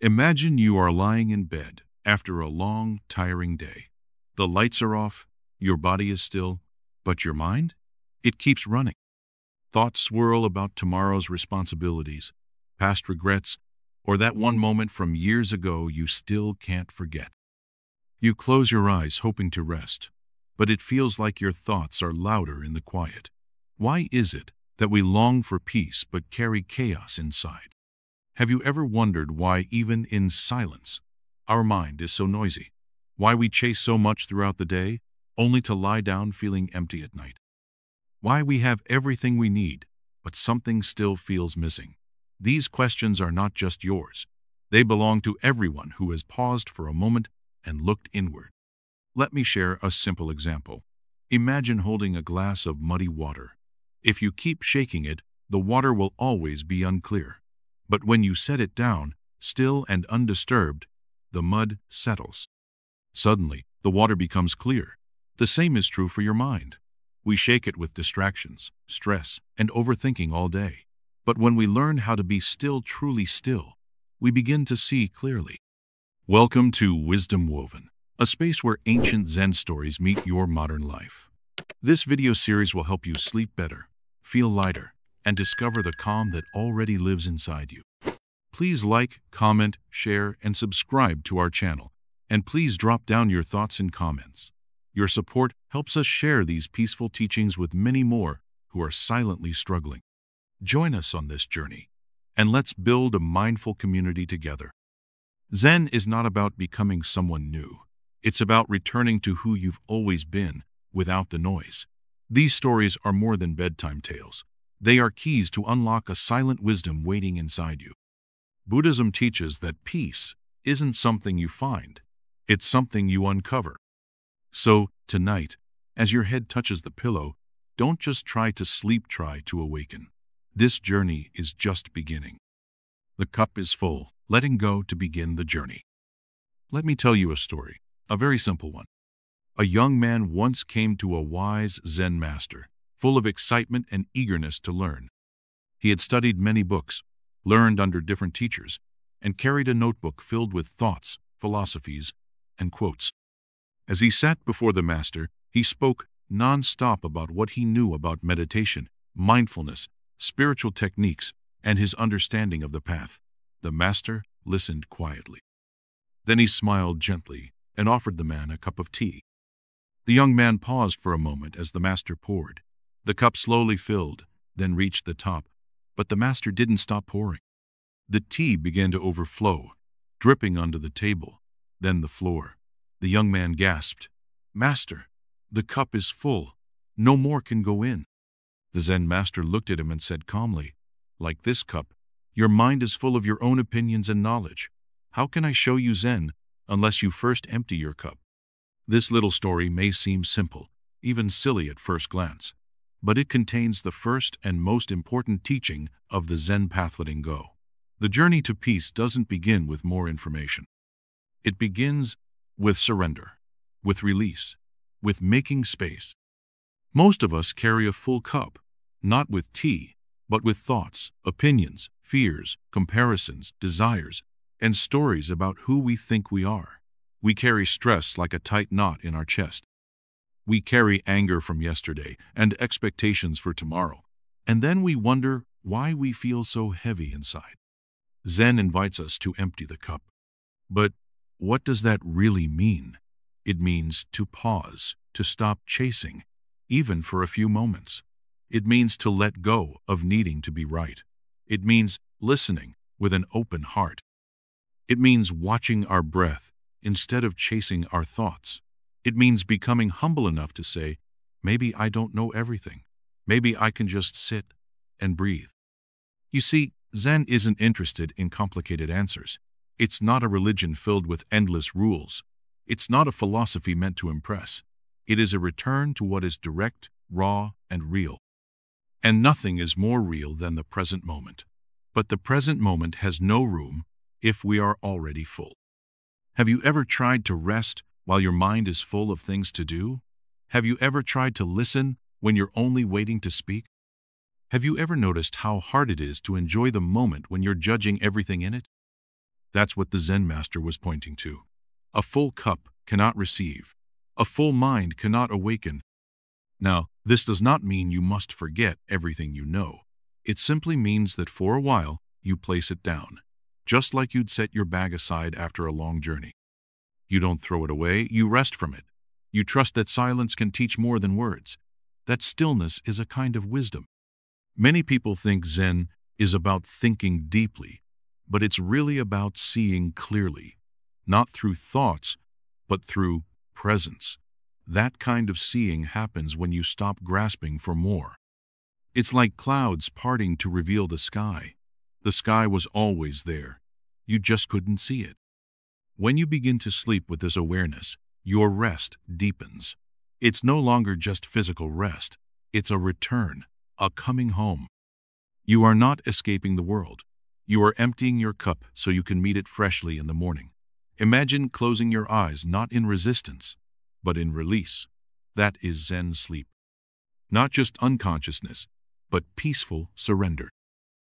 Imagine you are lying in bed after a long, tiring day. The lights are off, your body is still, but your mind? It keeps running. Thoughts swirl about tomorrow's responsibilities, past regrets, or that one moment from years ago you still can't forget. You close your eyes hoping to rest, but it feels like your thoughts are louder in the quiet. Why is it that we long for peace but carry chaos inside? Have you ever wondered why, even in silence, our mind is so noisy? Why we chase so much throughout the day, only to lie down feeling empty at night? Why we have everything we need, but something still feels missing? These questions are not just yours. They belong to everyone who has paused for a moment and looked inward. Let me share a simple example. Imagine holding a glass of muddy water. If you keep shaking it, the water will always be unclear. But when you set it down, still and undisturbed, the mud settles. Suddenly, the water becomes clear. The same is true for your mind. We shake it with distractions, stress, and overthinking all day. But when we learn how to be still, truly still, we begin to see clearly. Welcome to Wisdom Woven, a space where ancient Zen stories meet your modern life. This video series will help you sleep better, feel lighter, and discover the calm that already lives inside you. Please like, comment, share, and subscribe to our channel. And please drop down your thoughts and comments. Your support helps us share these peaceful teachings with many more who are silently struggling. Join us on this journey, and let's build a mindful community together. Zen is not about becoming someone new. It's about returning to who you've always been, without the noise. These stories are more than bedtime tales. They are keys to unlock a silent wisdom waiting inside you. Buddhism teaches that peace isn't something you find. It's something you uncover. So, tonight, as your head touches the pillow, don't just try to sleep, try to awaken. This journey is just beginning. The cup is full, letting go to begin the journey. Let me tell you a story, a very simple one. A young man once came to a wise Zen master, full of excitement and eagerness to learn. He had studied many books, learned under different teachers, and carried a notebook filled with thoughts, philosophies, and quotes. As he sat before the master, he spoke non-stop about what he knew about meditation, mindfulness, spiritual techniques, and his understanding of the path. The master listened quietly. Then he smiled gently and offered the man a cup of tea. The young man paused for a moment as the master poured. The cup slowly filled, then reached the top, but the master didn't stop pouring. The tea began to overflow, dripping onto the table, then the floor. The young man gasped, "Master, the cup is full. No more can go in." The Zen master looked at him and said calmly, "Like this cup, your mind is full of your own opinions and knowledge. How can I show you Zen unless you first empty your cup?" This little story may seem simple, even silly at first glance, but it contains the first and most important teaching of the Zen path: letting go. The journey to peace doesn't begin with more information. It begins with surrender, with release, with making space. Most of us carry a full cup, not with tea, but with thoughts, opinions, fears, comparisons, desires, and stories about who we think we are. We carry stress like a tight knot in our chest. We carry anger from yesterday and expectations for tomorrow, and then we wonder why we feel so heavy inside. Zen invites us to empty the cup. But what does that really mean? It means to pause, to stop chasing, even for a few moments. It means to let go of needing to be right. It means listening with an open heart. It means watching our breath instead of chasing our thoughts. It means becoming humble enough to say, maybe I don't know everything. Maybe I can just sit and breathe. You see, Zen isn't interested in complicated answers. It's not a religion filled with endless rules. It's not a philosophy meant to impress. It is a return to what is direct, raw, and real. And nothing is more real than the present moment. But the present moment has no room if we are already full. Have you ever tried to rest while your mind is full of things to do? Have you ever tried to listen when you're only waiting to speak? Have you ever noticed how hard it is to enjoy the moment when you're judging everything in it? That's what the Zen master was pointing to. A full cup cannot receive. A full mind cannot awaken. Now, this does not mean you must forget everything you know. It simply means that for a while, you place it down, just like you'd set your bag aside after a long journey. You don't throw it away, you rest from it. You trust that silence can teach more than words, that stillness is a kind of wisdom. Many people think Zen is about thinking deeply, but it's really about seeing clearly, not through thoughts, but through presence. That kind of seeing happens when you stop grasping for more. It's like clouds parting to reveal the sky. The sky was always there. You just couldn't see it. When you begin to sleep with this awareness, your rest deepens. It's no longer just physical rest. It's a return, a coming home. You are not escaping the world. You are emptying your cup so you can meet it freshly in the morning. Imagine closing your eyes not in resistance, but in release. That is Zen sleep. Not just unconsciousness, but peaceful surrender.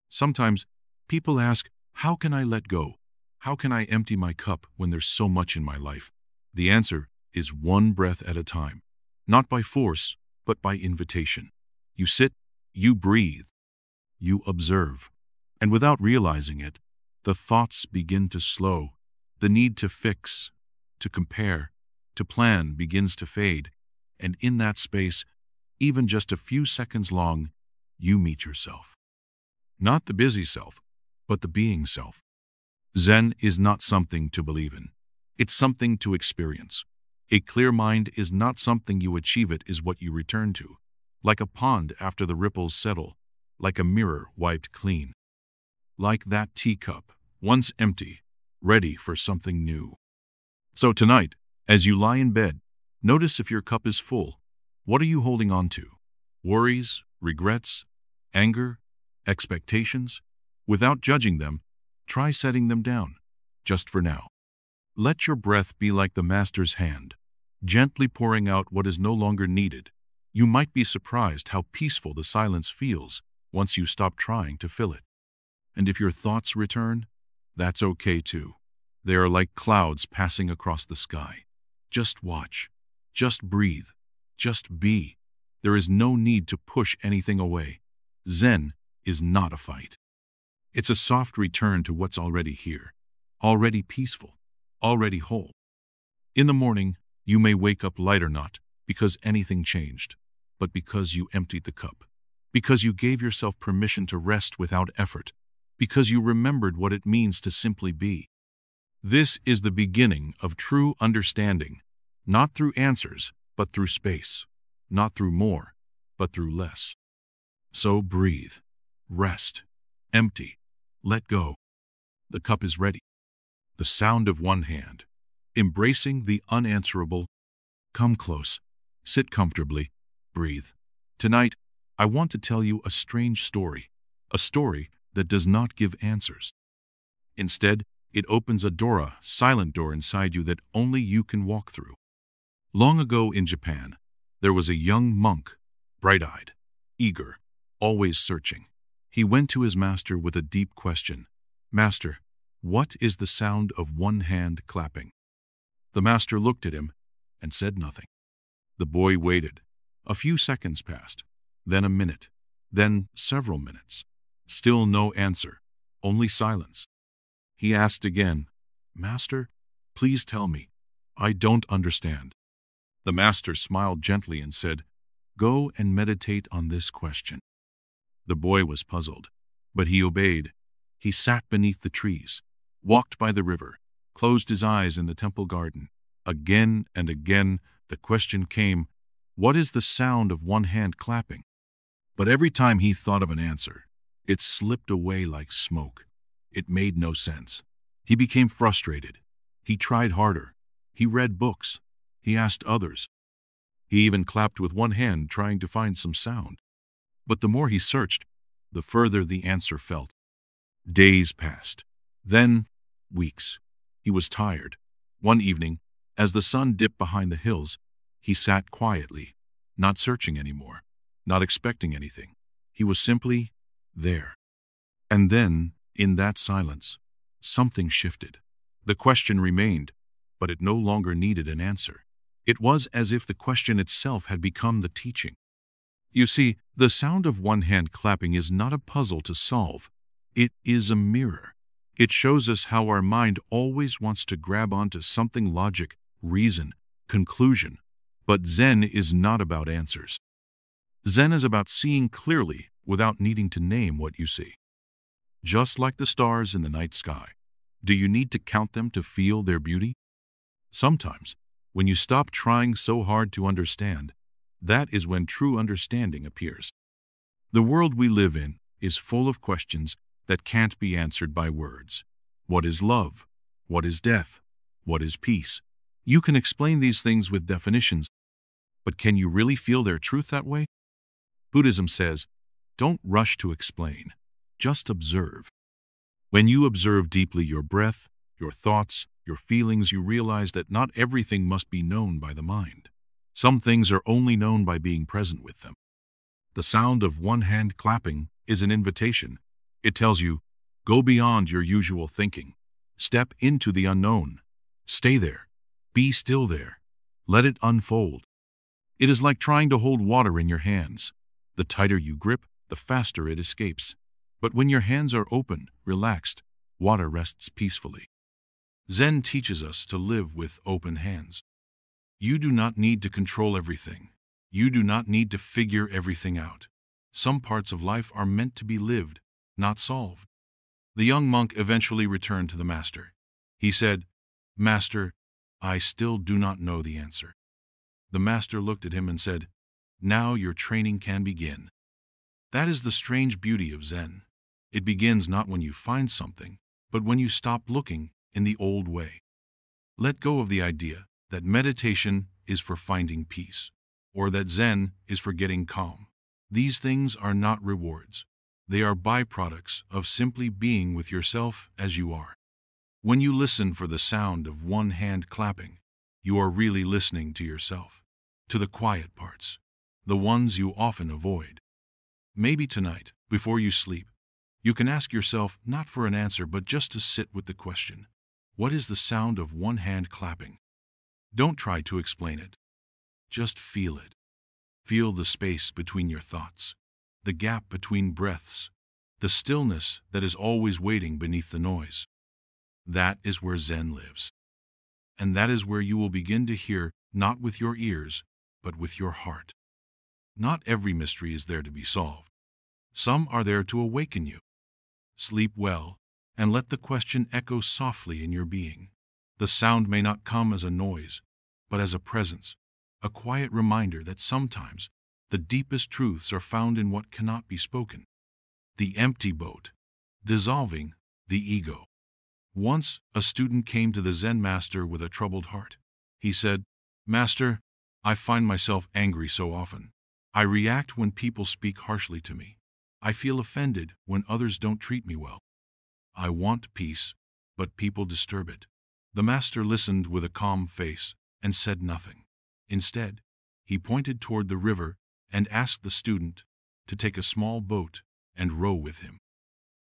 Sometimes people ask, how can I let go? How can I empty my cup when there's so much in my life? The answer is one breath at a time. Not by force, but by invitation. You sit, you breathe, you observe. And without realizing it, the thoughts begin to slow. The need to fix, to compare, to plan begins to fade. And in that space, even just a few seconds long, you meet yourself. Not the busy self, but the being self. Zen is not something to believe in. It's something to experience. A clear mind is not something you achieve, it is what you return to. Like a pond after the ripples settle, like a mirror wiped clean. Like that teacup, once empty, ready for something new. So tonight, as you lie in bed, notice if your cup is full. What are you holding on to? Worries, regrets, anger, expectations? Without judging them, try setting them down, just for now. Let your breath be like the master's hand, gently pouring out what is no longer needed. You might be surprised how peaceful the silence feels once you stop trying to fill it. And if your thoughts return, that's okay too. They are like clouds passing across the sky. Just watch, just breathe, just be. There is no need to push anything away. Zen is not a fight. It's a soft return to what's already here, already peaceful, already whole. In the morning, you may wake up lighter, not because anything changed, but because you emptied the cup, because you gave yourself permission to rest without effort, because you remembered what it means to simply be. This is the beginning of true understanding, not through answers, but through space, not through more, but through less. So breathe, rest, empty, let go. The cup is ready. The sound of one hand, embracing the unanswerable. Come close, sit comfortably, breathe. Tonight, I want to tell you a strange story, a story that does not give answers. Instead, it opens a door, a silent door inside you that only you can walk through. Long ago in Japan, there was a young monk, bright-eyed, eager, always searching. He went to his master with a deep question. Master, what is the sound of one hand clapping? The master looked at him and said nothing. The boy waited. A few seconds passed, then a minute, then several minutes. Still no answer, only silence. He asked again, Master, please tell me. I don't understand. The master smiled gently and said, Go and meditate on this question. The boy was puzzled, but he obeyed. He sat beneath the trees, walked by the river, closed his eyes in the temple garden. Again and again, the question came, what is the sound of one hand clapping? But every time he thought of an answer, it slipped away like smoke. It made no sense. He became frustrated. He tried harder. He read books. He asked others. He even clapped with one hand, trying to find some sound. But the more he searched, the further the answer felt. Days passed. Then weeks. He was tired. One evening, as the sun dipped behind the hills, he sat quietly, not searching anymore, not expecting anything. He was simply there. And then, in that silence, something shifted. The question remained, but it no longer needed an answer. It was as if the question itself had become the teaching. You see, the sound of one hand clapping is not a puzzle to solve. It is a mirror. It shows us how our mind always wants to grab onto something: logic, reason, conclusion. But Zen is not about answers. Zen is about seeing clearly without needing to name what you see. Just like the stars in the night sky, do you need to count them to feel their beauty? Sometimes, when you stop trying so hard to understand, that is when true understanding appears. The world we live in is full of questions that can't be answered by words. What is love? What is death? What is peace? You can explain these things with definitions, but can you really feel their truth that way? Buddhism says, don't rush to explain, just observe. When you observe deeply your breath, your thoughts, your feelings, you realize that not everything must be known by the mind. Some things are only known by being present with them. The sound of one hand clapping is an invitation. It tells you, go beyond your usual thinking. Step into the unknown. Stay there. Be still there. Let it unfold. It is like trying to hold water in your hands. The tighter you grip, the faster it escapes. But when your hands are open, relaxed, water rests peacefully. Zen teaches us to live with open hands. You do not need to control everything. You do not need to figure everything out. Some parts of life are meant to be lived, not solved. The young monk eventually returned to the master. He said, "Master, I still do not know the answer." The master looked at him and said, "Now your training can begin." That is the strange beauty of Zen. It begins not when you find something, but when you stop looking in the old way. Let go of the idea that meditation is for finding peace, or that Zen is for getting calm. These things are not rewards. They are byproducts of simply being with yourself as you are. When you listen for the sound of one hand clapping, you are really listening to yourself, to the quiet parts, the ones you often avoid. Maybe tonight, before you sleep, you can ask yourself not for an answer but just to sit with the question, what is the sound of one hand clapping? Don't try to explain it. Just feel it. Feel the space between your thoughts, the gap between breaths, the stillness that is always waiting beneath the noise. That is where Zen lives. And that is where you will begin to hear not with your ears, but with your heart. Not every mystery is there to be solved. Some are there to awaken you. Sleep well, and let the question echo softly in your being. The sound may not come as a noise, but as a presence, a quiet reminder that sometimes the deepest truths are found in what cannot be spoken. The empty boat, dissolving the ego. Once, a student came to the Zen master with a troubled heart. He said, "Master, I find myself angry so often. I react when people speak harshly to me. I feel offended when others don't treat me well. I want peace, but people disturb it." The master listened with a calm face and said nothing. Instead, he pointed toward the river and asked the student to take a small boat and row with him.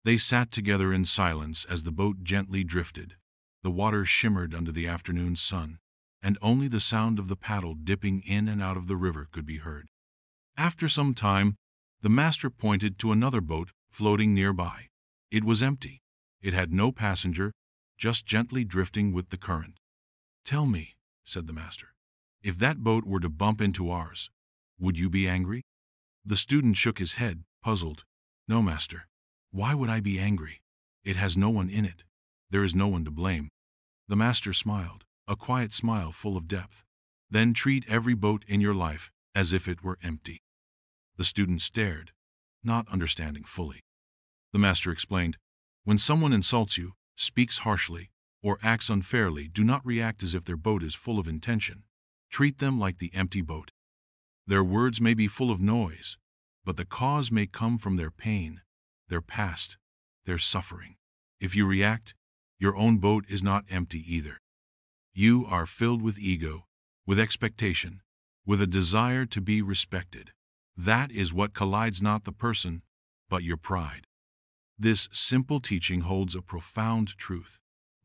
They sat together in silence as the boat gently drifted. The water shimmered under the afternoon sun, and only the sound of the paddle dipping in and out of the river could be heard. After some time, the master pointed to another boat floating nearby. It was empty. It had no passenger, just gently drifting with the current. "Tell me," said the master, "if that boat were to bump into ours, would you be angry?" The student shook his head, puzzled. "No, master. Why would I be angry? It has no one in it. There is no one to blame." The master smiled, a quiet smile full of depth. "Then treat every boat in your life as if it were empty." The student stared, not understanding fully. The master explained, "When someone insults you, speaks harshly, or acts unfairly, do not react as if their boat is full of intention. Treat them like the empty boat. Their words may be full of noise, but the cause may come from their pain, their past, their suffering. If you react, your own boat is not empty either. You are filled with ego, with expectation, with a desire to be respected. That is what collides, not the person, but your pride." This simple teaching holds a profound truth.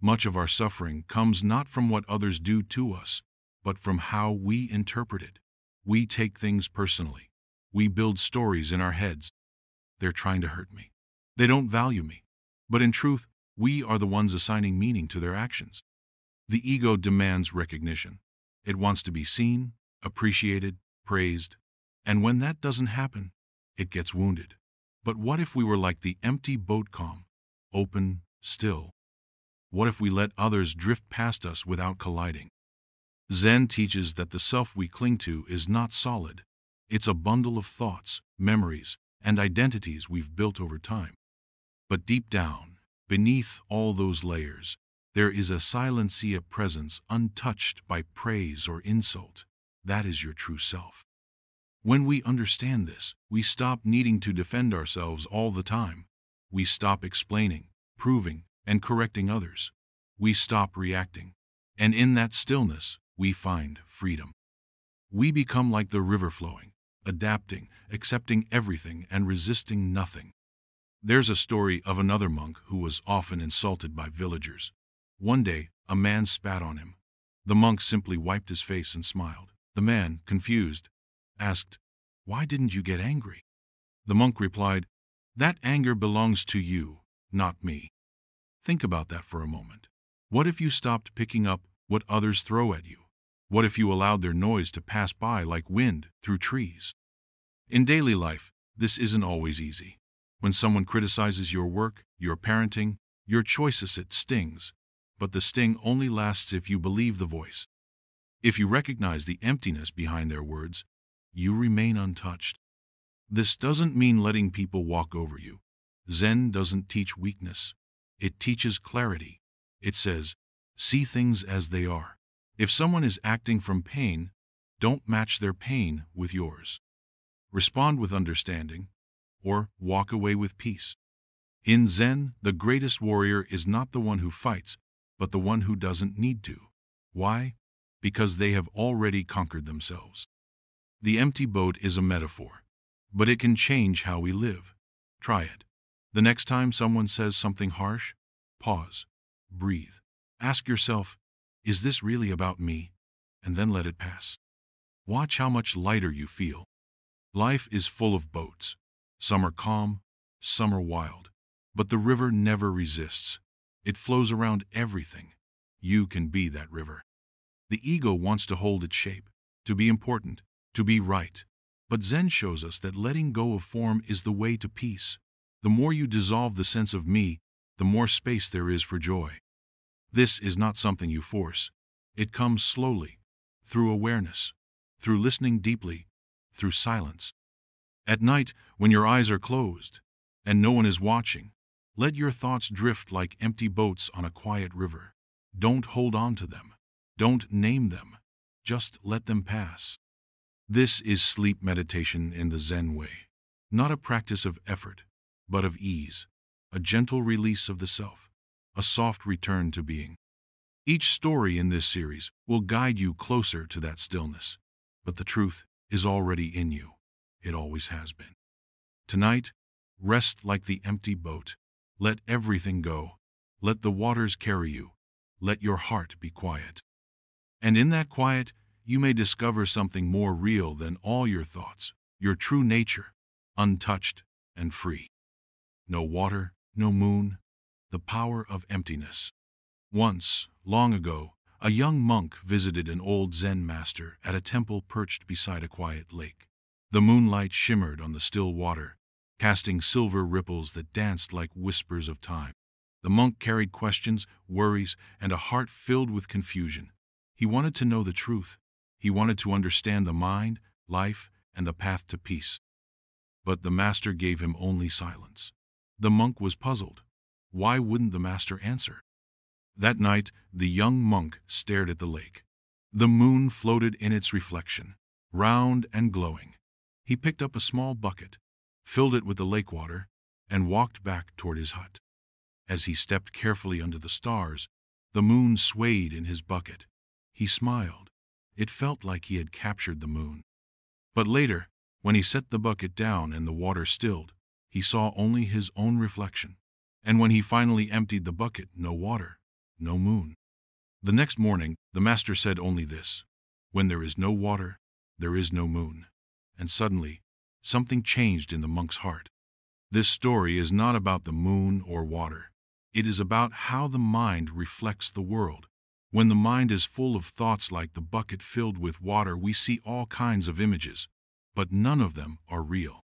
Much of our suffering comes not from what others do to us, but from how we interpret it. We take things personally. We build stories in our heads. They're trying to hurt me. They don't value me. But in truth, we are the ones assigning meaning to their actions. The ego demands recognition. It wants to be seen, appreciated, praised. And when that doesn't happen, it gets wounded. But what if we were like the empty boat, calm, open, still? What if we let others drift past us without colliding? Zen teaches that the self we cling to is not solid. It's a bundle of thoughts, memories, and identities we've built over time. But deep down, beneath all those layers, there is a silencia presence untouched by praise or insult. That is your true self. When we understand this, we stop needing to defend ourselves all the time. We stop explaining, proving, and correcting others. We stop reacting. And in that stillness, we find freedom. We become like the river flowing, adapting, accepting everything, and resisting nothing. There's a story of another monk who was often insulted by villagers. One day, a man spat on him. The monk simply wiped his face and smiled. The man, confused, asked, "Why didn't you get angry?" The monk replied, "That anger belongs to you, not me." Think about that for a moment. What if you stopped picking up what others throw at you? What if you allowed their noise to pass by like wind through trees? In daily life, this isn't always easy. When someone criticizes your work, your parenting, your choices, it stings. But the sting only lasts if you believe the voice. If you recognize the emptiness behind their words, you remain untouched. This doesn't mean letting people walk over you. Zen doesn't teach weakness. It teaches clarity. It says, see things as they are. If someone is acting from pain, don't match their pain with yours. Respond with understanding, or walk away with peace. In Zen, the greatest warrior is not the one who fights, but the one who doesn't need to. Why? Because they have already conquered themselves. The empty boat is a metaphor, but it can change how we live. Try it. The next time someone says something harsh, pause, breathe. Ask yourself, is this really about me? And then let it pass. Watch how much lighter you feel. Life is full of boats. Some are calm, some are wild. But the river never resists. It flows around everything. You can be that river. The ego wants to hold its shape, to be important, to be right. But Zen shows us that letting go of form is the way to peace. The more you dissolve the sense of me, the more space there is for joy. This is not something you force. It comes slowly, through awareness, through listening deeply, through silence. At night, when your eyes are closed, and no one is watching, let your thoughts drift like empty boats on a quiet river. Don't hold on to them. Don't name them. Just let them pass. This is sleep meditation in the Zen way. Not a practice of effort, but of ease. A gentle release of the self. A soft return to being. Each story in this series will guide you closer to that stillness. But the truth is already in you. It always has been. Tonight, rest like the empty boat. Let everything go. Let the waters carry you. Let your heart be quiet. And in that quiet, you may discover something more real than all your thoughts, your true nature, untouched and free. No water, no moon, the power of emptiness. Once, long ago, a young monk visited an old Zen master at a temple perched beside a quiet lake. The moonlight shimmered on the still water, casting silver ripples that danced like whispers of time. The monk carried questions, worries, and a heart filled with confusion. He wanted to know the truth. He wanted to understand the mind, life, and the path to peace. But the master gave him only silence. The monk was puzzled. Why wouldn't the master answer? That night, the young monk stared at the lake. The moon floated in its reflection, round and glowing. He picked up a small bucket, filled it with the lake water, and walked back toward his hut. As he stepped carefully under the stars, the moon swayed in his bucket. He smiled. It felt like he had captured the moon. But later, when he set the bucket down and the water stilled, he saw only his own reflection. And when he finally emptied the bucket, no water, no moon. The next morning, the master said only this: when there is no water, there is no moon. And suddenly, something changed in the monk's heart. This story is not about the moon or water. It is about how the mind reflects the world. When the mind is full of thoughts like the bucket filled with water, we see all kinds of images, but none of them are real.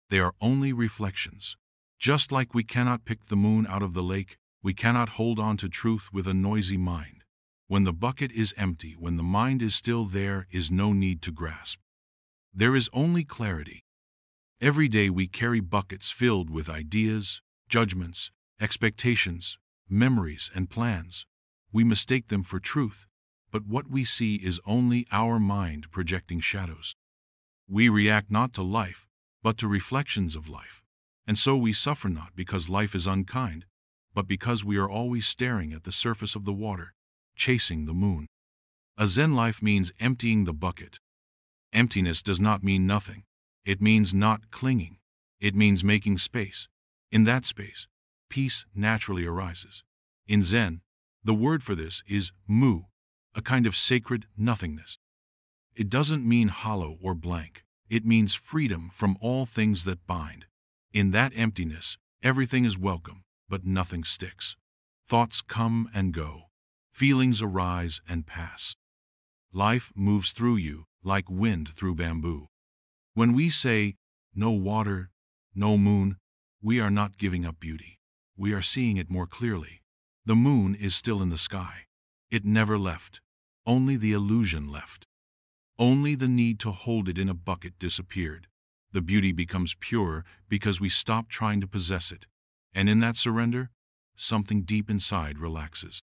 They are only reflections. Just like we cannot pick the moon out of the lake, we cannot hold on to truth with a noisy mind. When the bucket is empty, when the mind is still, there is no need to grasp. There is only clarity. Every day we carry buckets filled with ideas, judgments, expectations, memories, and plans. We mistake them for truth, but what we see is only our mind projecting shadows. We react not to life, but to reflections of life. And so we suffer not because life is unkind, but because we are always staring at the surface of the water, chasing the moon. A Zen life means emptying the bucket. Emptiness does not mean nothing. It means not clinging. It means making space. In that space, peace naturally arises. In Zen, the word for this is mu, a kind of sacred nothingness. It doesn't mean hollow or blank. It means freedom from all things that bind. In that emptiness, everything is welcome, but nothing sticks. Thoughts come and go. Feelings arise and pass. Life moves through you like wind through bamboo. When we say, no water, no moon, we are not giving up beauty. We are seeing it more clearly. The moon is still in the sky. It never left. Only the illusion left. Only the need to hold it in a bucket disappeared. The beauty becomes pure because we stop trying to possess it. And in that surrender, something deep inside relaxes.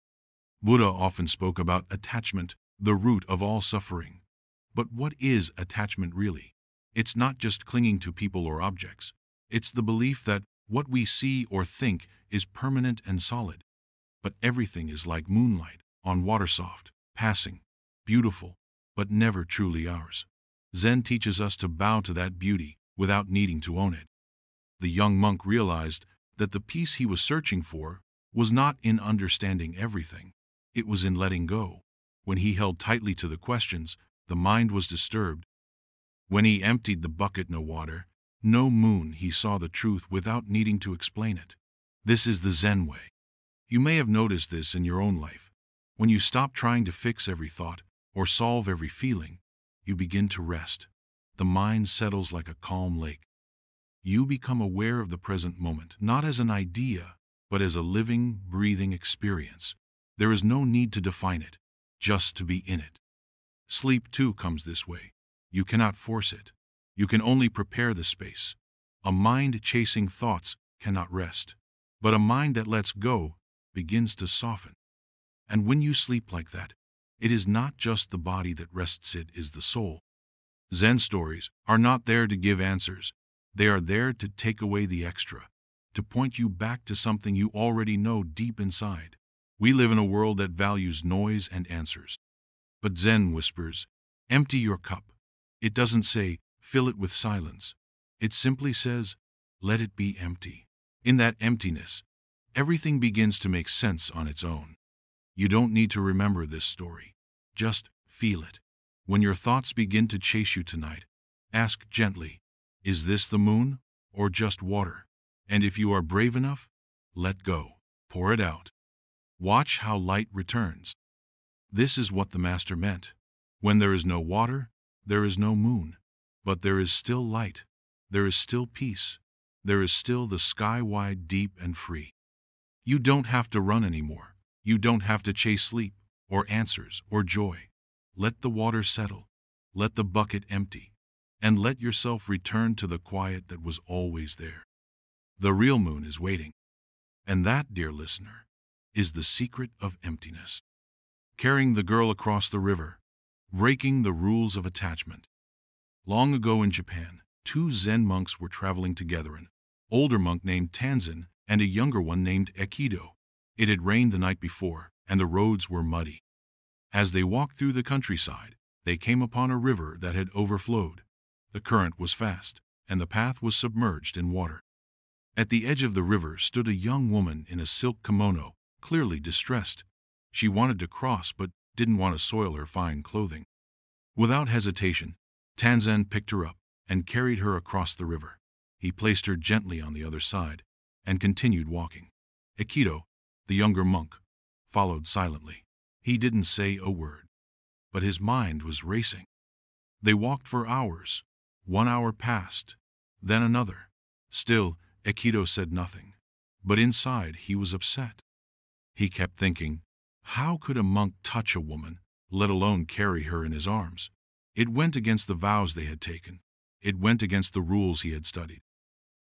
Buddha often spoke about attachment, the root of all suffering. But what is attachment really? It's not just clinging to people or objects. It's the belief that what we see or think is permanent and solid. But everything is like moonlight, on water, soft, passing, beautiful, but never truly ours. Zen teaches us to bow to that beauty without needing to own it. The young monk realized that the peace he was searching for was not in understanding everything. It was in letting go. When he held tightly to the questions, the mind was disturbed. When he emptied the bucket, no water, no moon, he saw the truth without needing to explain it. This is the Zen way. You may have noticed this in your own life. When you stop trying to fix every thought or solve every feeling, you begin to rest. The mind settles like a calm lake. You become aware of the present moment, not as an idea, but as a living, breathing experience. There is no need to define it, just to be in it. Sleep, too, comes this way. You cannot force it. You can only prepare the space. A mind chasing thoughts cannot rest, but a mind that lets go begins to soften. And when you sleep like that, it is not just the body that rests, it is the soul. Zen stories are not there to give answers. They are there to take away the extra, to point you back to something you already know deep inside. We live in a world that values noise and answers. But Zen whispers, empty your cup. It doesn't say, fill it with silence. It simply says, let it be empty. In that emptiness, everything begins to make sense on its own. You don't need to remember this story. Just feel it. When your thoughts begin to chase you tonight, ask gently, is this the moon or just water? And if you are brave enough, let go. Pour it out. Watch how light returns. This is what the master meant. When there is no water, there is no moon. But there is still light. There is still peace. There is still the sky wide, deep, and free. You don't have to run anymore. You don't have to chase sleep, or answers, or joy. Let the water settle. Let the bucket empty. And let yourself return to the quiet that was always there. The real moon is waiting. And that, dear listener, is the secret of emptiness. Carrying the girl across the river. Breaking the rules of attachment. Long ago in Japan, two Zen monks were traveling together, an older monk named Tanzen and a younger one named Aikido. It had rained the night before, and the roads were muddy. As they walked through the countryside, they came upon a river that had overflowed. The current was fast, and the path was submerged in water. At the edge of the river stood a young woman in a silk kimono, clearly distressed. She wanted to cross but didn't want to soil her fine clothing. Without hesitation, Tanzan picked her up and carried her across the river. He placed her gently on the other side and continued walking. Aikido, the younger monk, followed silently. He didn't say a word, but his mind was racing. They walked for hours. 1 hour passed, then another. Still, Aikido said nothing, but inside he was upset. He kept thinking, how could a monk touch a woman, let alone carry her in his arms? It went against the vows they had taken. It went against the rules he had studied.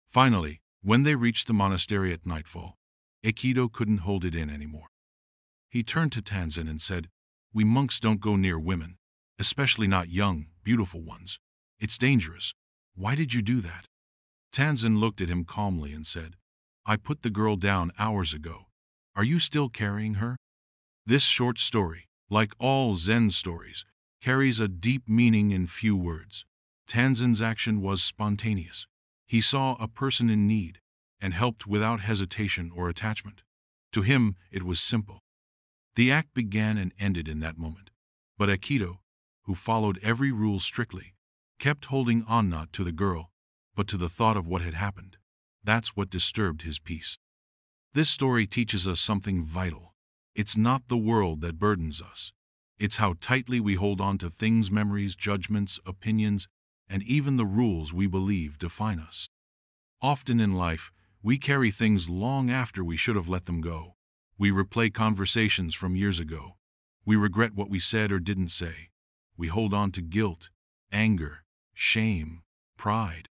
Finally, when they reached the monastery at nightfall, Aikido couldn't hold it in anymore. He turned to Tanzan and said, "We monks don't go near women, especially not young, beautiful ones. It's dangerous. Why did you do that?" Tanzan looked at him calmly and said, "I put the girl down hours ago. Are you still carrying her?" This short story, like all Zen stories, carries a deep meaning in few words. Tanzan's action was spontaneous. He saw a person in need and helped without hesitation or attachment. To him, it was simple. The act began and ended in that moment. But Aikido, who followed every rule strictly, kept holding on not to the girl, but to the thought of what had happened. That's what disturbed his peace. This story teaches us something vital. It's not the world that burdens us. It's how tightly we hold on to things, memories, judgments, opinions, and even the rules we believe define us. Often in life, we carry things long after we should have let them go. We replay conversations from years ago. We regret what we said or didn't say. We hold on to guilt, anger, shame, pride.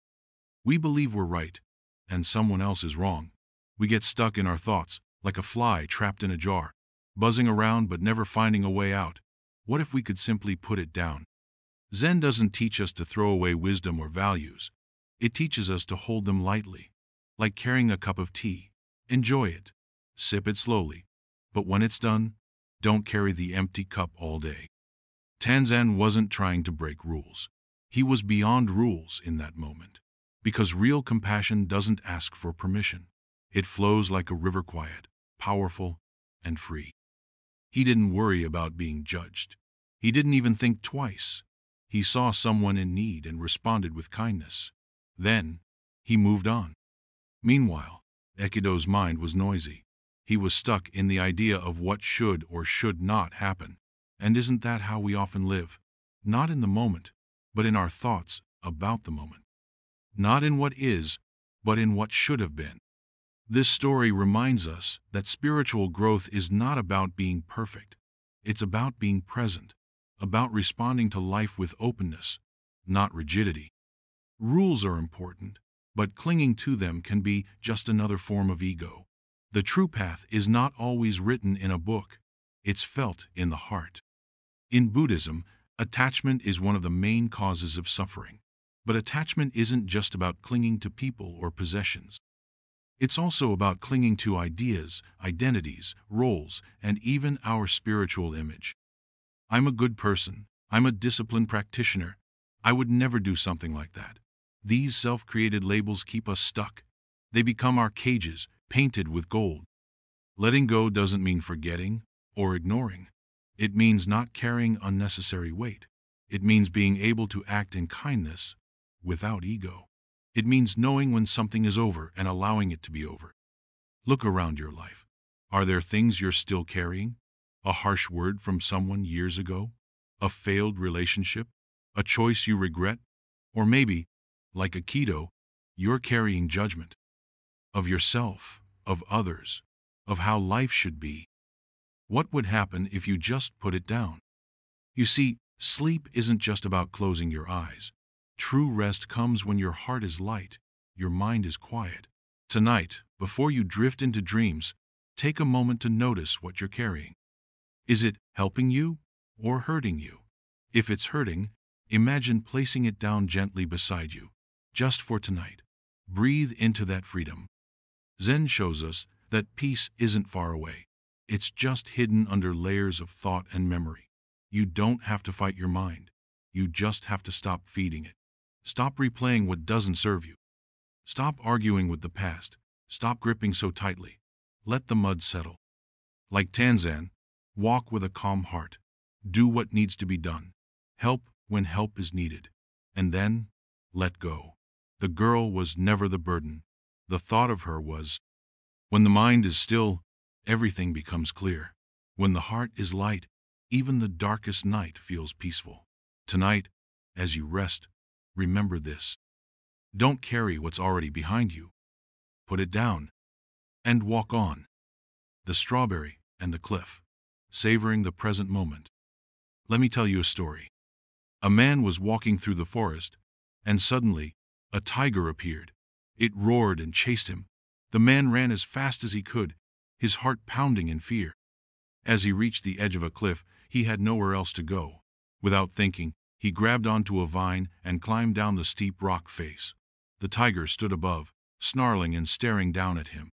We believe we're right, and someone else is wrong. We get stuck in our thoughts, like a fly trapped in a jar, buzzing around but never finding a way out. What if we could simply put it down? Zen doesn't teach us to throw away wisdom or values. It teaches us to hold them lightly, like carrying a cup of tea. Enjoy it. Sip it slowly. But when it's done, don't carry the empty cup all day. Tanzan wasn't trying to break rules. He was beyond rules in that moment. Because real compassion doesn't ask for permission. It flows like a river, quiet, powerful, and free. He didn't worry about being judged. He didn't even think twice. He saw someone in need and responded with kindness. Then, he moved on. Meanwhile, Aikido's mind was noisy. He was stuck in the idea of what should or should not happen. And isn't that how we often live? Not in the moment, but in our thoughts about the moment. Not in what is, but in what should have been. This story reminds us that spiritual growth is not about being perfect. It's about being present, about responding to life with openness, not rigidity. Rules are important, but clinging to them can be just another form of ego. The true path is not always written in a book. It's felt in the heart. In Buddhism, attachment is one of the main causes of suffering. But attachment isn't just about clinging to people or possessions. It's also about clinging to ideas, identities, roles, and even our spiritual image. I'm a good person. I'm a disciplined practitioner. I would never do something like that. These self-created labels keep us stuck. They become our cages, painted with gold. Letting go doesn't mean forgetting or ignoring. It means not carrying unnecessary weight. It means being able to act in kindness without ego. It means knowing when something is over and allowing it to be over. Look around your life. Are there things you're still carrying? A harsh word from someone years ago? A failed relationship? A choice you regret? Or maybe, like Aikido, you're carrying judgment of yourself, of others, of how life should be. What would happen if you just put it down? You see, sleep isn't just about closing your eyes. True rest comes when your heart is light, your mind is quiet. Tonight, before you drift into dreams, take a moment to notice what you're carrying. Is it helping you or hurting you? If it's hurting, imagine placing it down gently beside you, just for tonight. Breathe into that freedom. Zen shows us that peace isn't far away. It's just hidden under layers of thought and memory. You don't have to fight your mind. You just have to stop feeding it. Stop replaying what doesn't serve you. Stop arguing with the past. Stop gripping so tightly. Let the mud settle. Like Tanzan, Walk with a calm heart. Do what needs to be done. Help when help is needed. And then, let go. The girl was never the burden. The thought of her was. When the mind is still, everything becomes clear. When the heart is light, even the darkest night feels peaceful. Tonight, as you rest, remember this. Don't carry what's already behind you. Put it down and walk on. The strawberry and the cliff, savoring the present moment. Let me tell you a story. A man was walking through the forest, and suddenly, a tiger appeared. It roared and chased him. The man ran as fast as he could, his heart pounding in fear. As he reached the edge of a cliff, he had nowhere else to go. Without thinking, he grabbed onto a vine and climbed down the steep rock face. The tiger stood above, snarling and staring down at him.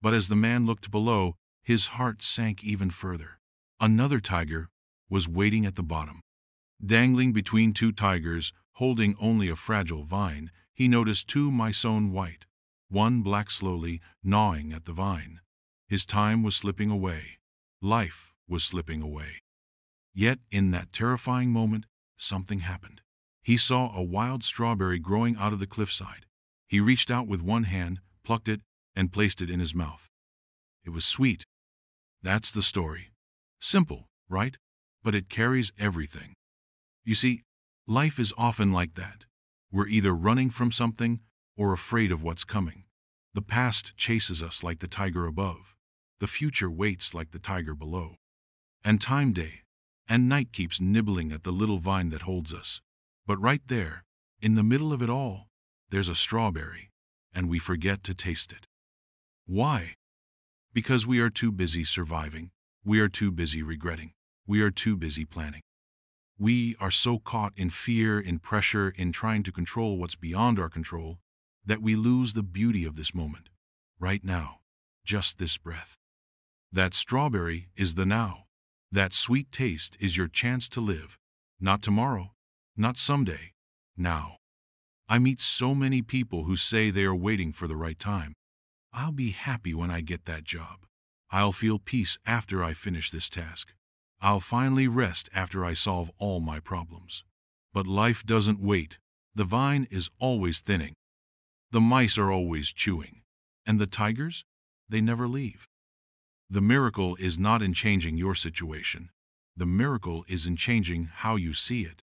But as the man looked below, his heart sank even further. Another tiger was waiting at the bottom. Dangling between two tigers, holding only a fragile vine, he noticed two mice-own white, one black slowly gnawing at the vine. His time was slipping away. Life was slipping away. Yet, in that terrifying moment, something happened. He saw a wild strawberry growing out of the cliffside. He reached out with one hand, plucked it, and placed it in his mouth. It was sweet. That's the story. Simple, right? But it carries everything. You see, life is often like that. We're either running from something or afraid of what's coming. The past chases us like the tiger above. The future waits like the tiger below. And time, day and night, keeps nibbling at the little vine that holds us. But right there, in the middle of it all, there's a strawberry, and we forget to taste it. Why? Because we are too busy surviving. We are too busy regretting. We are too busy planning. We are so caught in fear, in pressure, in trying to control what's beyond our control, that we lose the beauty of this moment, right now, just this breath. That strawberry is the now. That sweet taste is your chance to live, not tomorrow, not someday, now. I meet so many people who say they are waiting for the right time. I'll be happy when I get that job. I'll feel peace after I finish this task. I'll finally rest after I solve all my problems. But life doesn't wait. The vine is always thinning. The mice are always chewing. And the tigers? They never leave. The miracle is not in changing your situation. The miracle is in changing how you see it.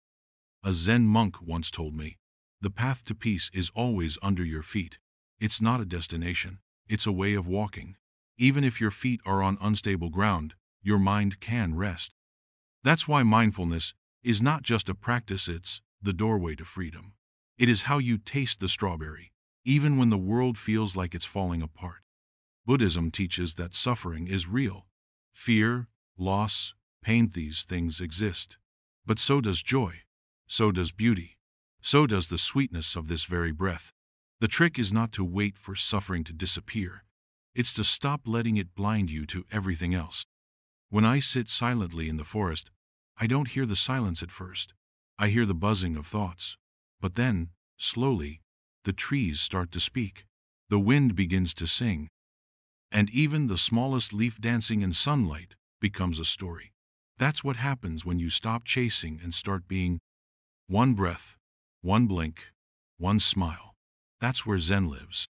A Zen monk once told me, the path to peace is always under your feet. It's not a destination. It's a way of walking. Even if your feet are on unstable ground, your mind can rest. That's why mindfulness is not just a practice, it's the doorway to freedom. It is how you taste the strawberry, even when the world feels like it's falling apart. Buddhism teaches that suffering is real. Fear, loss, pain, these things exist. But so does joy. So does beauty. So does the sweetness of this very breath. The trick is not to wait for suffering to disappear. It's to stop letting it blind you to everything else. When I sit silently in the forest, I don't hear the silence at first. I hear the buzzing of thoughts. But then, slowly, the trees start to speak. The wind begins to sing. And even the smallest leaf dancing in sunlight becomes a story. That's what happens when you stop chasing and start being. One breath, one blink, one smile. That's where Zen lives.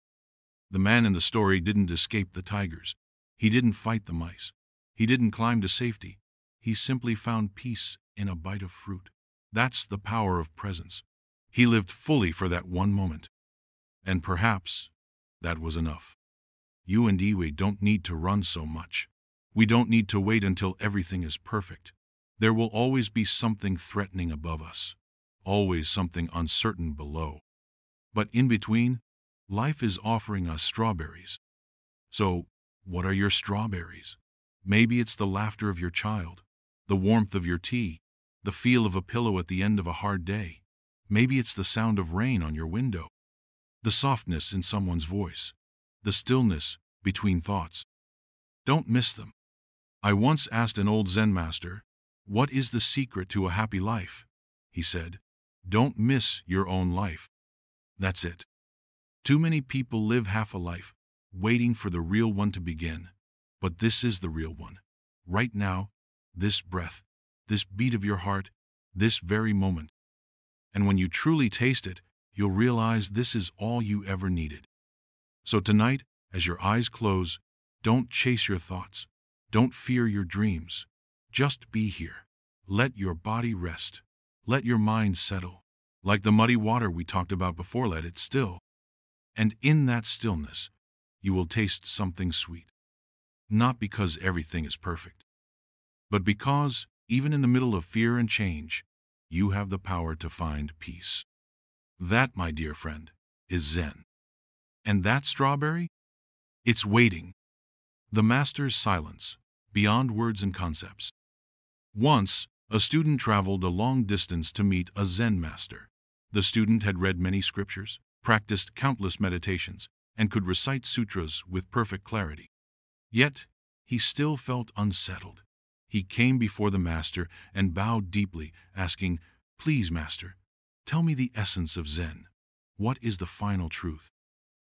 The man in the story didn't escape the tigers. He didn't fight the mice. He didn't climb to safety. He simply found peace in a bite of fruit. That's the power of presence. He lived fully for that one moment. And perhaps that was enough. You and we don't need to run so much. We don't need to wait until everything is perfect. There will always be something threatening above us. Always something uncertain below. But in between, life is offering us strawberries. So, what are your strawberries? Maybe it's the laughter of your child, the warmth of your tea, the feel of a pillow at the end of a hard day. Maybe it's the sound of rain on your window, the softness in someone's voice, the stillness between thoughts. Don't miss them. I once asked an old Zen master, "What is the secret to a happy life?" He said, "Don't miss your own life." That's it. Too many people live half a life, waiting for the real one to begin. But this is the real one. Right now, this breath, this beat of your heart, this very moment. And when you truly taste it, you'll realize this is all you ever needed. So tonight, as your eyes close, don't chase your thoughts. Don't fear your dreams. Just be here. Let your body rest. Let your mind settle. Like the muddy water we talked about before, let it still. And in that stillness, you will taste something sweet. Not because everything is perfect, but because, even in the middle of fear and change, you have the power to find peace. That, my dear friend, is Zen. And that strawberry? It's waiting. The master's silence, beyond words and concepts. Once, a student traveled a long distance to meet a Zen master. The student had read many scriptures, practiced countless meditations, and could recite sutras with perfect clarity. Yet, he still felt unsettled. He came before the master and bowed deeply, asking, "Please, master, tell me the essence of Zen. What is the final truth?"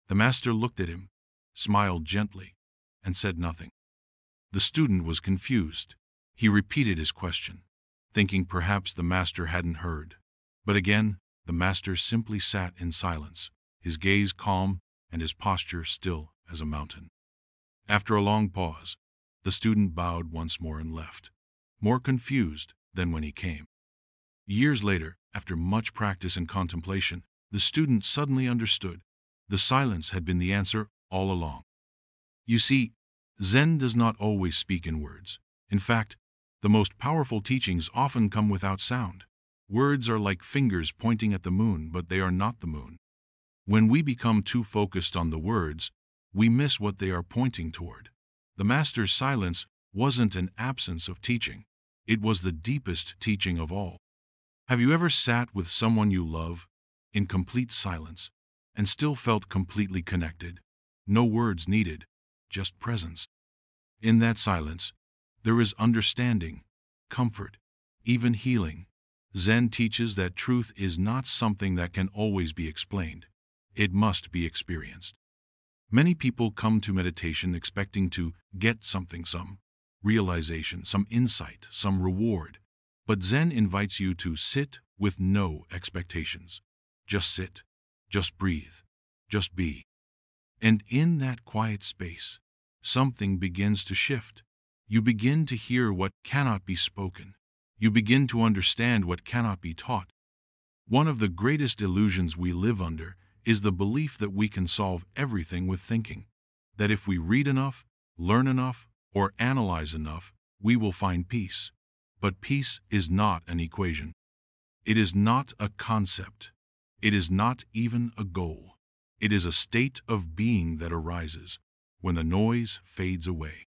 The master looked at him, smiled gently, and said nothing. The student was confused. He repeated his question, thinking perhaps the master hadn't heard. But again, the master simply sat in silence, his gaze calm and his posture still as a mountain. After a long pause, the student bowed once more and left, more confused than when he came. Years later, after much practice and contemplation, the student suddenly understood. The silence had been the answer all along. You see, Zen does not always speak in words. In fact, the most powerful teachings often come without sound. Words are like fingers pointing at the moon, but they are not the moon. When we become too focused on the words, we miss what they are pointing toward. The master's silence wasn't an absence of teaching. It was the deepest teaching of all. Have you ever sat with someone you love, in complete silence, and still felt completely connected? No words needed, just presence. In that silence, there is understanding, comfort, even healing. Zen teaches that truth is not something that can always be explained. It must be experienced. Many people come to meditation expecting to get something, some realization, some insight, some reward. But Zen invites you to sit with no expectations. Just sit, just breathe, just be. And in that quiet space, something begins to shift. You begin to hear what cannot be spoken. You begin to understand what cannot be taught. One of the greatest illusions we live under is the belief that we can solve everything with thinking. That if we read enough, learn enough, or analyze enough, we will find peace. But peace is not an equation. It is not a concept. It is not even a goal. It is a state of being that arises when the noise fades away.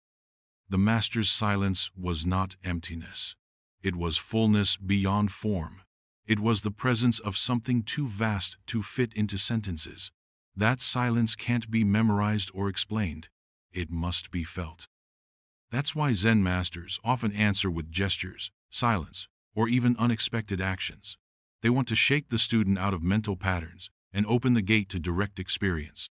The master's silence was not emptiness. It was fullness beyond form. It was the presence of something too vast to fit into sentences. That silence can't be memorized or explained. It must be felt. That's why Zen masters often answer with gestures, silence, or even unexpected actions. They want to shake the student out of mental patterns and open the gate to direct experience.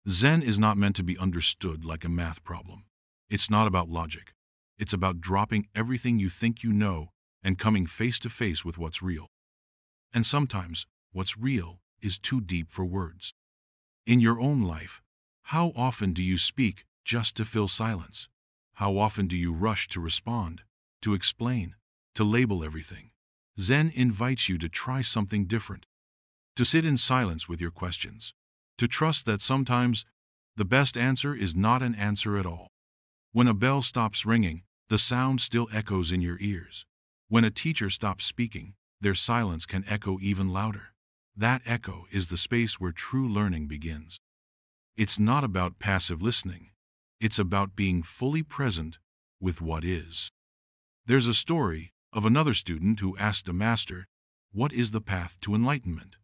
Zen is not meant to be understood like a math problem. It's not about logic. It's about dropping everything you think you know and coming face to face with what's real. And sometimes, what's real is too deep for words. In your own life, how often do you speak just to fill silence? How often do you rush to respond, to explain, to label everything? Zen invites you to try something different, to sit in silence with your questions, to trust that sometimes the best answer is not an answer at all. When a bell stops ringing, the sound still echoes in your ears. When a teacher stops speaking, their silence can echo even louder. That echo is the space where true learning begins. It's not about passive listening. It's about being fully present with what is. There's a story of another student who asked a master, "What is the path to enlightenment?"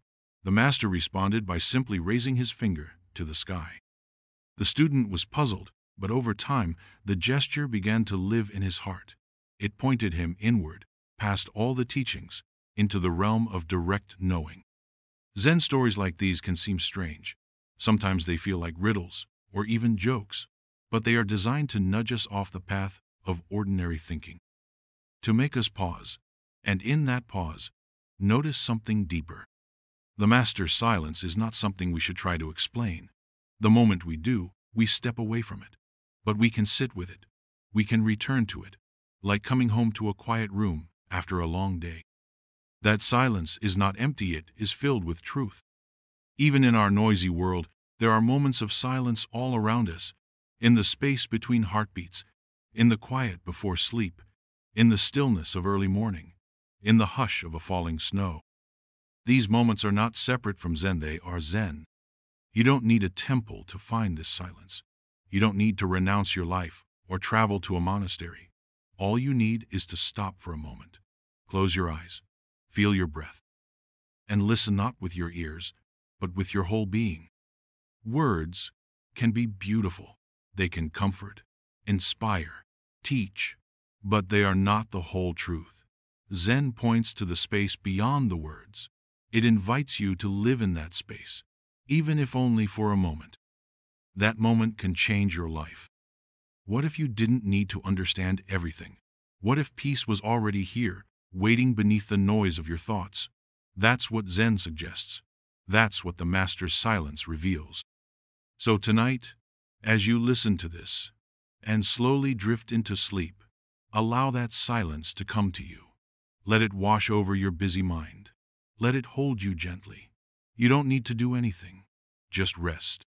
The master responded by simply raising his finger to the sky. The student was puzzled, but over time, the gesture began to live in his heart. It pointed him inward, past all the teachings, into the realm of direct knowing. Zen stories like these can seem strange. Sometimes they feel like riddles, or even jokes, but they are designed to nudge us off the path of ordinary thinking. to make us pause, and in that pause, notice something deeper. The Master's silence is not something we should try to explain. The moment we do, we step away from it. But we can sit with it. We can return to it, like coming home to a quiet room after a long day. That silence is not empty, it is filled with truth. Even in our noisy world, there are moments of silence all around us, in the space between heartbeats, in the quiet before sleep, in the stillness of early morning, in the hush of a falling snow. These moments are not separate from Zen, they are Zen. You don't need a temple to find this silence. You don't need to renounce your life or travel to a monastery. All you need is to stop for a moment. Close your eyes, feel your breath, and listen not with your ears, but with your whole being. Words can be beautiful. They can comfort, inspire, teach, but they are not the whole truth. Zen points to the space beyond the words. It invites you to live in that space, even if only for a moment. That moment can change your life. What if you didn't need to understand everything? What if peace was already here, waiting beneath the noise of your thoughts? That's what Zen suggests. That's what the Master's silence reveals. So tonight, as you listen to this, and slowly drift into sleep, allow that silence to come to you. Let it wash over your busy mind. Let it hold you gently. You don't need to do anything. Just rest.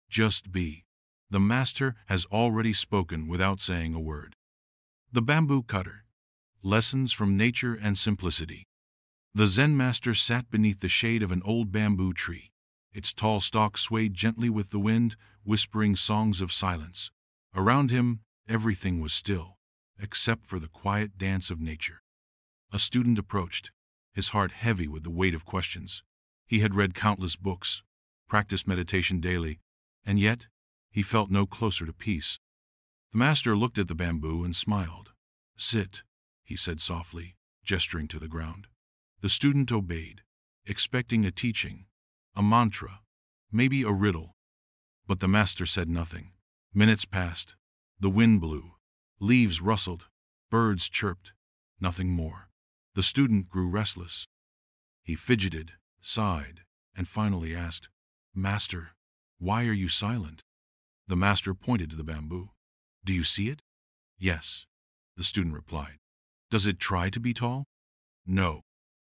Just be. The Master has already spoken without saying a word. The Bamboo Cutter. Lessons from Nature and Simplicity. The Zen Master sat beneath the shade of an old bamboo tree. Its tall stalk swayed gently with the wind, whispering songs of silence. Around him, everything was still, except for the quiet dance of nature. A student approached, his heart heavy with the weight of questions. He had read countless books, practiced meditation daily, and yet he felt no closer to peace. The Master looked at the bamboo and smiled. "Sit," he said softly, gesturing to the ground. The student obeyed, expecting a teaching, a mantra, maybe a riddle. But the Master said nothing. Minutes passed. The wind blew. Leaves rustled. Birds chirped. Nothing more. The student grew restless. He fidgeted, sighed, and finally asked, "Master, why are you silent?" The Master pointed to the bamboo. "Do you see it?" "Yes," the student replied. "Does it try to be tall?" "No."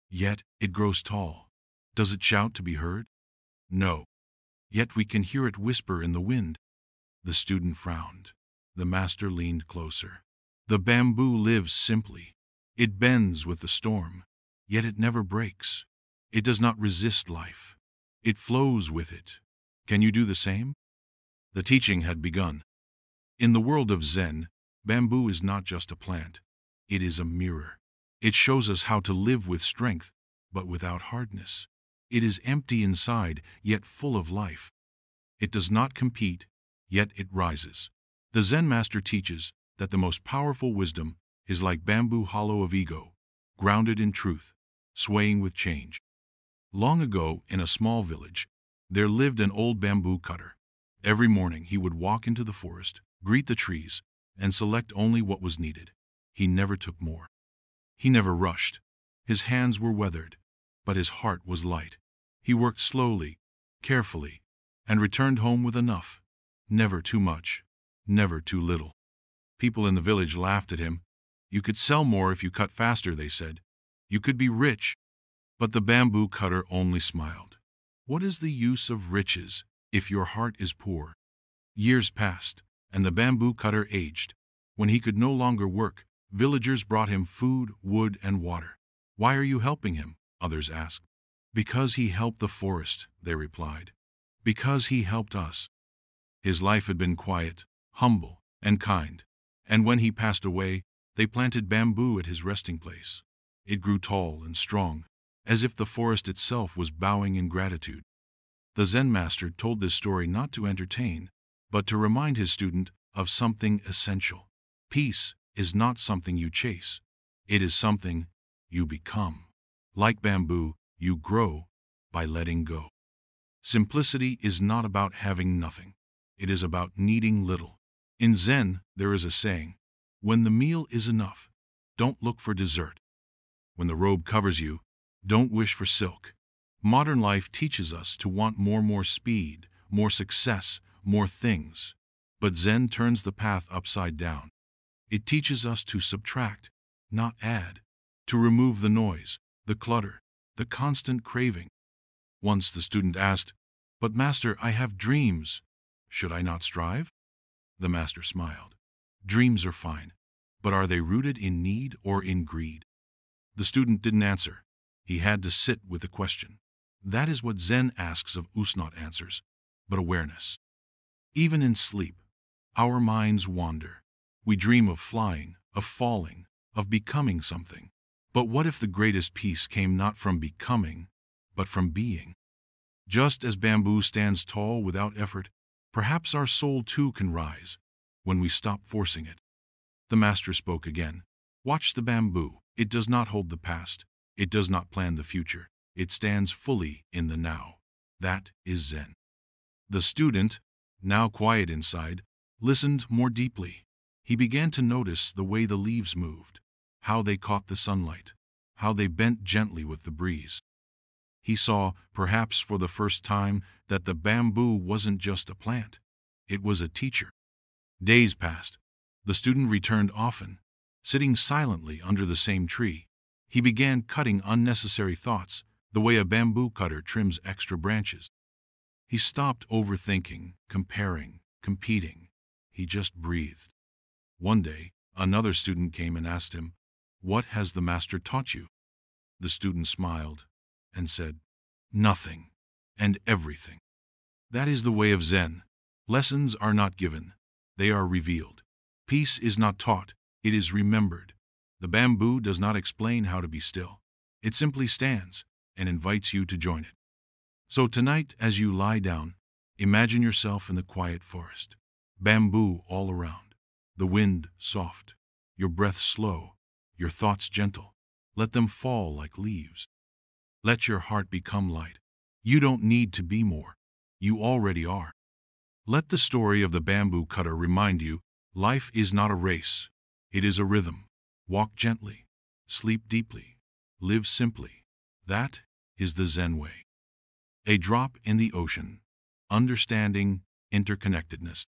"Yet it grows tall." "Does it shout to be heard?" "No." "Yet we can hear it whisper in the wind." The student frowned. The Master leaned closer. "The bamboo lives simply. It bends with the storm, yet it never breaks. It does not resist life. It flows with it. Can you do the same?" The teaching had begun. In the world of Zen, bamboo is not just a plant. It is a mirror. It shows us how to live with strength, but without hardness. It is empty inside, yet full of life. It does not compete, yet it rises. The Zen Master teaches that the most powerful wisdom is like bamboo hollow of ego, grounded in truth, swaying with change. Long ago, in a small village, there lived an old bamboo cutter. Every morning he would walk into the forest, greet the trees, and select only what was needed. He never took more. He never rushed. His hands were weathered, but his heart was light. He worked slowly, carefully, and returned home with enough. Never too much, never too little. People in the village laughed at him. "You could sell more if you cut faster," they said. "You could be rich." But the bamboo cutter only smiled. "What is the use of riches if your heart is poor?" Years passed, and the bamboo cutter aged. When he could no longer work, villagers brought him food, wood, and water. "Why are you helping him?" others asked. "Because he helped the forest," they replied. "Because he helped us." His life had been quiet, humble, and kind, and when he passed away, they planted bamboo at his resting place. It grew tall and strong, as if the forest itself was bowing in gratitude. The Zen Master told this story not to entertain, but to remind his student of something essential. Peace is not something you chase. It is something you become. Like bamboo, you grow by letting go. Simplicity is not about having nothing. It is about needing little. In Zen, there is a saying, "When the meal is enough, don't look for dessert. When the robe covers you, don't wish for silk. Modern life teaches us to want more speed, more success, more things. But Zen turns the path upside down. It teaches us to subtract, not add, to remove the noise, the clutter, the constant craving. Once the student asked, "But Master, I have dreams. Should I not strive?" The Master smiled. "Dreams are fine, but are they rooted in need or in greed?" The student didn't answer. He had to sit with the question. That is what Zen asks of us, not answers, but awareness. Even in sleep, our minds wander. We dream of flying, of falling, of becoming something. But what if the greatest peace came not from becoming, but from being? Just as bamboo stands tall without effort, perhaps our soul too can rise when we stop forcing it. The Master spoke again. "Watch the bamboo. It does not hold the past. It does not plan the future. It stands fully in the now." That is Zen. The student, now quiet inside, listened more deeply. He began to notice the way the leaves moved, how they caught the sunlight, how they bent gently with the breeze. He saw, perhaps for the first time, that the bamboo wasn't just a plant. It was a teacher. Days passed. The student returned often, sitting silently under the same tree. He began cutting unnecessary thoughts, the way a bamboo cutter trims extra branches. He stopped overthinking, comparing, competing. He just breathed. One day, another student came and asked him, "What has the Master taught you?" The student smiled and said, "Nothing and everything." That is the way of Zen. Lessons are not given, they are revealed. Peace is not taught, it is remembered. The bamboo does not explain how to be still. It simply stands and invites you to join it. So tonight, as you lie down, imagine yourself in the quiet forest. Bamboo all around. The wind soft. Your breath slow. Your thoughts gentle. Let them fall like leaves. Let your heart become light. You don't need to be more. You already are. Let the story of the bamboo cutter remind you, life is not a race. It is a rhythm. Walk gently. Sleep deeply. Live simply. That is the Zen way. A drop in the ocean. Understanding interconnectedness.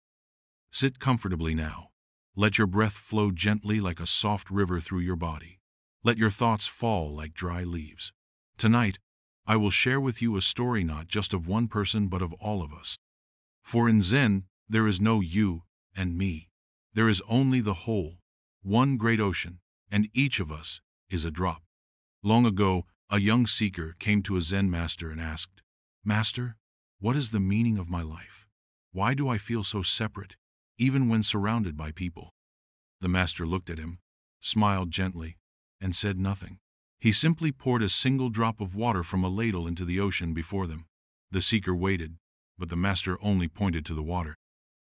Sit comfortably now. Let your breath flow gently like a soft river through your body. Let your thoughts fall like dry leaves. Tonight, I will share with you a story not just of one person but of all of us. For in Zen, there is no you and me. There is only the whole, one great ocean, and each of us is a drop. Long ago, a young seeker came to a Zen master and asked, "Master, what is the meaning of my life? Why do I feel so separate, even when surrounded by people?" The master looked at him, smiled gently, and said nothing. He simply poured a single drop of water from a ladle into the ocean before them. The seeker waited, but the master only pointed to the water.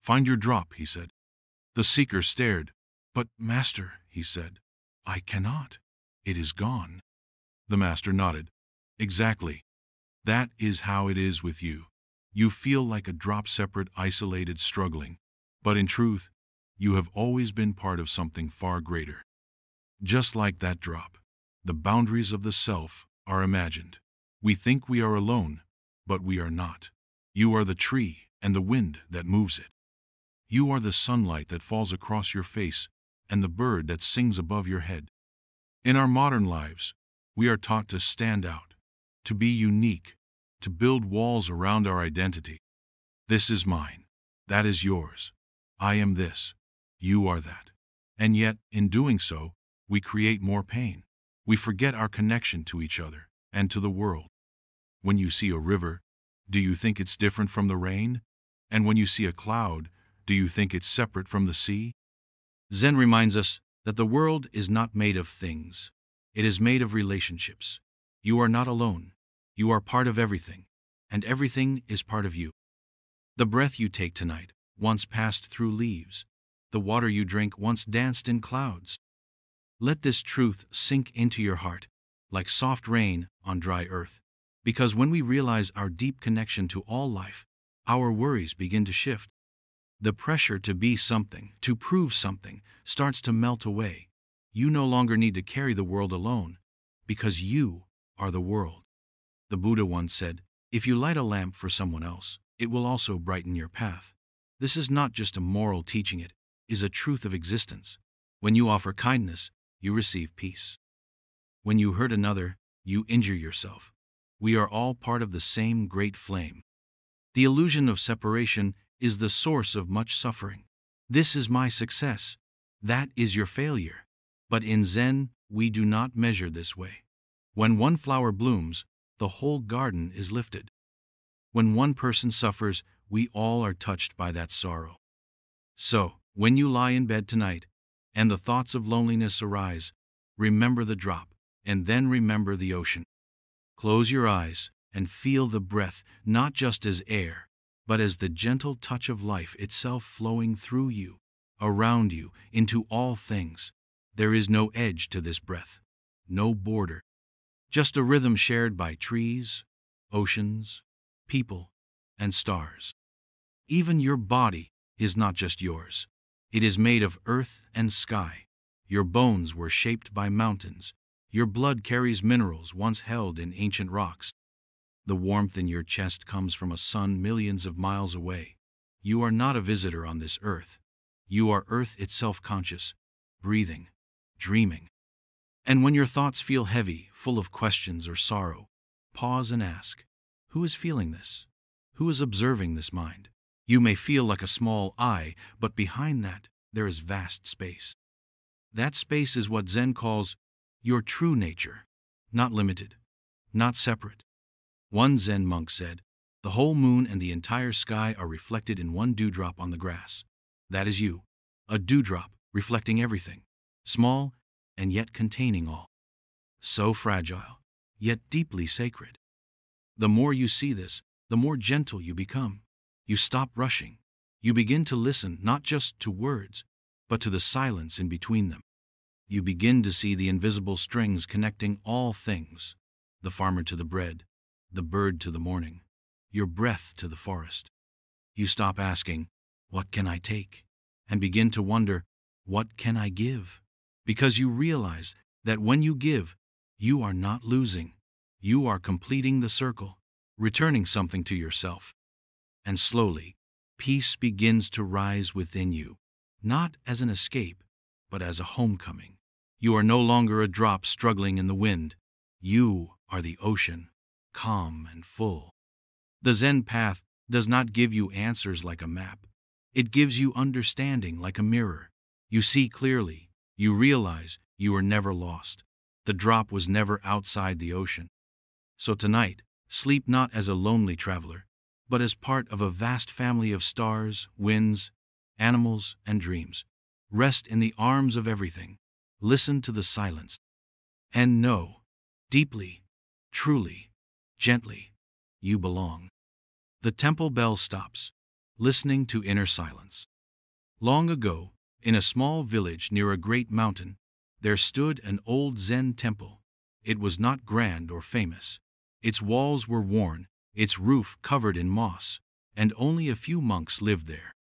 "Find your drop," he said. The seeker stared. "But, Master," he said, "I cannot. It is gone." The master nodded. "Exactly. That is how it is with you. You feel like a drop, separate, isolated, struggling. But in truth, you have always been part of something far greater. Just like that drop, the boundaries of the self are imagined. We think we are alone, but we are not. You are the tree and the wind that moves it. You are the sunlight that falls across your face and the bird that sings above your head. In our modern lives, we are taught to stand out, to be unique, to build walls around our identity. This is mine. That is yours. I am this. You are that. And yet, in doing so, we create more pain. We forget our connection to each other and to the world. When you see a river, do you think it's different from the rain? And when you see a cloud, do you think it's separate from the sea? Zen reminds us that the world is not made of things. It is made of relationships. You are not alone. You are part of everything, and everything is part of you. The breath you take tonight once passed through leaves. The water you drink once danced in clouds. Let this truth sink into your heart, like soft rain on dry earth. Because when we realize our deep connection to all life, our worries begin to shift. The pressure to be something, to prove something, starts to melt away. You no longer need to carry the world alone, because you are the world. The Buddha once said, "If you light a lamp for someone else, it will also brighten your path." This is not just a moral teaching, it is a truth of existence. When you offer kindness, you receive peace. When you hurt another, you injure yourself. We are all part of the same great flame. The illusion of separation is the source of much suffering. This is my success. That is your failure. But in Zen, we do not measure this way. When one flower blooms, the whole garden is lifted. When one person suffers, we all are touched by that sorrow. So, when you lie in bed tonight, and the thoughts of loneliness arise, remember the drop, and then remember the ocean. Close your eyes and feel the breath not just as air, but as the gentle touch of life itself flowing through you, around you, into all things. There is no edge to this breath, no border, just a rhythm shared by trees, oceans, people, and stars. Even your body is not just yours. It is made of earth and sky. Your bones were shaped by mountains. Your blood carries minerals once held in ancient rocks. The warmth in your chest comes from a sun millions of miles away. You are not a visitor on this earth. You are Earth itself, conscious, breathing, dreaming. And when your thoughts feel heavy, full of questions or sorrow, pause and ask, who is feeling this? Who is observing this mind? You may feel like a small I, but behind that, there is vast space. That space is what Zen calls your true nature, not limited, not separate. One Zen monk said, "The whole moon and the entire sky are reflected in one dewdrop on the grass. That is you, a dewdrop reflecting everything, small and yet containing all. So fragile, yet deeply sacred." The more you see this, the more gentle you become. You stop rushing. You begin to listen not just to words, but to the silence in between them. You begin to see the invisible strings connecting all things, the farmer to the bread, the bird to the morning, your breath to the forest. You stop asking, "What can I take?" and begin to wonder, "What can I give?" Because you realize that when you give, you are not losing. You are completing the circle, returning something to yourself. And slowly, peace begins to rise within you, not as an escape, but as a homecoming. You are no longer a drop struggling in the wind. You are the ocean, calm and full. The Zen path does not give you answers like a map. It gives you understanding like a mirror. You see clearly. You realize you were never lost. The drop was never outside the ocean. So tonight, sleep not as a lonely traveler, but as part of a vast family of stars, winds, animals, and dreams. Rest in the arms of everything. Listen to the silence. And know, deeply, truly, gently, you belong. The temple bell stops, listening to inner silence. Long ago, in a small village near a great mountain, there stood an old Zen temple. It was not grand or famous. Its walls were worn, its roof covered in moss, and only a few monks lived there.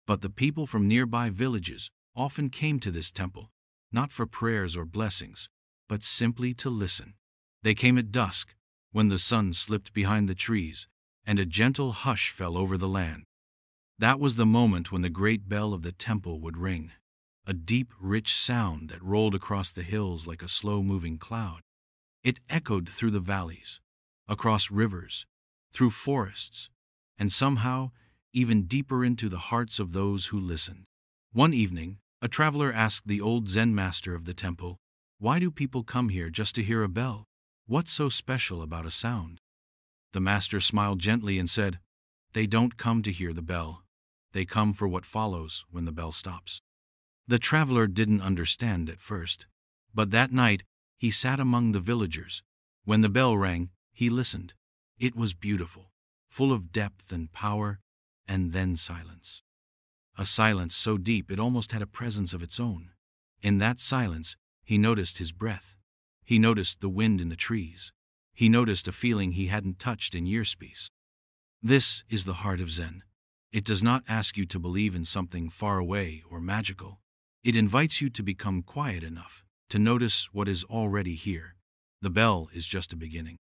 But the people from nearby villages often came to this temple, not for prayers or blessings, but simply to listen. They came at dusk, when the sun slipped behind the trees, and a gentle hush fell over the land. That was the moment when the great bell of the temple would ring, a deep, rich sound that rolled across the hills like a slow-moving cloud. It echoed through the valleys, across rivers, through forests, and somehow even deeper into the hearts of those who listened. One evening, a traveler asked the old Zen master of the temple, "Why do people come here just to hear a bell? What's so special about a sound?" The master smiled gently and said, "They don't come to hear the bell. They come for what follows when the bell stops." The traveler didn't understand at first, but that night he sat among the villagers. When the bell rang, he listened. It was beautiful, full of depth and power, and then silence. A silence so deep it almost had a presence of its own. In that silence, he noticed his breath. He noticed the wind in the trees. He noticed a feeling he hadn't touched in years. This is the heart of Zen. It does not ask you to believe in something far away or magical. It invites you to become quiet enough to notice what is already here. The bell is just a beginning.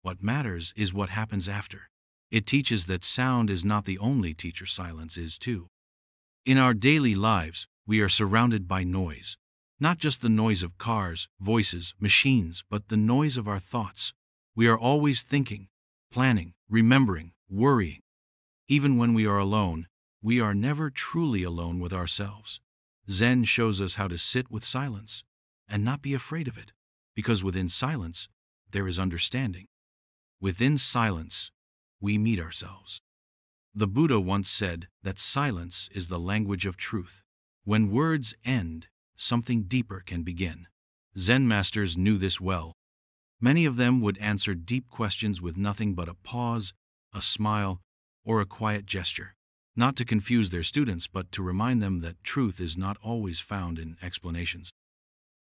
What matters is what happens after. It teaches that sound is not the only teacher, silence is too. In our daily lives, we are surrounded by noise. Not just the noise of cars, voices, machines, but the noise of our thoughts. We are always thinking, planning, remembering, worrying. Even when we are alone, we are never truly alone with ourselves. Zen shows us how to sit with silence and not be afraid of it, because within silence, there is understanding. Within silence, we meet ourselves. The Buddha once said that silence is the language of truth. When words end, something deeper can begin. Zen masters knew this well. Many of them would answer deep questions with nothing but a pause, a smile, or a quiet gesture, not to confuse their students but to remind them that truth is not always found in explanations.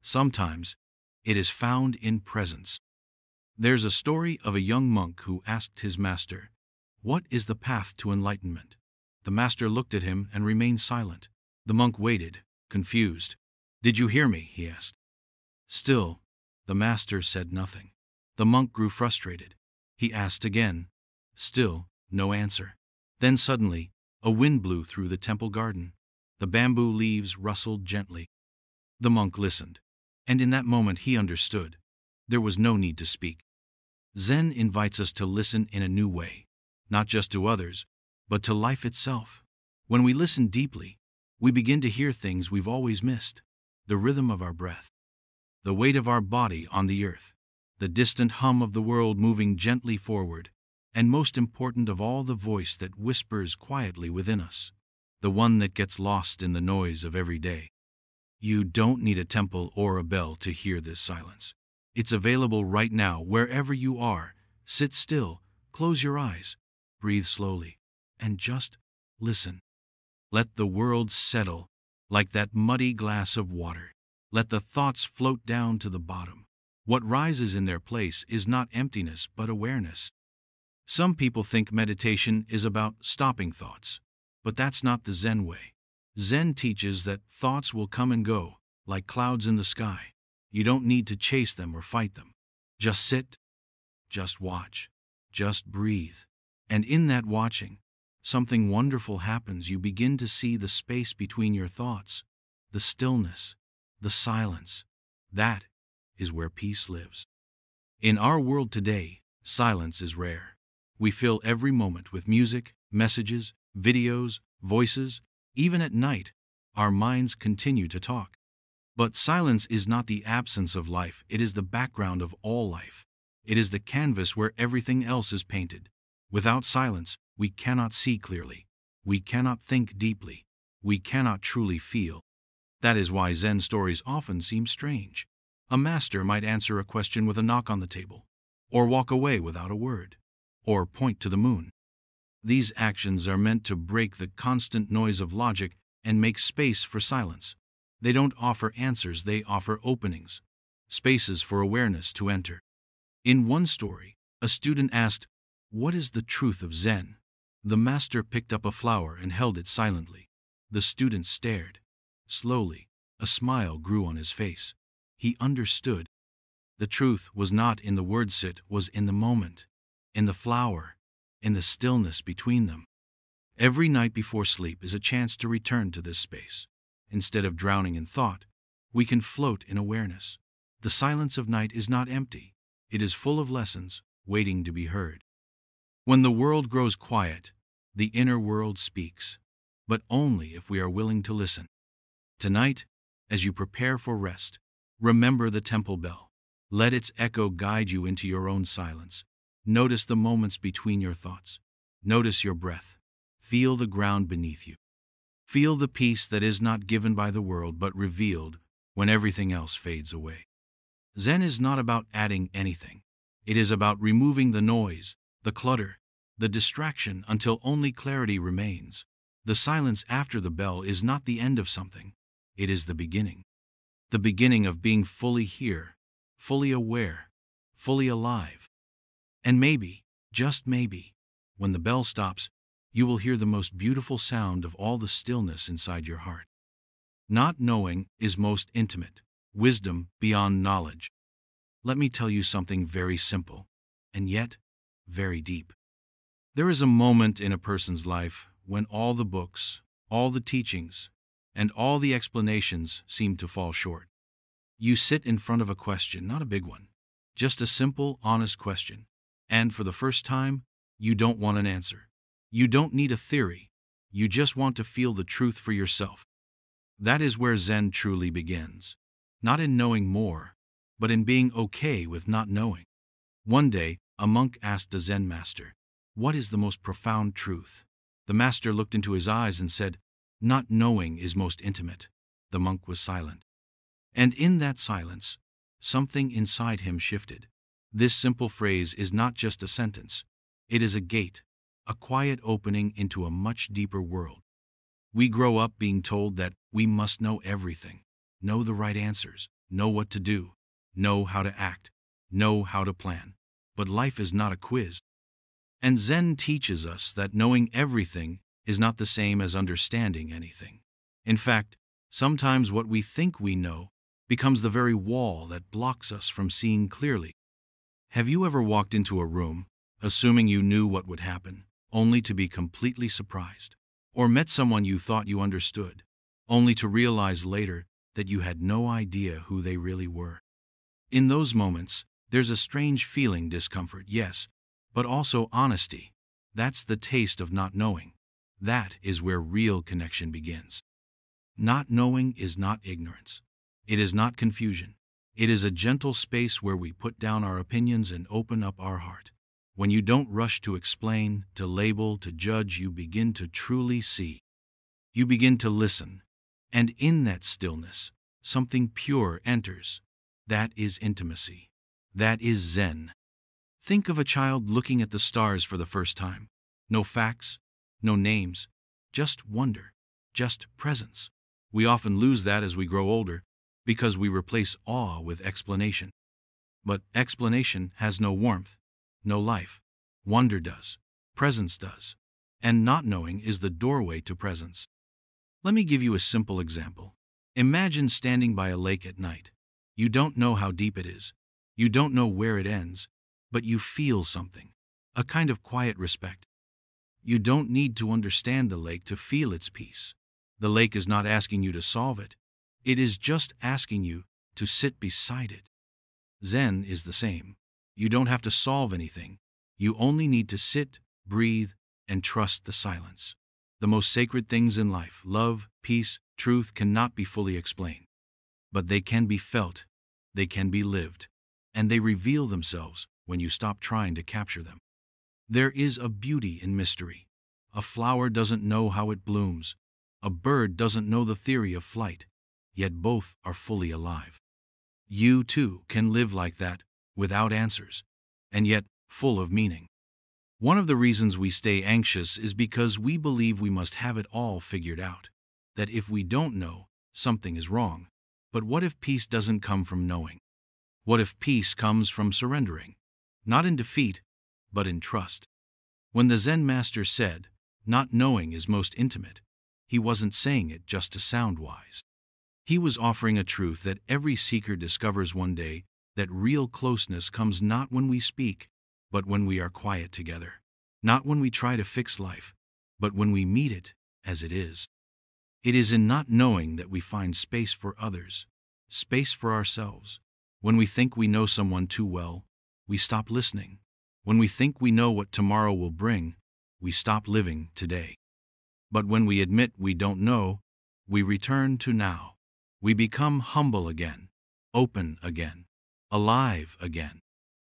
Sometimes, it is found in presence. There's a story of a young monk who asked his master, "What is the path to enlightenment?" The master looked at him and remained silent. The monk waited, confused. "Did you hear me?" he asked. Still, the master said nothing. The monk grew frustrated. He asked again. Still, no answer. Then suddenly, a wind blew through the temple garden. The bamboo leaves rustled gently. The monk listened, and in that moment he understood. There was no need to speak. Zen invites us to listen in a new way, not just to others, but to life itself. When we listen deeply, we begin to hear things we've always missed: the rhythm of our breath, the weight of our body on the earth, the distant hum of the world moving gently forward, and most important of all, the voice that whispers quietly within us, the one that gets lost in the noise of every day. You don't need a temple or a bell to hear this silence. It's available right now, wherever you are. Sit still, close your eyes, breathe slowly, and just listen. Let the world settle like that muddy glass of water. Let the thoughts float down to the bottom. What rises in their place is not emptiness but awareness. Some people think meditation is about stopping thoughts, but that's not the Zen way. Zen teaches that thoughts will come and go, like clouds in the sky. You don't need to chase them or fight them. Just sit, just watch, just breathe. And in that watching, something wonderful happens. You begin to see the space between your thoughts, the stillness, the silence. That is where peace lives. In our world today, silence is rare. We fill every moment with music, messages, videos, voices. Even at night, our minds continue to talk. But silence is not the absence of life, it is the background of all life. It is the canvas where everything else is painted. Without silence, we cannot see clearly. We cannot think deeply. We cannot truly feel. That is why Zen stories often seem strange. A master might answer a question with a knock on the table, or walk away without a word, or point to the moon. These actions are meant to break the constant noise of logic and make space for silence. They don't offer answers, they offer openings, spaces for awareness to enter. In one story, a student asked, "What is the truth of Zen?" The master picked up a flower and held it silently. The student stared. Slowly, a smile grew on his face. He understood. The truth was not in the word sit, was in the moment, in the flower, in the stillness between them. Every night before sleep is a chance to return to this space. Instead of drowning in thought, we can float in awareness. The silence of night is not empty. It is full of lessons, waiting to be heard. When the world grows quiet, the inner world speaks, but only if we are willing to listen. Tonight, as you prepare for rest, remember the temple bell. Let its echo guide you into your own silence. Notice the moments between your thoughts. Notice your breath. Feel the ground beneath you. Feel the peace that is not given by the world but revealed when everything else fades away. Zen is not about adding anything. It is about removing the noise, the clutter, the distraction until only clarity remains. The silence after the bell is not the end of something. It is the beginning. The beginning of being fully here, fully aware, fully alive. And maybe, just maybe, when the bell stops, you will hear the most beautiful sound of all the stillness inside your heart. Not knowing is most intimate. wisdom beyond knowledge. Let me tell you something very simple, and yet very deep. There is a moment in a person's life when all the books, all the teachings, and all the explanations seem to fall short. You sit in front of a question, not a big one, just a simple, honest question, and for the first time, you don't want an answer. You don't need a theory. You just want to feel the truth for yourself. That is where Zen truly begins. Not in knowing more, but in being okay with not knowing. One day, a monk asked a Zen master, "What is the most profound truth?" The master looked into his eyes and said, "Not knowing is most intimate." The monk was silent. And in that silence, something inside him shifted. This simple phrase is not just a sentence. It is a gate, a quiet opening into a much deeper world. We grow up being told that we must know everything, know the right answers, know what to do, know how to act, know how to plan. But life is not a quiz. And Zen teaches us that knowing everything is not the same as understanding anything. In fact, sometimes what we think we know becomes the very wall that blocks us from seeing clearly. Have you ever walked into a room, assuming you knew what would happen, only to be completely surprised? Or met someone you thought you understood, only to realize later that you had no idea who they really were? In those moments, there's a strange feeling, discomfort, yes, but also honesty. That's the taste of not knowing. That is where real connection begins. Not knowing is not ignorance. It is not confusion. It is a gentle space where we put down our opinions and open up our heart. When you don't rush to explain, to label, to judge, you begin to truly see. You begin to listen. And in that stillness, something pure enters. That is intimacy. That is Zen. Think of a child looking at the stars for the first time. No facts, no names, just wonder, just presence. We often lose that as we grow older, because we replace awe with explanation. But explanation has no warmth, no life. Wonder does. Presence does. And not knowing is the doorway to presence. Let me give you a simple example. Imagine standing by a lake at night. You don't know how deep it is. You don't know where it ends, but you feel something, a kind of quiet respect. You don't need to understand the lake to feel its peace. The lake is not asking you to solve it. It is just asking you to sit beside it. Zen is the same. You don't have to solve anything. You only need to sit, breathe, and trust the silence. The most sacred things in life, love, peace, truth, cannot be fully explained. But they can be felt, they can be lived, and they reveal themselves when you stop trying to capture them. There is a beauty in mystery. A flower doesn't know how it blooms. A bird doesn't know the theory of flight, yet both are fully alive. You, too, can live like that, without answers, and yet full of meaning. One of the reasons we stay anxious is because we believe we must have it all figured out, that if we don't know, something is wrong. But what if peace doesn't come from knowing? What if peace comes from surrendering? Not in defeat, but in trust. When the Zen master said, "Not knowing is most intimate," he wasn't saying it just to sound wise. He was offering a truth that every seeker discovers one day, that real closeness comes not when we speak, but when we are quiet together. Not when we try to fix life, but when we meet it as it is. It is in not knowing that we find space for others, space for ourselves. When we think we know someone too well, we stop listening. When we think we know what tomorrow will bring, we stop living today. But when we admit we don't know, we return to now. We become humble again, open again, alive again.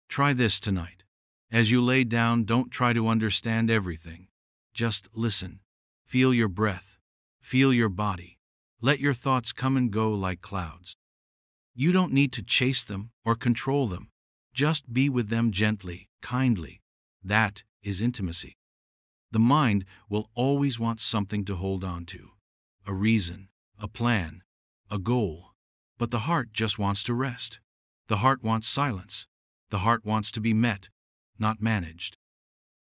Try this tonight. As you lay down, don't try to understand everything. Just listen. Feel your breath. Feel your body. Let your thoughts come and go like clouds. You don't need to chase them or control them. Just be with them gently, kindly. That is intimacy. The mind will always want something to hold on to. A reason, a plan, a goal. But the heart just wants to rest. The heart wants silence. The heart wants to be met, not managed.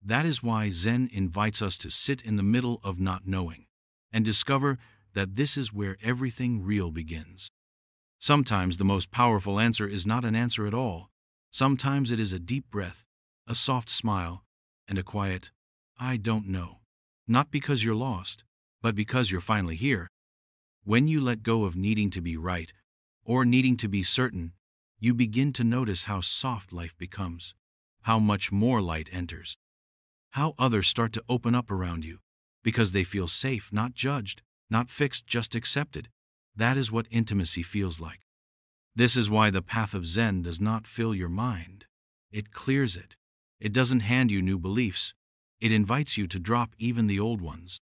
That is why Zen invites us to sit in the middle of not knowing and discover that this is where everything real begins. Sometimes the most powerful answer is not an answer at all. Sometimes it is a deep breath, a soft smile, and a quiet, "I don't know." Not because you're lost, but because you're finally here. When you let go of needing to be right, or needing to be certain, you begin to notice how soft life becomes, how much more light enters, how others start to open up around you, because they feel safe, not judged, not fixed, just accepted. That is what intimacy feels like. This is why the path of Zen does not fill your mind. It clears it. It doesn't hand you new beliefs. It invites you to drop even the old ones.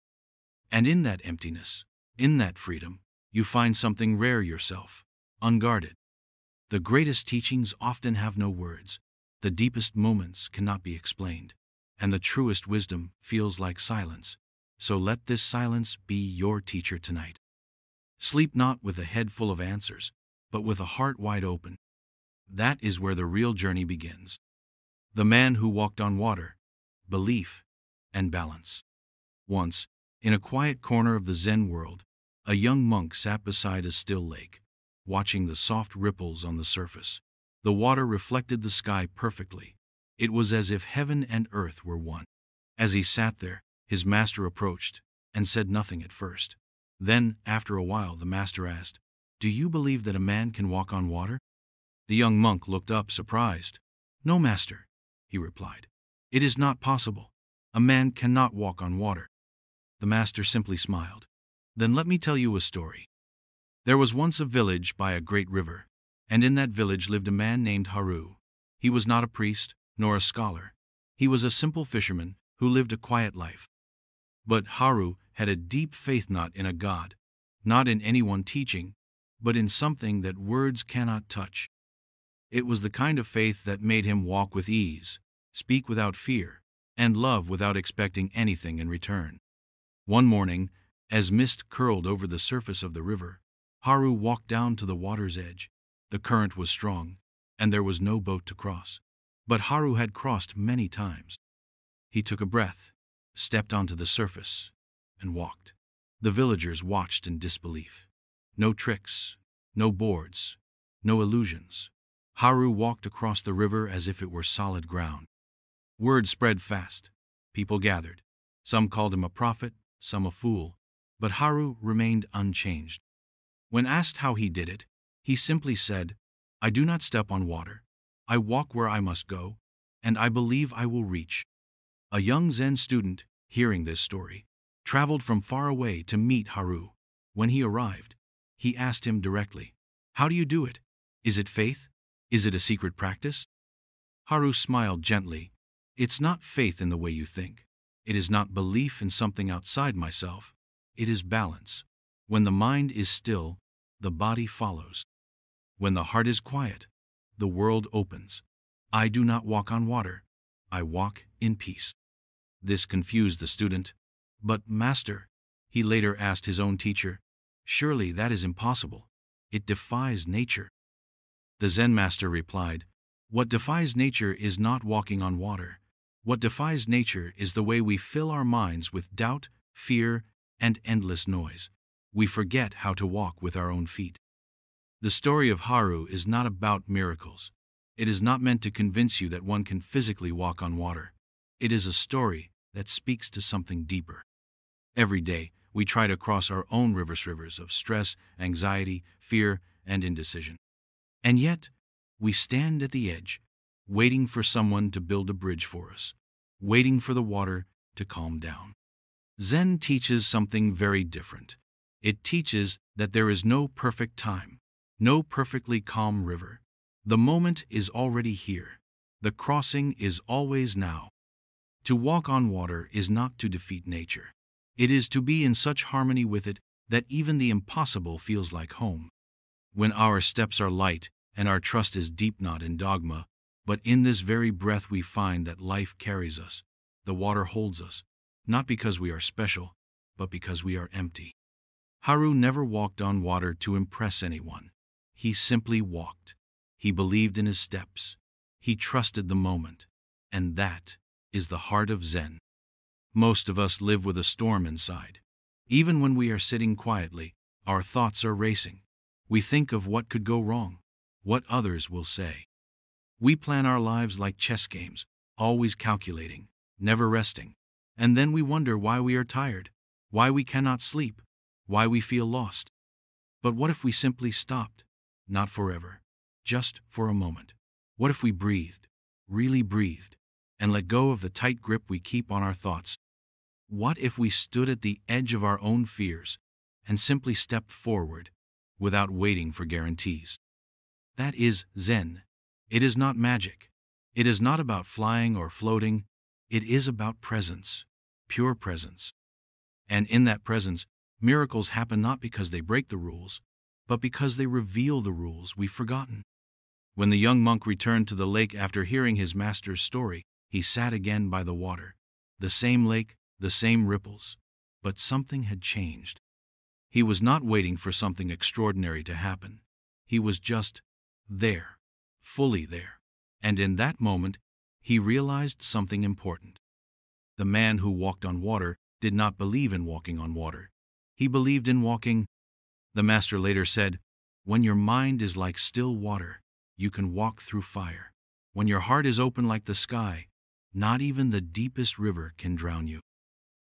And in that emptiness, in that freedom, you find something rare yourself, unguarded. The greatest teachings often have no words. The deepest moments cannot be explained. And the truest wisdom feels like silence. So let this silence be your teacher tonight. Sleep not with a head full of answers, but with a heart wide open. That is where the real journey begins. The man who walked on water, belief, and balance. Once, in a quiet corner of the Zen world, a young monk sat beside a still lake, watching the soft ripples on the surface. The water reflected the sky perfectly. It was as if heaven and earth were one. As he sat there, his master approached and said nothing at first. Then, after a while, the master asked, "Do you believe that a man can walk on water?" The young monk looked up, surprised. "No, master," he replied. "It is not possible. A man cannot walk on water." The master simply smiled. "Then let me tell you a story. There was once a village by a great river, and in that village lived a man named Haru. He was not a priest, nor a scholar. He was a simple fisherman who lived a quiet life. But Haru had a deep faith not in a god, not in any one teaching, but in something that words cannot touch. It was the kind of faith that made him walk with ease, speak without fear, and love without expecting anything in return. One morning, as mist curled over the surface of the river, Haru walked down to the water's edge. The current was strong, and there was no boat to cross. But Haru had crossed many times. He took a breath, stepped onto the surface, and walked. The villagers watched in disbelief. No tricks, no boards, no illusions. Haru walked across the river as if it were solid ground. Word spread fast. People gathered. Some called him a prophet, some a fool, but Haru remained unchanged. When asked how he did it, he simply said, "I do not step on water. I walk where I must go, and I believe I will reach." A young Zen student, hearing this story, traveled from far away to meet Haru. When he arrived, he asked him directly, "How do you do it? Is it faith? Is it a secret practice?" Haru smiled gently. "It's not faith in the way you think. It is not belief in something outside myself. It is balance. When the mind is still, the body follows. When the heart is quiet, the world opens. I do not walk on water. I walk in peace." This confused the student. "But, master," he later asked his own teacher, "surely that is impossible. It defies nature." The Zen master replied, "What defies nature is not walking on water. What defies nature is the way we fill our minds with doubt, fear, and endless noise. We forget how to walk with our own feet." The story of Haru is not about miracles. It is not meant to convince you that one can physically walk on water. It is a story that speaks to something deeper. Every day, we try to cross our own rivers of stress, anxiety, fear, and indecision. And yet, we stand at the edge, waiting for someone to build a bridge for us, waiting for the water to calm down. Zen teaches something very different. It teaches that there is no perfect time, no perfectly calm river. The moment is already here. The crossing is always now. To walk on water is not to defeat nature. It is to be in such harmony with it that even the impossible feels like home. When our steps are light and our trust is deep not in dogma, but in this very breath we find that life carries us, the water holds us, not because we are special, but because we are empty. Haru never walked on water to impress anyone. He simply walked. He believed in his steps. He trusted the moment. And that is the heart of Zen. Most of us live with a storm inside. Even when we are sitting quietly, our thoughts are racing. We think of what could go wrong, what others will say. We plan our lives like chess games, always calculating, never resting. And then we wonder why we are tired, why we cannot sleep, why we feel lost. But what if we simply stopped? Not forever, just for a moment. What if we breathed, really breathed, and let go of the tight grip we keep on our thoughts? What if we stood at the edge of our own fears and simply stepped forward without waiting for guarantees? That is Zen. It is not magic. It is not about flying or floating. It is about presence, pure presence. And in that presence, miracles happen not because they break the rules, but because they reveal the rules we've forgotten. When the young monk returned to the lake after hearing his master's story, he sat again by the water. The same lake, the same ripples, but something had changed. He was not waiting for something extraordinary to happen. He was just there, fully there. And in that moment, he realized something important. The man who walked on water did not believe in walking on water. He believed in walking. The master later said, "When your mind is like still water, you can walk through fire. When your heart is open like the sky, not even the deepest river can drown you."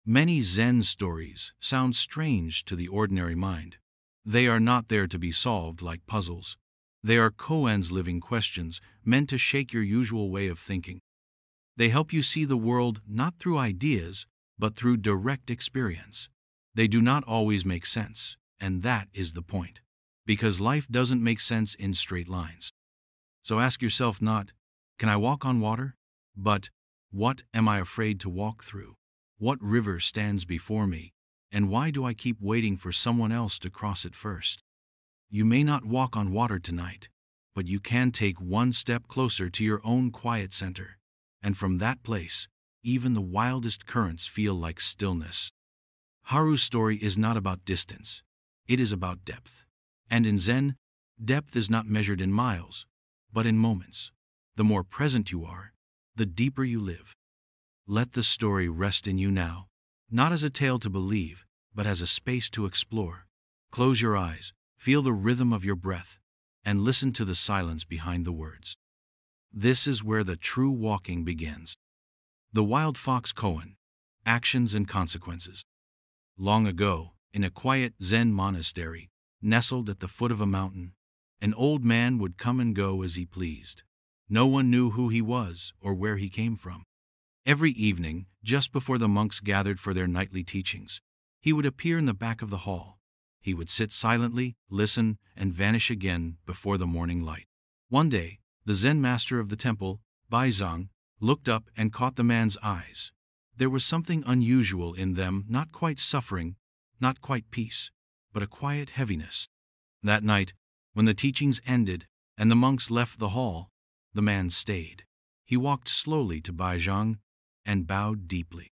Many Zen stories sound strange to the ordinary mind. They are not there to be solved like puzzles. They are koans, living questions meant to shake your usual way of thinking. They help you see the world not through ideas, but through direct experience. They do not always make sense, and that is the point, because life doesn't make sense in straight lines. So ask yourself not, can I walk on water? But, what am I afraid to walk through? What river stands before me, and why do I keep waiting for someone else to cross it first? You may not walk on water tonight, but you can take one step closer to your own quiet center, and from that place, even the wildest currents feel like stillness. Haru's story is not about distance, it is about depth. And in Zen, depth is not measured in miles, but in moments. The more present you are, the deeper you live. Let the story rest in you now, not as a tale to believe, but as a space to explore. Close your eyes, feel the rhythm of your breath, and listen to the silence behind the words. This is where the true walking begins. The Wild Fox Koan, Actions and Consequences. Long ago, in a quiet Zen monastery, nestled at the foot of a mountain, an old man would come and go as he pleased. No one knew who he was or where he came from. Every evening, just before the monks gathered for their nightly teachings, he would appear in the back of the hall. He would sit silently, listen, and vanish again before the morning light. One day, the Zen master of the temple, Baizhang, looked up and caught the man's eyes. There was something unusual in them, not quite suffering, not quite peace, but a quiet heaviness. That night, when the teachings ended and the monks left the hall, the man stayed. He walked slowly to Baizhang and bowed deeply.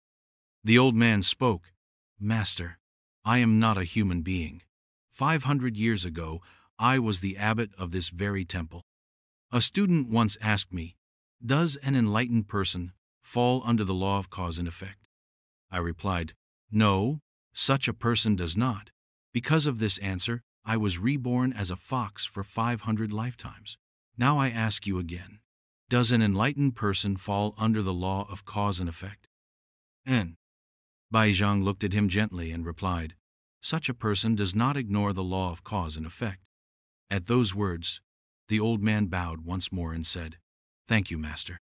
The old man spoke, "Master, I am not a human being. 500 years ago, I was the abbot of this very temple. A student once asked me, does an enlightened person fall under the law of cause and effect? I replied, no, such a person does not. Because of this answer, I was reborn as a fox for 500 lifetimes. Now I ask you again, does an enlightened person fall under the law of cause and effect?" And Baizhang looked at him gently and replied, "Such a person does not ignore the law of cause and effect." At those words, the old man bowed once more and said, "Thank you, Master.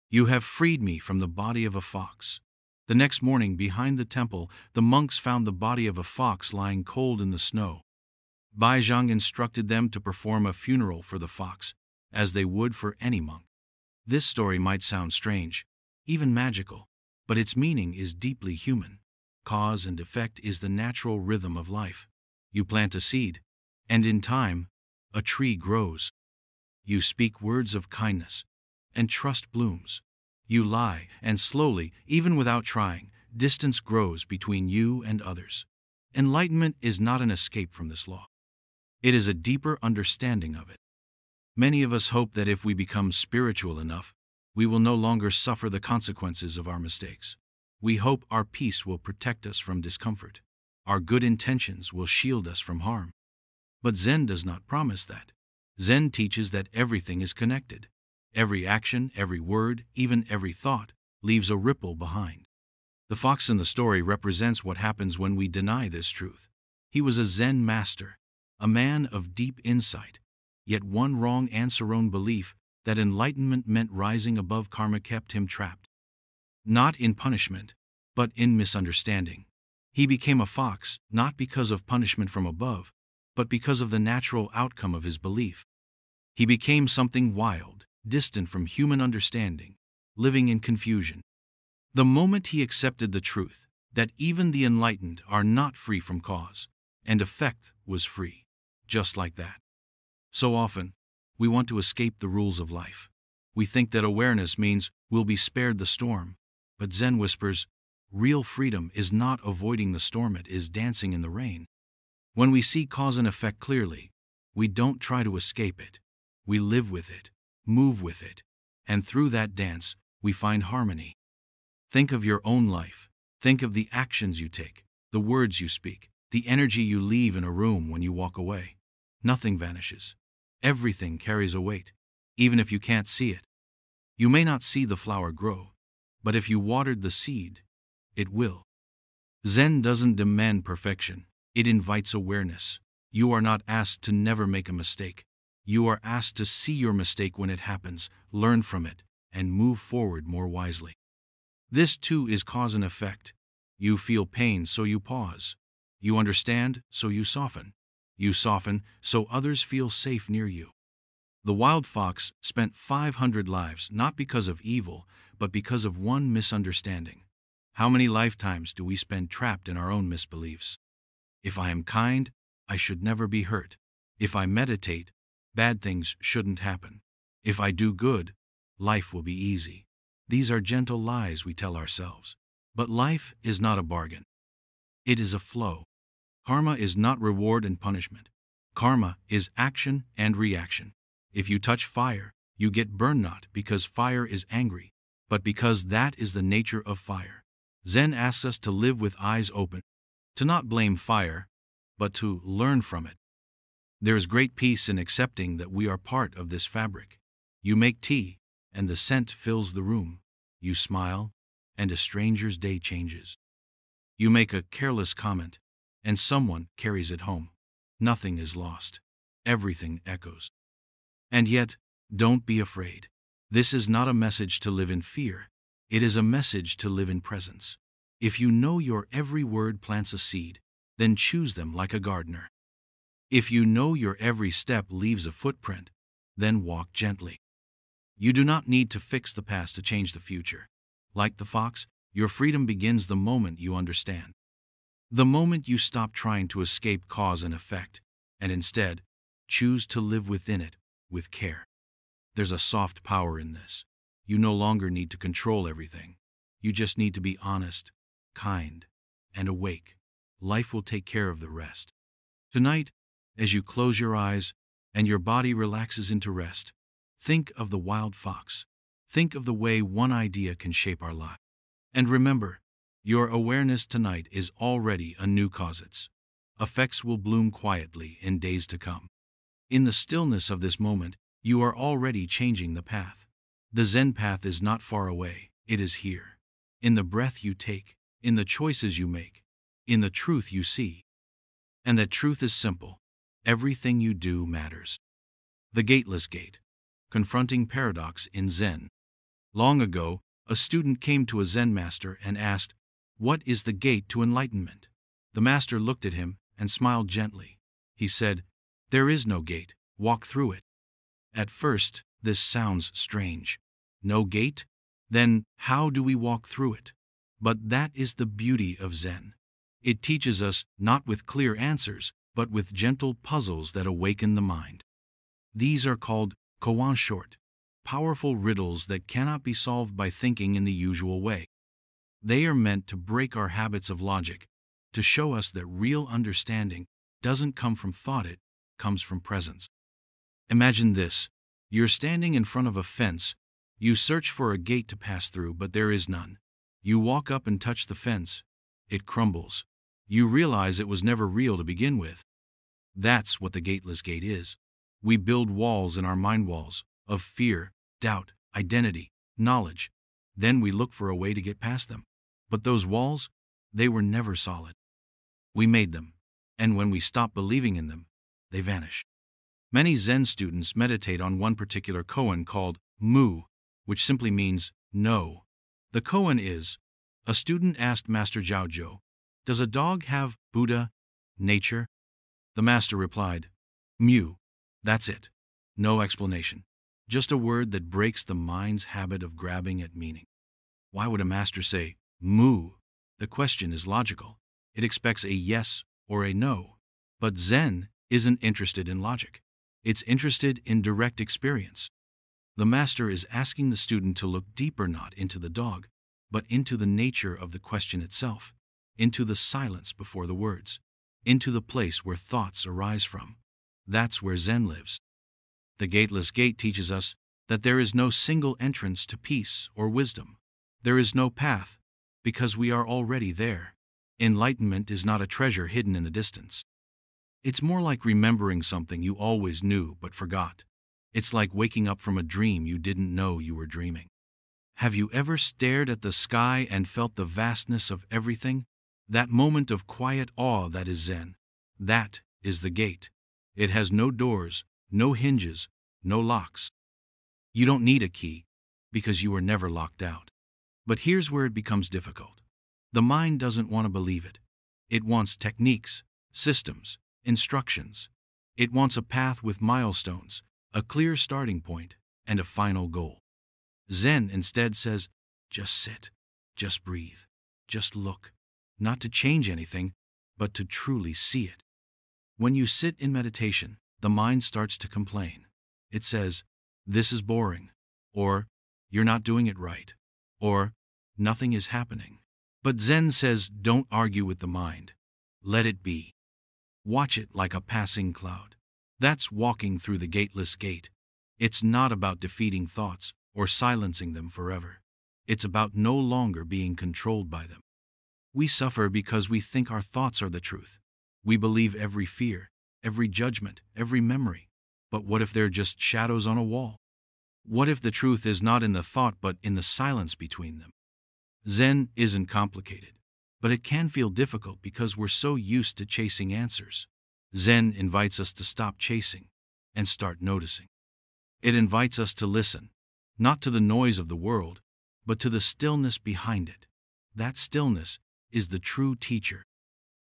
You have freed me from the body of a fox." The next morning, behind the temple, the monks found the body of a fox lying cold in the snow. Baizhang instructed them to perform a funeral for the fox, as they would for any monk. This story might sound strange, even magical, but its meaning is deeply human. Cause and effect is the natural rhythm of life. You plant a seed, and in time, a tree grows. You speak words of kindness, and trust blooms. You lie, and slowly, even without trying, distance grows between you and others. Enlightenment is not an escape from this law. It is a deeper understanding of it. Many of us hope that if we become spiritual enough, we will no longer suffer the consequences of our mistakes. We hope our peace will protect us from discomfort. Our good intentions will shield us from harm. But Zen does not promise that. Zen teaches that everything is connected. Every action, every word, even every thought, leaves a ripple behind. The fox in the story represents what happens when we deny this truth. He was a Zen master, a man of deep insight, yet one wrong answer-own belief that enlightenment meant rising above karma kept him trapped. Not in punishment, but in misunderstanding. He became a fox not because of punishment from above, but because of the natural outcome of his belief. He became something wild, distant from human understanding, living in confusion. The moment he accepted the truth that even the enlightened are not free from cause, and effect was free, just like that. So often, we want to escape the rules of life. We think that awareness means we'll be spared the storm, but Zen whispers, real freedom is not avoiding the storm, it is dancing in the rain. When we see cause and effect clearly, we don't try to escape it. We live with it, move with it, and through that dance, we find harmony. Think of your own life. Think of the actions you take, the words you speak, the energy you leave in a room when you walk away. Nothing vanishes. Everything carries a weight, even if you can't see it. You may not see the flower grow, but if you watered the seed, it will. Zen doesn't demand perfection. It invites awareness. You are not asked to never make a mistake. You are asked to see your mistake when it happens, learn from it, and move forward more wisely. This too is cause and effect. You feel pain, so you pause. You understand, so you soften. You soften, so others feel safe near you. The wild fox spent 500 lives not because of evil, but because of one misunderstanding. How many lifetimes do we spend trapped in our own misbeliefs? If I am kind, I should never be hurt. If I meditate, bad things shouldn't happen. If I do good, life will be easy. These are gentle lies we tell ourselves. But life is not a bargain. It is a flow. Karma is not reward and punishment. Karma is action and reaction. If you touch fire, you get burned not because fire is angry, but because that is the nature of fire. Zen asks us to live with eyes open, to not blame fire, but to learn from it. There is great peace in accepting that we are part of this fabric. You make tea, and the scent fills the room. You smile, and a stranger's day changes. You make a careless comment, and someone carries it home. Nothing is lost. Everything echoes. And yet, don't be afraid. This is not a message to live in fear. It is a message to live in presence. If you know your every word plants a seed, then choose them like a gardener. If you know your every step leaves a footprint, then walk gently. You do not need to fix the past to change the future. Like the fox, your freedom begins the moment you understand. The moment you stop trying to escape cause and effect, and instead, choose to live within it, with care. There's a soft power in this. You no longer need to control everything. You just need to be honest, kind, and awake. Life will take care of the rest. Tonight, as you close your eyes and your body relaxes into rest, think of the wild fox. Think of the way one idea can shape our life. And remember, your awareness tonight is already a new causes. Effects will bloom quietly in days to come. In the stillness of this moment, you are already changing the path. The Zen path is not far away, it is here. In the breath you take, in the choices you make, in the truth you see. And that truth is simple. Everything you do matters. The Gateless Gate. Confronting paradox in Zen. Long ago, a student came to a Zen master and asked, "What is the gate to enlightenment?" The master looked at him and smiled gently. He said, "There is no gate, walk through it." At first, this sounds strange. No gate? Then how do we walk through it? But that is the beauty of Zen. It teaches us not with clear answers, but with gentle puzzles that awaken the mind. These are called koan short, powerful riddles that cannot be solved by thinking in the usual way. They are meant to break our habits of logic, to show us that real understanding doesn't come from thought, it comes from presence. Imagine this. You're standing in front of a fence. You search for a gate to pass through, but there is none. You walk up and touch the fence. It crumbles. You realize it was never real to begin with. That's what the gateless gate is. We build walls in our mind walls of fear, doubt, identity, knowledge. Then we look for a way to get past them. But those walls, they were never solid. We made them, and when we stop believing in them, they vanish. Many Zen students meditate on one particular koan called mu, which simply means no. The koan is, a student asked Master Zhaozhou, "Does a dog have Buddha nature?" The master replied, "Mu, that's it. No explanation. Just a word that breaks the mind's habit of grabbing at meaning." Why would a master say, mu? The question is logical. It expects a yes or a no. But Zen isn't interested in logic. It's interested in direct experience. The master is asking the student to look deeper not into the dog, but into the nature of the question itself, into the silence before the words, into the place where thoughts arise from. That's where Zen lives. The gateless gate teaches us that there is no single entrance to peace or wisdom. There is no path, because we are already there. Enlightenment is not a treasure hidden in the distance. It's more like remembering something you always knew but forgot. It's like waking up from a dream you didn't know you were dreaming. Have you ever stared at the sky and felt the vastness of everything? That moment of quiet awe that is Zen. That is the gate. It has no doors, no hinges, no locks. You don't need a key, because you were never locked out. But here's where it becomes difficult. The mind doesn't want to believe it. It wants techniques, systems, instructions. It wants a path with milestones, a clear starting point, and a final goal. Zen instead says, just sit, just breathe, just look, not to change anything, but to truly see it. When you sit in meditation, the mind starts to complain. It says, this is boring, or you're not doing it right, or nothing is happening. But Zen says, don't argue with the mind. Let it be. Watch it like a passing cloud. That's walking through the gateless gate. It's not about defeating thoughts or silencing them forever. It's about no longer being controlled by them. We suffer because we think our thoughts are the truth. We believe every fear, every judgment, every memory. But what if they're just shadows on a wall? What if the truth is not in the thought but in the silence between them? Zen isn't complicated, but it can feel difficult because we're so used to chasing answers. Zen invites us to stop chasing and start noticing. It invites us to listen, not to the noise of the world, but to the stillness behind it. That stillness is the true teacher.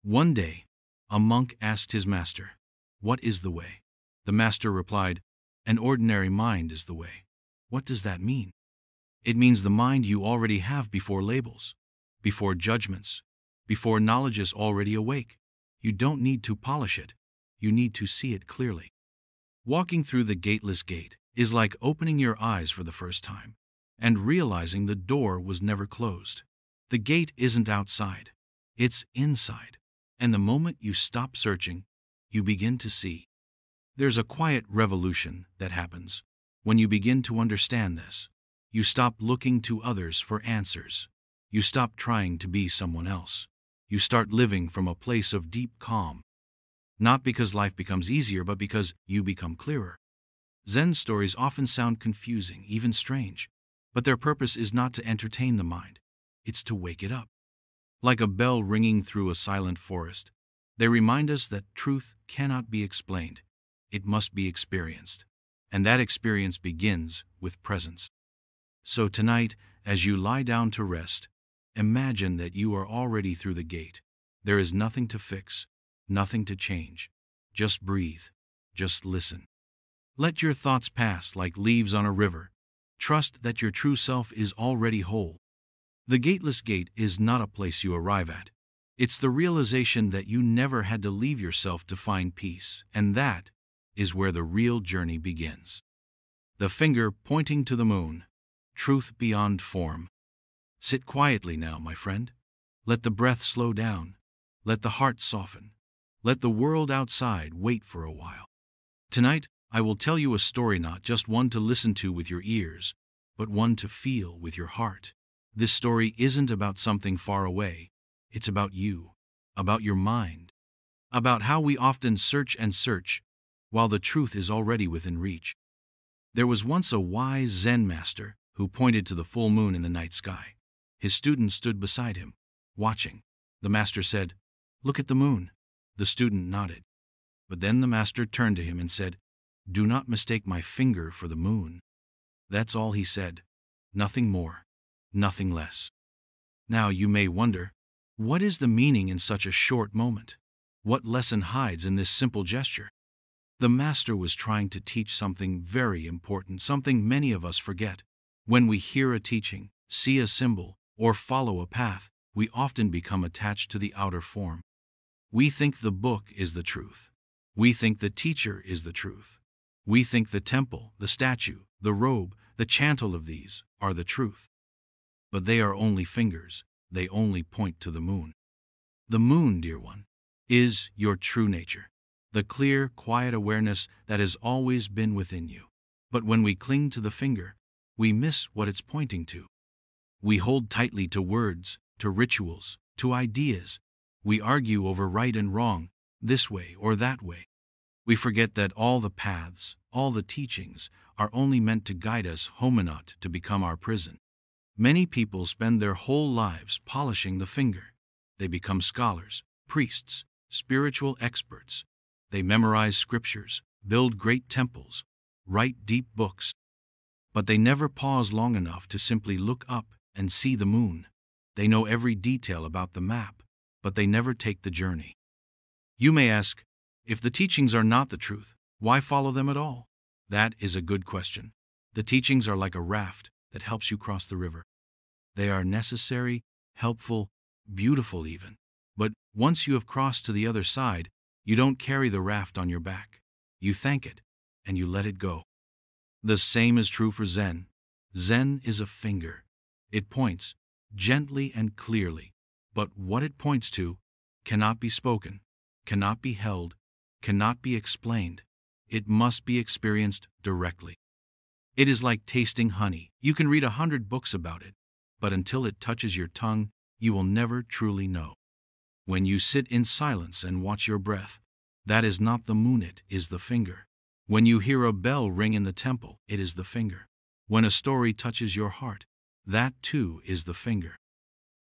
One day, a monk asked his master, "What is the way?" The master replied, "An ordinary mind is the way." What does that mean? It means the mind you already have before labels, before judgments, before knowledge is already awake. You don't need to polish it. You need to see it clearly. Walking through the gateless gate is like opening your eyes for the first time and realizing the door was never closed. The gate isn't outside. It's inside. And the moment you stop searching, you begin to see. There's a quiet revolution that happens when you begin to understand this. You stop looking to others for answers. You stop trying to be someone else. You start living from a place of deep calm. Not because life becomes easier, but because you become clearer. Zen stories often sound confusing, even strange, but their purpose is not to entertain the mind. It's to wake it up. Like a bell ringing through a silent forest, they remind us that truth cannot be explained. It must be experienced. And that experience begins with presence. So tonight, as you lie down to rest, imagine that you are already through the gate. There is nothing to fix, nothing to change. Just breathe. Just listen. Let your thoughts pass like leaves on a river. Trust that your true self is already whole. The gateless gate is not a place you arrive at. It's the realization that you never had to leave yourself to find peace, and that is where the real journey begins. The finger pointing to the moon. Truth beyond form. Sit quietly now, my friend. Let the breath slow down. Let the heart soften. Let the world outside wait for a while. Tonight, I will tell you a story, not just one to listen to with your ears, but one to feel with your heart. This story isn't about something far away. It's about you, about your mind. about how we often search and search, while the truth is already within reach. There was once a wise Zen master who pointed to the full moon in the night sky. His student stood beside him, watching. The master said, "Look at the moon." The student nodded. But then the master turned to him and said, "Do not mistake my finger for the moon." That's all he said. Nothing more, nothing less. Now you may wonder, what is the meaning in such a short moment? What lesson hides in this simple gesture? The master was trying to teach something very important, something many of us forget. When we hear a teaching, see a symbol, or follow a path, we often become attached to the outer form. We think the book is the truth. We think the teacher is the truth. We think the temple, the statue, the robe, the chantal of these are the truth. But they are only fingers. They only point to the moon. The moon, dear one, is your true nature, the clear, quiet awareness that has always been within you. But when we cling to the finger, we miss what it's pointing to. We hold tightly to words, to rituals, to ideas. We argue over right and wrong, this way or that way. We forget that all the paths, all the teachings, are only meant to guide us home and not to become our prison. Many people spend their whole lives polishing the finger. They become scholars, priests, spiritual experts. They memorize scriptures, build great temples, write deep books. But they never pause long enough to simply look up and see the moon. They know every detail about the map, but they never take the journey. You may ask, if the teachings are not the truth, why follow them at all? That is a good question. The teachings are like a raft that helps you cross the river. They are necessary, helpful, beautiful even. But once you have crossed to the other side, you don't carry the raft on your back. You thank it, and you let it go. The same is true for Zen. Zen is a finger. It points, gently and clearly, but what it points to cannot be spoken, cannot be held, cannot be explained. It must be experienced directly. It is like tasting honey. You can read 100 books about it, but until it touches your tongue, you will never truly know. When you sit in silence and watch your breath, that is not the moon, it is the finger. When you hear a bell ring in the temple, it is the finger. When a story touches your heart, that too is the finger.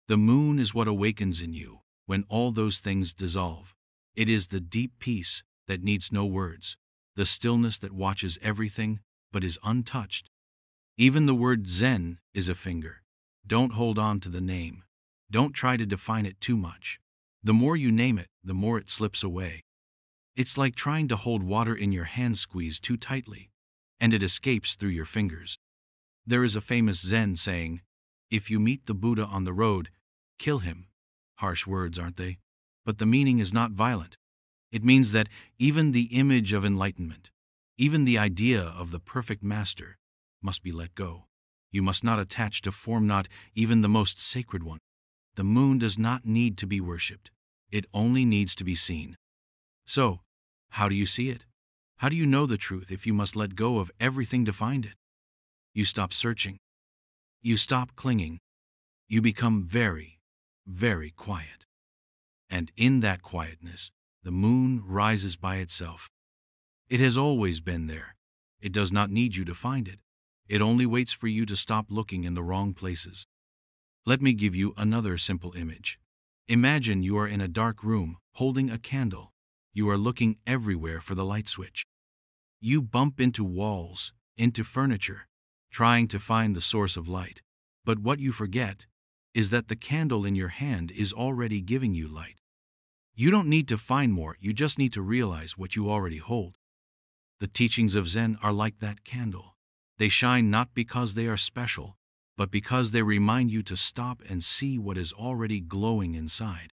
The moon is what awakens in you when all those things dissolve. It is the deep peace that needs no words, the stillness that watches everything but is untouched. Even the word Zen is a finger. Don't hold on to the name. Don't try to define it too much. The more you name it, the more it slips away. It's like trying to hold water in your hand squeezed too tightly, and it escapes through your fingers. There is a famous Zen saying, "If you meet the Buddha on the road, kill him." Harsh words, aren't they? But the meaning is not violent. It means that even the image of enlightenment, even the idea of the perfect master, must be let go. You must not attach to form, not even the most sacred one. The moon does not need to be worshipped. It only needs to be seen. So, how do you see it? How do you know the truth if you must let go of everything to find it? You stop searching. You stop clinging. You become very, very quiet. And in that quietness, the moon rises by itself. It has always been there. It does not need you to find it. It only waits for you to stop looking in the wrong places. Let me give you another simple image. Imagine you are in a dark room, holding a candle. You are looking everywhere for the light switch. You bump into walls, into furniture, trying to find the source of light. But what you forget is that the candle in your hand is already giving you light. You don't need to find more, you just need to realize what you already hold. The teachings of Zen are like that candle. They shine not because they are special, but because they remind you to stop and see what is already glowing inside.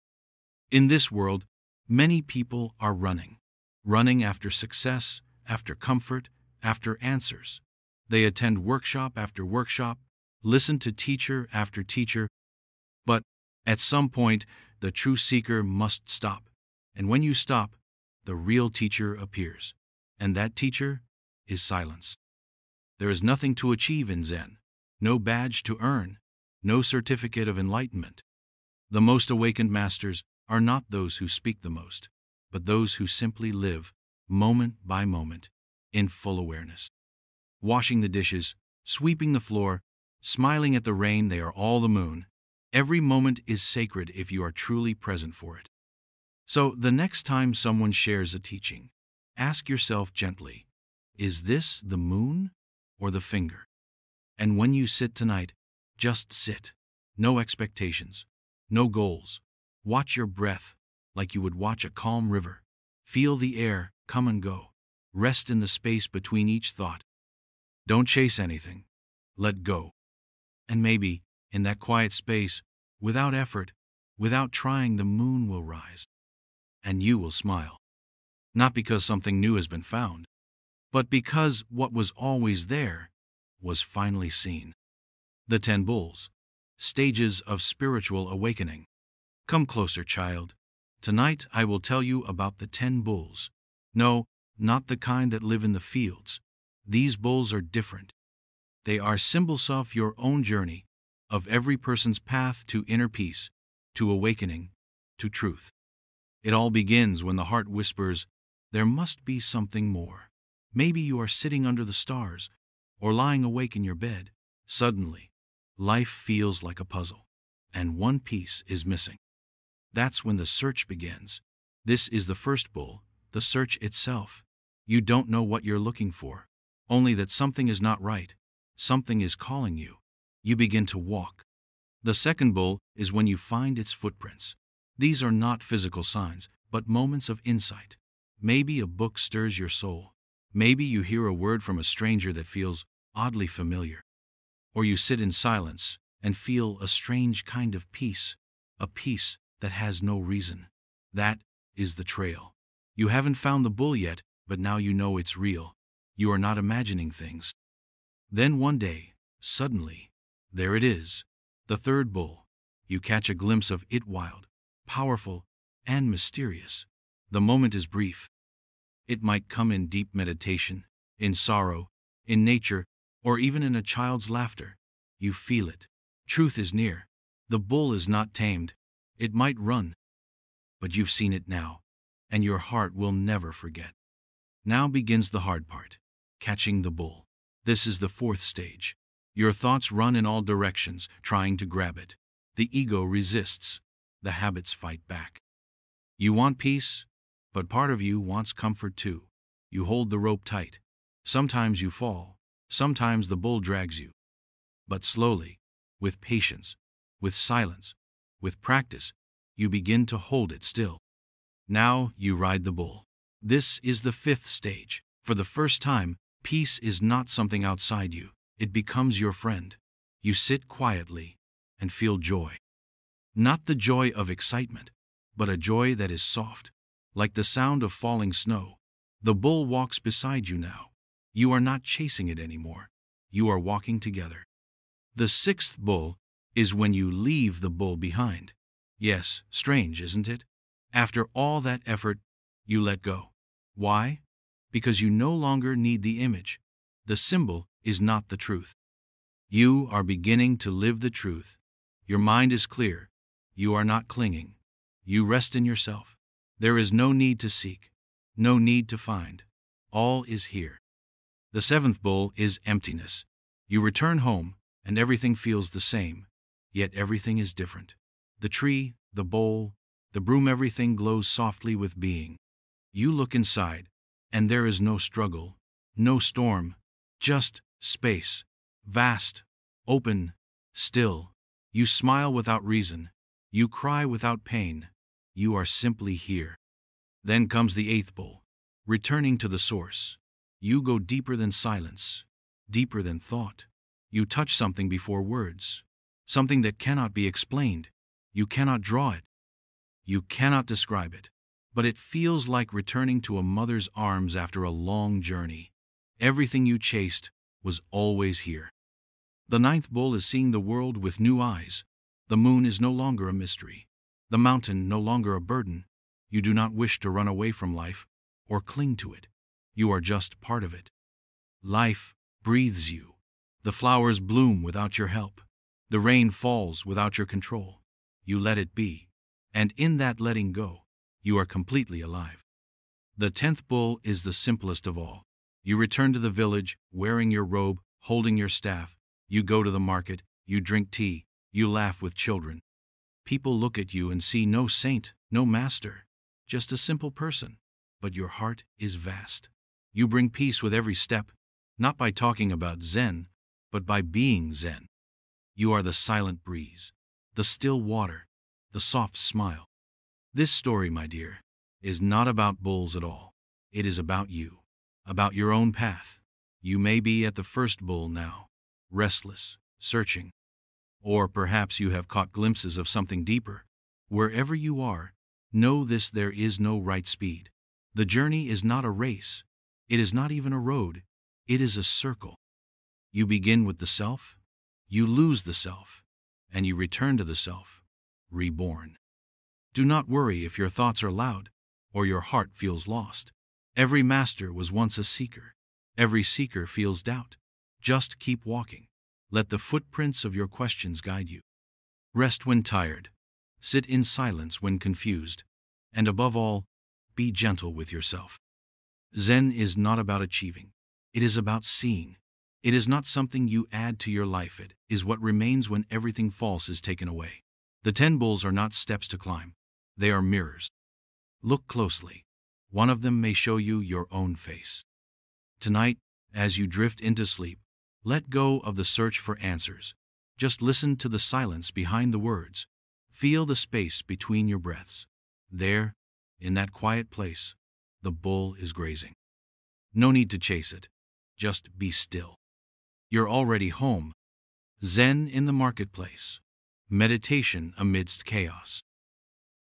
In this world, many people are running after success, after comfort, after answers. They attend workshop after workshop, listen to teacher after teacher, but at some point, the true seeker must stop. And when you stop, the real teacher appears. And that teacher is silence. There is nothing to achieve in Zen, no badge to earn, no certificate of enlightenment. The most awakened masters are not those who speak the most. but those who simply live, moment by moment, in full awareness. Washing the dishes, sweeping the floor, smiling at the rain, they are all the moon. Every moment is sacred if you are truly present for it. So, the next time someone shares a teaching, ask yourself gently, is this the moon or the finger? And when you sit tonight, just sit. No expectations, no goals. Watch your breath like you would watch a calm river. Feel the air come and go. Rest in the space between each thought. Don't chase anything. Let go. And maybe, in that quiet space, without effort, without trying, the moon will rise. And you will smile. Not because something new has been found, but because what was always there was finally seen. The 10 Bulls. Stages of Spiritual Awakening. Come closer, child. Tonight I will tell you about the 10 bulls. No, not the kind that live in the fields. These bulls are different. They are symbols of your own journey, of every person's path to inner peace, to awakening, to truth. It all begins when the heart whispers, there must be something more. Maybe you are sitting under the stars, or lying awake in your bed. Suddenly, life feels like a puzzle, and one piece is missing. That's when the search begins. This is the first bull, the search itself. You don't know what you're looking for, only that something is not right. Something is calling you. You begin to walk. The second bull is when you find its footprints. These are not physical signs, but moments of insight. Maybe a book stirs your soul. Maybe you hear a word from a stranger that feels oddly familiar. Or you sit in silence and feel a strange kind of peace, a peace that has no reason. That is the trail. You haven't found the bull yet, but now you know it's real. You are not imagining things. Then one day, suddenly, there it is, the third bull. You catch a glimpse of it, wild, powerful, and mysterious. The moment is brief. It might come in deep meditation, in sorrow, in nature, or even in a child's laughter. You feel it. Truth is near. The bull is not tamed. It might run, but you've seen it now, and your heart will never forget. Now begins the hard part, catching the bull. This is the fourth stage. Your thoughts run in all directions, trying to grab it. The ego resists. The habits fight back. You want peace, but part of you wants comfort too. You hold the rope tight. Sometimes you fall. Sometimes the bull drags you. But slowly, with patience, with silence, with practice, you begin to hold it still. Now you ride the bull. This is the fifth stage. For the first time, peace is not something outside you. It becomes your friend. You sit quietly and feel joy. Not the joy of excitement, but a joy that is soft, like the sound of falling snow. The bull walks beside you now. You are not chasing it anymore. You are walking together. The sixth bull is when you leave the bull behind. Yes, strange, isn't it? After all that effort, you let go. Why? Because you no longer need the image. The symbol is not the truth. You are beginning to live the truth. Your mind is clear. You are not clinging. You rest in yourself. There is no need to seek, no need to find. All is here. The seventh bull is emptiness. You return home, and everything feels the same, yet everything is different. The tree, the bowl, the broom, everything glows softly with being. You look inside, and there is no struggle, no storm, just space, vast, open, still. You smile without reason. You cry without pain. You are simply here. Then comes the eighth bull, returning to the source. You go deeper than silence, deeper than thought. You touch something before words, something that cannot be explained. You cannot draw it. You cannot describe it. But it feels like returning to a mother's arms after a long journey. Everything you chased was always here. The ninth bull is seeing the world with new eyes. The moon is no longer a mystery. The mountain no longer a burden. You do not wish to run away from life or cling to it. You are just part of it. Life breathes you. The flowers bloom without your help. The rain falls without your control. You let it be. And in that letting go, you are completely alive. The 10th bull is the simplest of all. You return to the village, wearing your robe, holding your staff. You go to the market, you drink tea, you laugh with children. People look at you and see no saint, no master, just a simple person. But your heart is vast. You bring peace with every step, not by talking about Zen, but by being Zen. You are the silent breeze, the still water, the soft smile. This story, my dear, is not about bulls at all. It is about you, about your own path. You may be at the first bull now, restless, searching. Or perhaps you have caught glimpses of something deeper. Wherever you are, know this: there is no right speed. The journey is not a race. It is not even a road. It is a circle. You begin with the self, you lose the self, and you return to the self, reborn. Do not worry if your thoughts are loud or your heart feels lost. Every master was once a seeker. Every seeker feels doubt. Just keep walking. Let the footprints of your questions guide you. Rest when tired. Sit in silence when confused. And above all, be gentle with yourself. Zen is not about achieving. It is about seeing. It is not something you add to your life. It is what remains when everything false is taken away. The 10 bulls are not steps to climb. They are mirrors. Look closely. One of them may show you your own face. Tonight, as you drift into sleep, let go of the search for answers. Just listen to the silence behind the words. Feel the space between your breaths. There, in that quiet place, the bull is grazing. No need to chase it. Just be still. You're already home. Zen in the marketplace. Meditation amidst chaos.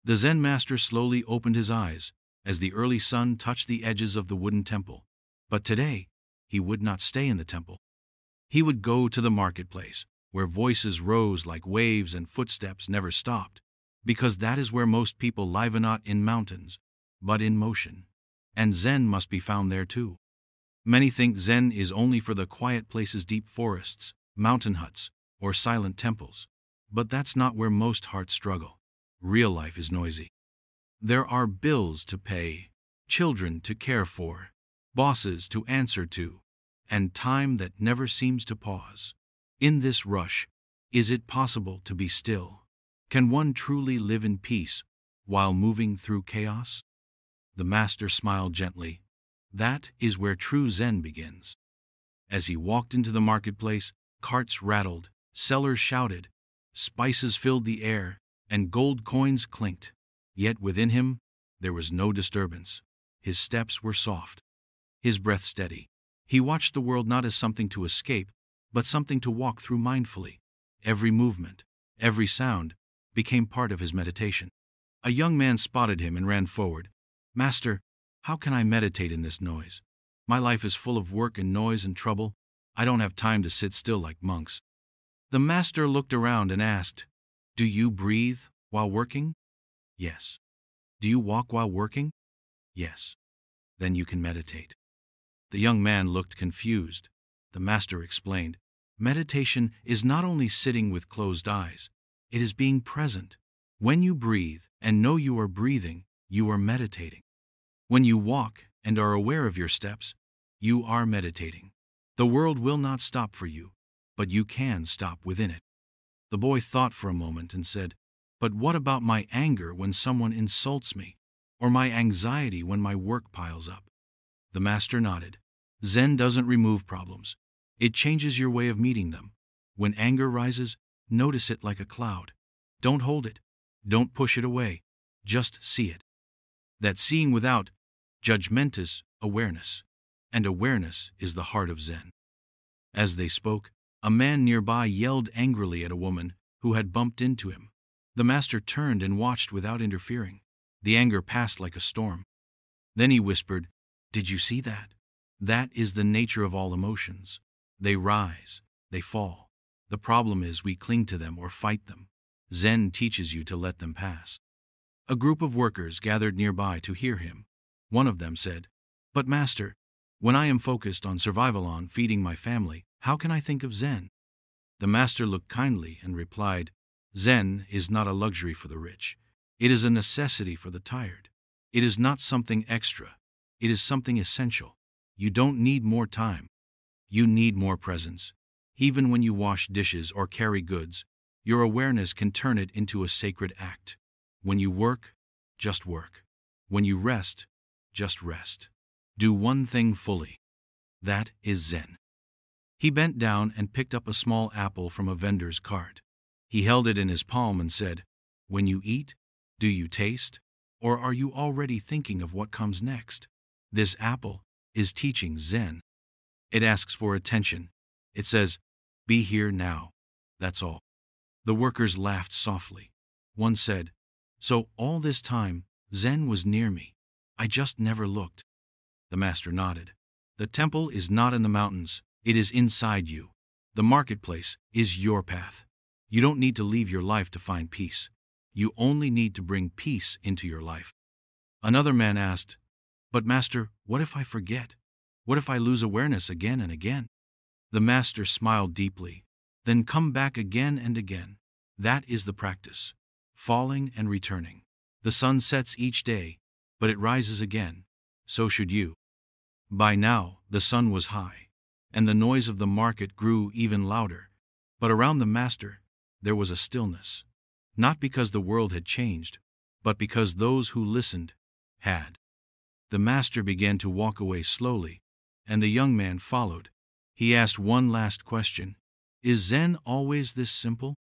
The Zen master slowly opened his eyes as the early sun touched the edges of the wooden temple. But today, he would not stay in the temple. He would go to the marketplace, where voices rose like waves and footsteps never stopped, because that is where most people live, not in mountains, but in motion. And Zen must be found there too. Many think Zen is only for the quiet places, deep forests, mountain huts, or silent temples. But that's not where most hearts struggle. Real life is noisy. There are bills to pay, children to care for, bosses to answer to, and time that never seems to pause. In this rush, is it possible to be still? Can one truly live in peace while moving through chaos? The master smiled gently. That is where true Zen begins. As he walked into the marketplace, carts rattled, sellers shouted, spices filled the air, and gold coins clinked. Yet within him, there was no disturbance. His steps were soft, his breath steady. He watched the world not as something to escape, but something to walk through mindfully. Every movement, every sound, became part of his meditation. A young man spotted him and ran forward. "Master, how can I meditate in this noise? My life is full of work and noise and trouble. I don't have time to sit still like monks." The master looked around and asked, "Do you breathe while working?" "Yes." "Do you walk while working?" "Yes." "Then you can meditate." The young man looked confused. The master explained, "Meditation is not only sitting with closed eyes, it is being present. When you breathe and know you are breathing, you are meditating. When you walk and are aware of your steps, you are meditating. The world will not stop for you, but you can stop within it." The boy thought for a moment and said, "But what about my anger when someone insults me, or my anxiety when my work piles up?" The master nodded. Zen doesn't remove problems. It changes your way of meeting them. When anger rises, notice it like a cloud. Don't hold it. Don't push it away. Just see it. That seeing without judgment is awareness, and awareness is the heart of Zen. As they spoke, a man nearby yelled angrily at a woman who had bumped into him. The master turned and watched without interfering. The anger passed like a storm. Then he whispered, "Did you see that? That is the nature of all emotions. They rise, they fall. The problem is we cling to them or fight them. Zen teaches you to let them pass." A group of workers gathered nearby to hear him. One of them said, "But master, when I am focused on survival, on feeding my family, how can I think of Zen?" The master looked kindly and replied, "Zen is not a luxury for the rich. It is a necessity for the tired. It is not something extra. It is something essential. You don't need more time. You need more presence. Even when you wash dishes or carry goods, your awareness can turn it into a sacred act. When you work, just work. When you rest, just rest. Do one thing fully. That is Zen. He bent down and picked up a small apple from a vendor's cart. He held it in his palm and said, "When you eat, do you taste? Or are you already thinking of what comes next?" This apple is teaching Zen. It asks for attention. It says, "Be here now." That's all. The workers laughed softly. One said, "So all this time, Zen was near me. I just never looked." The master nodded. "The temple is not in the mountains. It is inside you. The marketplace is your path. You don't need to leave your life to find peace. You only need to bring peace into your life." Another man asked, "But Master, what if I forget? What if I lose awareness again and again?" The master smiled deeply. "Then come back again and again. That is the practice. Falling and returning. The sun sets each day, but it rises again. So should you." By now, the sun was high, and the noise of the market grew even louder. But around the master, there was a stillness. Not because the world had changed, but because those who listened had. The master began to walk away slowly, and the young man followed. He asked one last question. "Is Zen always this simple?"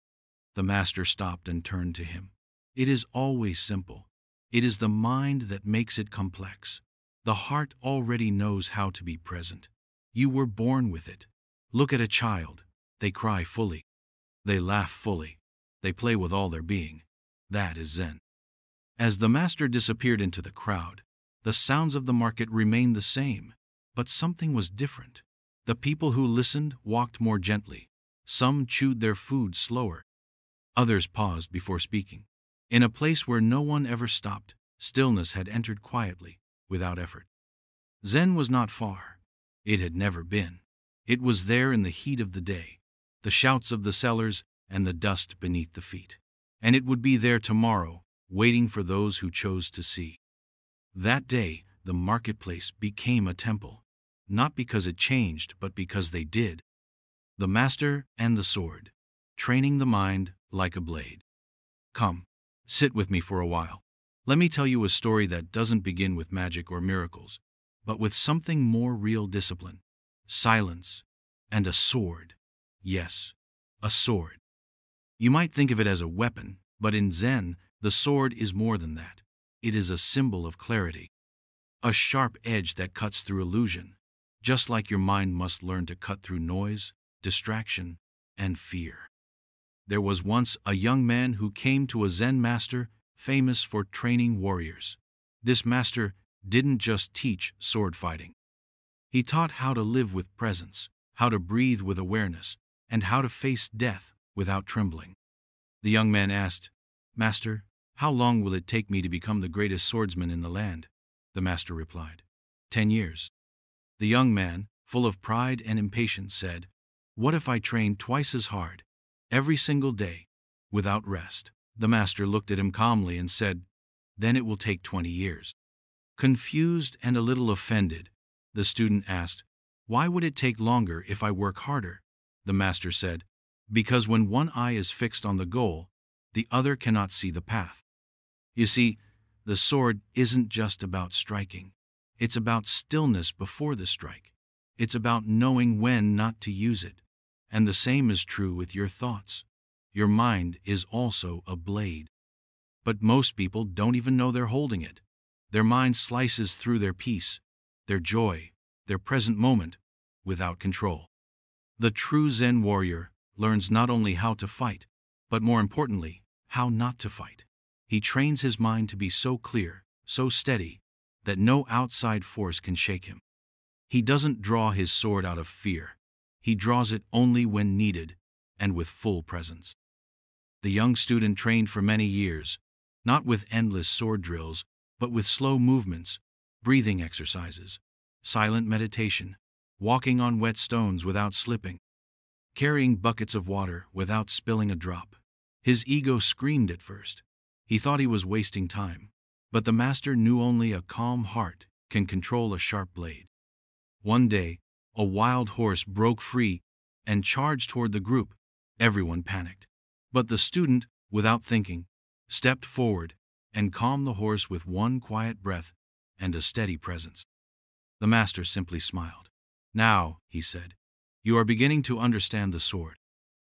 The master stopped and turned to him. "It is always simple. It is the mind that makes it complex. The heart already knows how to be present. You were born with it. Look at a child. They cry fully. They laugh fully. They play with all their being. That is Zen." As the master disappeared into the crowd, the sounds of the market remained the same, but something was different. The people who listened walked more gently. Some chewed their food slower. Others paused before speaking. In a place where no one ever stopped, stillness had entered quietly, without effort. Zen was not far. It had never been. It was there in the heat of the day, the shouts of the sellers and the dust beneath the feet. And it would be there tomorrow, waiting for those who chose to see. That day, the marketplace became a temple, not because it changed, but because they did. The master and the sword, training the mind like a blade. Come, sit with me for a while. Let me tell you a story that doesn't begin with magic or miracles, but with something more real: discipline, silence, and a sword. Yes, a sword. You might think of it as a weapon, but in Zen, the sword is more than that. It is a symbol of clarity. A sharp edge that cuts through illusion, just like your mind must learn to cut through noise, distraction, and fear. There was once a young man who came to a Zen master famous for training warriors. This master didn't just teach sword fighting. He taught how to live with presence, how to breathe with awareness, and how to face death without trembling. The young man asked, "Master, how long will it take me to become the greatest swordsman in the land?" The master replied, 10 years. The young man, full of pride and impatience, said, "What if I train twice as hard, every single day, without rest?" The master looked at him calmly and said, "Then it will take 20 years. Confused and a little offended, the student asked, "Why would it take longer if I work harder?" The master said, "Because when one eye is fixed on the goal, the other cannot see the path." You see, the sword isn't just about striking. It's about stillness before the strike. It's about knowing when not to use it. And the same is true with your thoughts. Your mind is also a blade. But most people don't even know they're holding it. Their mind slices through their peace, their joy, their present moment, without control. The true Zen warrior learns not only how to fight, but more importantly, how not to fight. He trains his mind to be so clear, so steady, that no outside force can shake him. He doesn't draw his sword out of fear. He draws it only when needed, and with full presence. The young student trained for many years, not with endless sword drills, but with slow movements, breathing exercises, silent meditation, walking on wet stones without slipping, carrying buckets of water without spilling a drop. His ego screamed at first. He thought he was wasting time. But the master knew only a calm heart can control a sharp blade. One day, a wild horse broke free and charged toward the group. Everyone panicked. But the student, without thinking, stepped forward and calmed the horse with one quiet breath and a steady presence. The master simply smiled. "Now," he said, "you are beginning to understand the sword.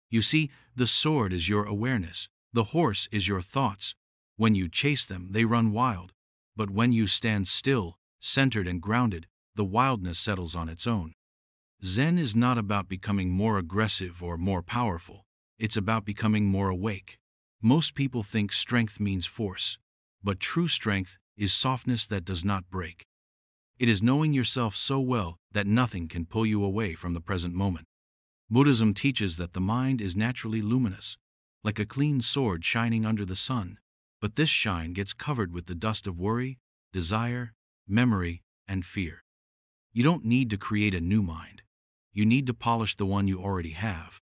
You see, the sword is your awareness. The horse is your thoughts. When you chase them, they run wild. But when you stand still, centered and grounded, the wildness settles on its own." Zen is not about becoming more aggressive or more powerful. It's about becoming more awake. Most people think strength means force, but true strength is softness that does not break. It is knowing yourself so well that nothing can pull you away from the present moment. Buddhism teaches that the mind is naturally luminous, like a clean sword shining under the sun, but this shine gets covered with the dust of worry, desire, memory, and fear. You don't need to create a new mind. You need to polish the one you already have.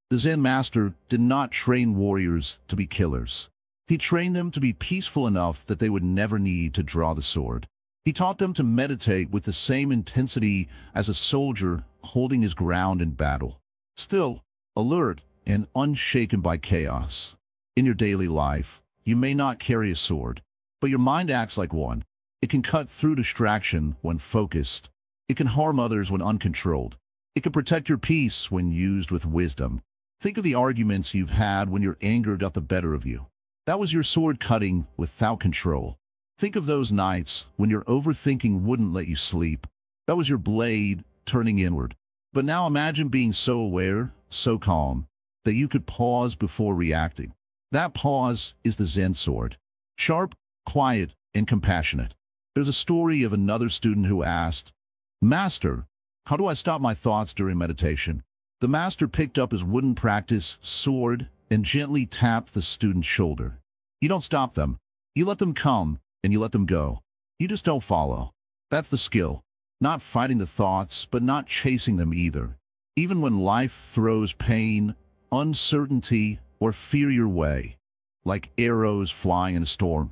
The Zen master did not train warriors to be killers. He trained them to be peaceful enough that they would never need to draw the sword. He taught them to meditate with the same intensity as a soldier holding his ground in battle, still alert and unshaken by chaos. In your daily life, you may not carry a sword, but your mind acts like one. It can cut through distraction when focused. It can harm others when uncontrolled. It can protect your peace when used with wisdom. Think of the arguments you've had when your anger got the better of you. That was your sword cutting without control. Think of those nights when your overthinking wouldn't let you sleep. That was your blade turning inward. But now imagine being so aware, so calm, that you could pause before reacting. That pause is the Zen sword. Sharp, quiet, and compassionate. There's a story of another student who asked, "Master, how do I stop my thoughts during meditation?" The master picked up his wooden practice sword and gently tapped the student's shoulder. You don't stop them. You let them come, and you let them go. You just don't follow. That's the skill. Not fighting the thoughts, but not chasing them either. Even when life throws pain, uncertainty, or fear your way, like arrows flying in a storm,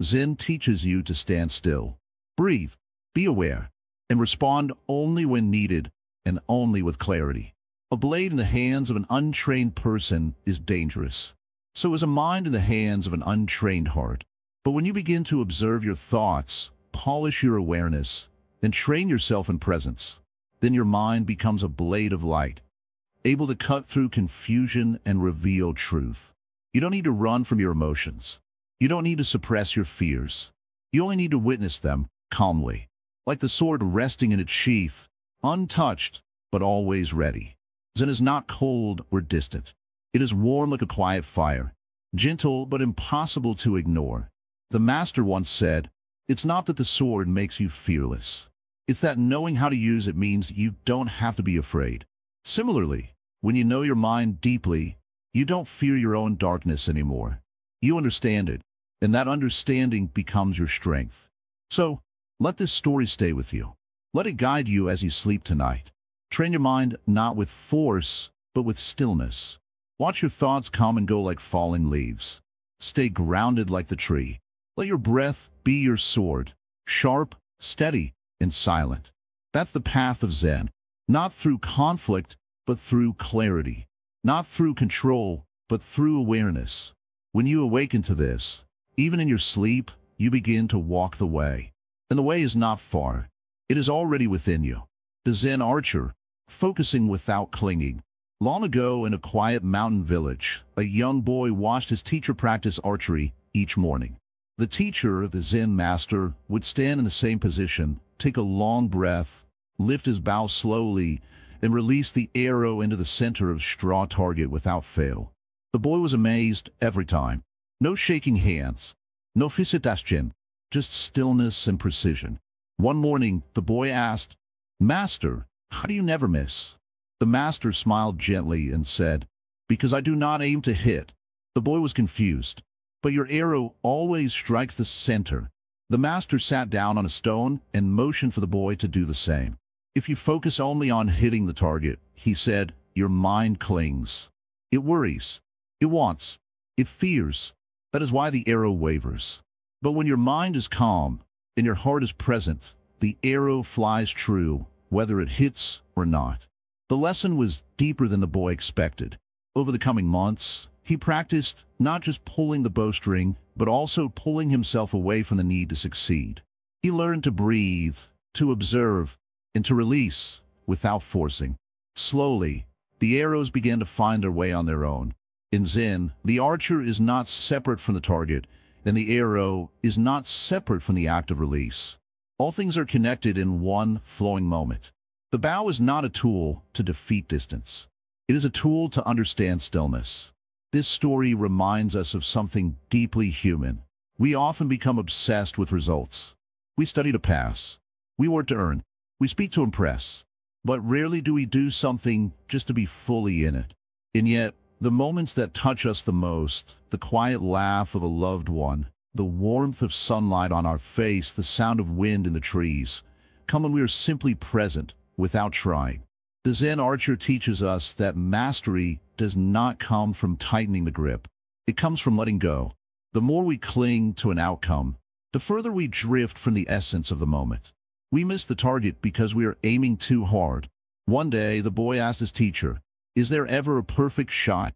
Zen teaches you to stand still, breathe, be aware, and respond only when needed and only with clarity. A blade in the hands of an untrained person is dangerous. So is a mind in the hands of an untrained heart. But when you begin to observe your thoughts, polish your awareness, and train yourself in presence, then your mind becomes a blade of light, able to cut through confusion and reveal truth. You don't need to run from your emotions. You don't need to suppress your fears. You only need to witness them calmly, like the sword resting in its sheath, untouched but always ready. Zen is not cold or distant. It is warm like a quiet fire, gentle but impossible to ignore. The master once said, "It's not that the sword makes you fearless. It's that knowing how to use it means you don't have to be afraid." Similarly, when you know your mind deeply, you don't fear your own darkness anymore. You understand it, and that understanding becomes your strength. So, let this story stay with you. Let it guide you as you sleep tonight. Train your mind not with force, but with stillness. Watch your thoughts come and go like falling leaves. Stay grounded like the tree. Let your breath be your sword, sharp, steady, and silent. That's the path of Zen. Not through conflict, but through clarity. Not through control, but through awareness. When you awaken to this, even in your sleep, you begin to walk the way. And the way is not far. It is already within you. The Zen archer, focusing without clinging. Long ago in a quiet mountain village, a young boy watched his teacher practice archery each morning. The teacher, the Zen master, would stand in the same position, take a long breath, lift his bow slowly, and release the arrow into the center of the straw target without fail. The boy was amazed every time. No shaking hands, no fisitashin, just stillness and precision. One morning, the boy asked, "Master, how do you never miss?" The master smiled gently and said, "Because I do not aim to hit." The boy was confused. "But your arrow always strikes the center." The master sat down on a stone and motioned for the boy to do the same. "If you focus only on hitting the target," he said, "your mind clings. It worries. It wants. It fears. That is why the arrow wavers. But when your mind is calm and your heart is present, the arrow flies true, whether it hits or not. The lesson was deeper than the boy expected. Over the coming months, he practiced not just pulling the bowstring, but also pulling himself away from the need to succeed. He learned to breathe, to observe, and to release without forcing. Slowly, the arrows began to find their way on their own. In Zen, the archer is not separate from the target, and the arrow is not separate from the act of release. All things are connected in one flowing moment. The bow is not a tool to defeat distance. It is a tool to understand stillness. This story reminds us of something deeply human. We often become obsessed with results. We study to pass. We work to earn. We speak to impress. But rarely do we do something just to be fully in it. And yet, the moments that touch us the most, the quiet laugh of a loved one, the warmth of sunlight on our face, the sound of wind in the trees, come when we are simply present, without trying. The Zen archer teaches us that mastery does not come from tightening the grip. It comes from letting go. The more we cling to an outcome, the further we drift from the essence of the moment. We miss the target because we are aiming too hard. One day, the boy asked his teacher, "Is there ever a perfect shot?"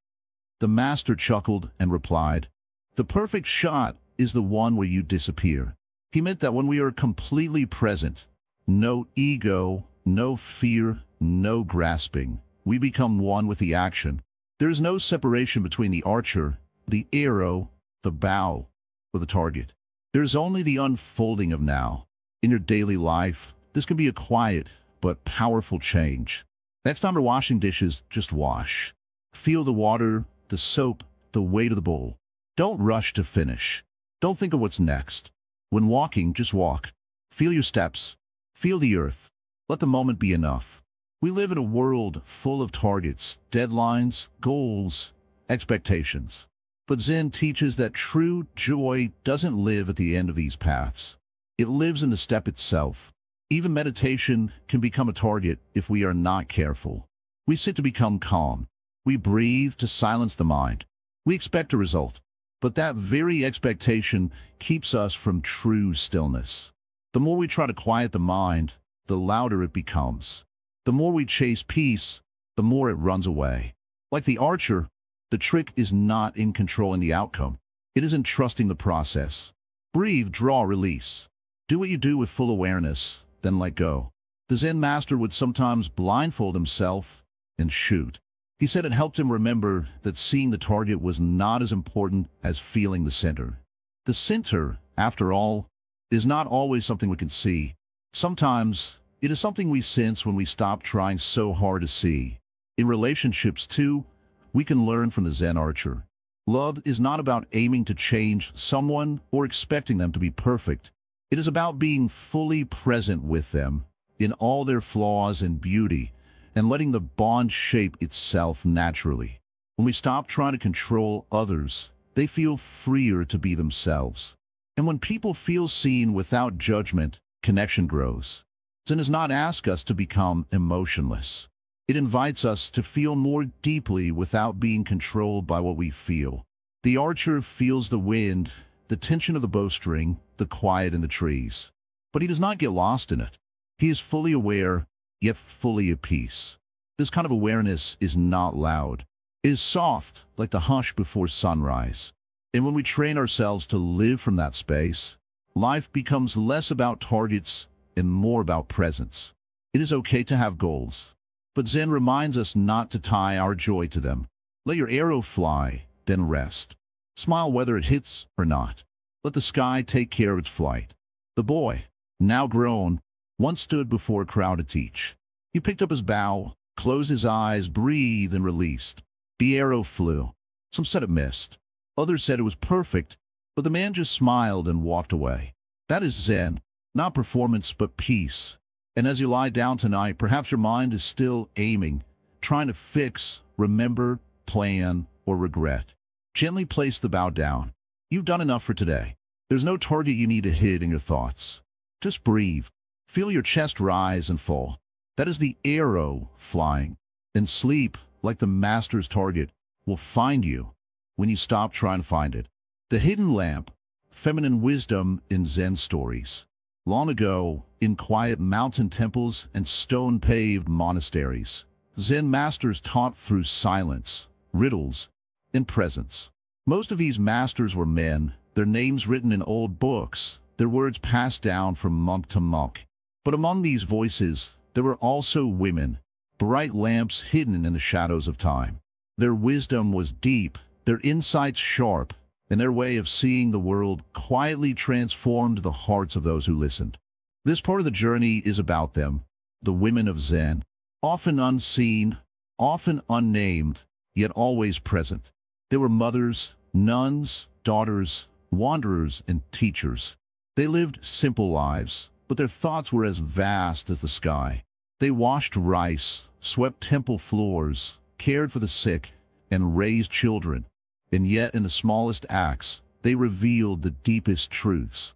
The master chuckled and replied, "The perfect shot is the one where you disappear." He meant that when we are completely present, no ego, no fear, no grasping, we become one with the action. There is no separation between the archer, the arrow, the bow, or the target. There is only the unfolding of now. In your daily life, this can be a quiet but powerful change. Next time you're washing dishes, just wash. Feel the water, the soap, the weight of the bowl. Don't rush to finish. Don't think of what's next. When walking, just walk. Feel your steps. Feel the earth. Let the moment be enough. We live in a world full of targets, deadlines, goals, expectations. But Zen teaches that true joy doesn't live at the end of these paths. It lives in the step itself. Even meditation can become a target if we are not careful. We sit to become calm. We breathe to silence the mind. We expect a result. But that very expectation keeps us from true stillness. The more we try to quiet the mind, the louder it becomes. The more we chase peace, the more it runs away. Like the archer, the trick is not in controlling the outcome. It is in trusting the process. Breathe, draw, release. Do what you do with full awareness, then let go. The Zen master would sometimes blindfold himself and shoot. He said it helped him remember that seeing the target was not as important as feeling the center. The center, after all, is not always something we can see. Sometimes, it is something we sense when we stop trying so hard to see. In relationships, too, we can learn from the Zen archer. Love is not about aiming to change someone or expecting them to be perfect. It is about being fully present with them, in all their flaws and beauty, and letting the bond shape itself naturally. When we stop trying to control others, they feel freer to be themselves. And when people feel seen without judgment, connection grows. Zen does not ask us to become emotionless. It invites us to feel more deeply without being controlled by what we feel. The archer feels the wind, the tension of the bowstring, the quiet in the trees. But he does not get lost in it. He is fully aware, yet fully at peace. This kind of awareness is not loud. It is soft, like the hush before sunrise. And when we train ourselves to live from that space, life becomes less about targets and more about presence. It is okay to have goals, but Zen reminds us not to tie our joy to them. Let your arrow fly, then rest. Smile whether it hits or not. Let the sky take care of its flight. The boy, now grown, once stood before a crowd to teach. He picked up his bow, closed his eyes, breathed, and released. The arrow flew. Some said it missed. Others said it was perfect, but the man just smiled and walked away. That is Zen, not performance but peace. And as you lie down tonight, perhaps your mind is still aiming, trying to fix, remember, plan, or regret. Gently place the bow down. You've done enough for today. There's no target you need to hit in your thoughts. Just breathe. Feel your chest rise and fall. That is the arrow flying. And sleep, like the master's target, will find you when you stop trying to find it. The hidden lamp, feminine wisdom in Zen stories. Long ago, in quiet mountain temples and stone-paved monasteries, Zen masters taught through silence, riddles, and presence. Most of these masters were men, their names written in old books, their words passed down from monk to monk. But among these voices, there were also women, bright lamps hidden in the shadows of time. Their wisdom was deep, their insights sharp, and their way of seeing the world quietly transformed the hearts of those who listened. This part of the journey is about them, the women of Zen, often unseen, often unnamed, yet always present. They were mothers, nuns, daughters, wanderers, and teachers. They lived simple lives, but their thoughts were as vast as the sky. They washed rice, swept temple floors, cared for the sick, and raised children. And yet, in the smallest acts, they revealed the deepest truths.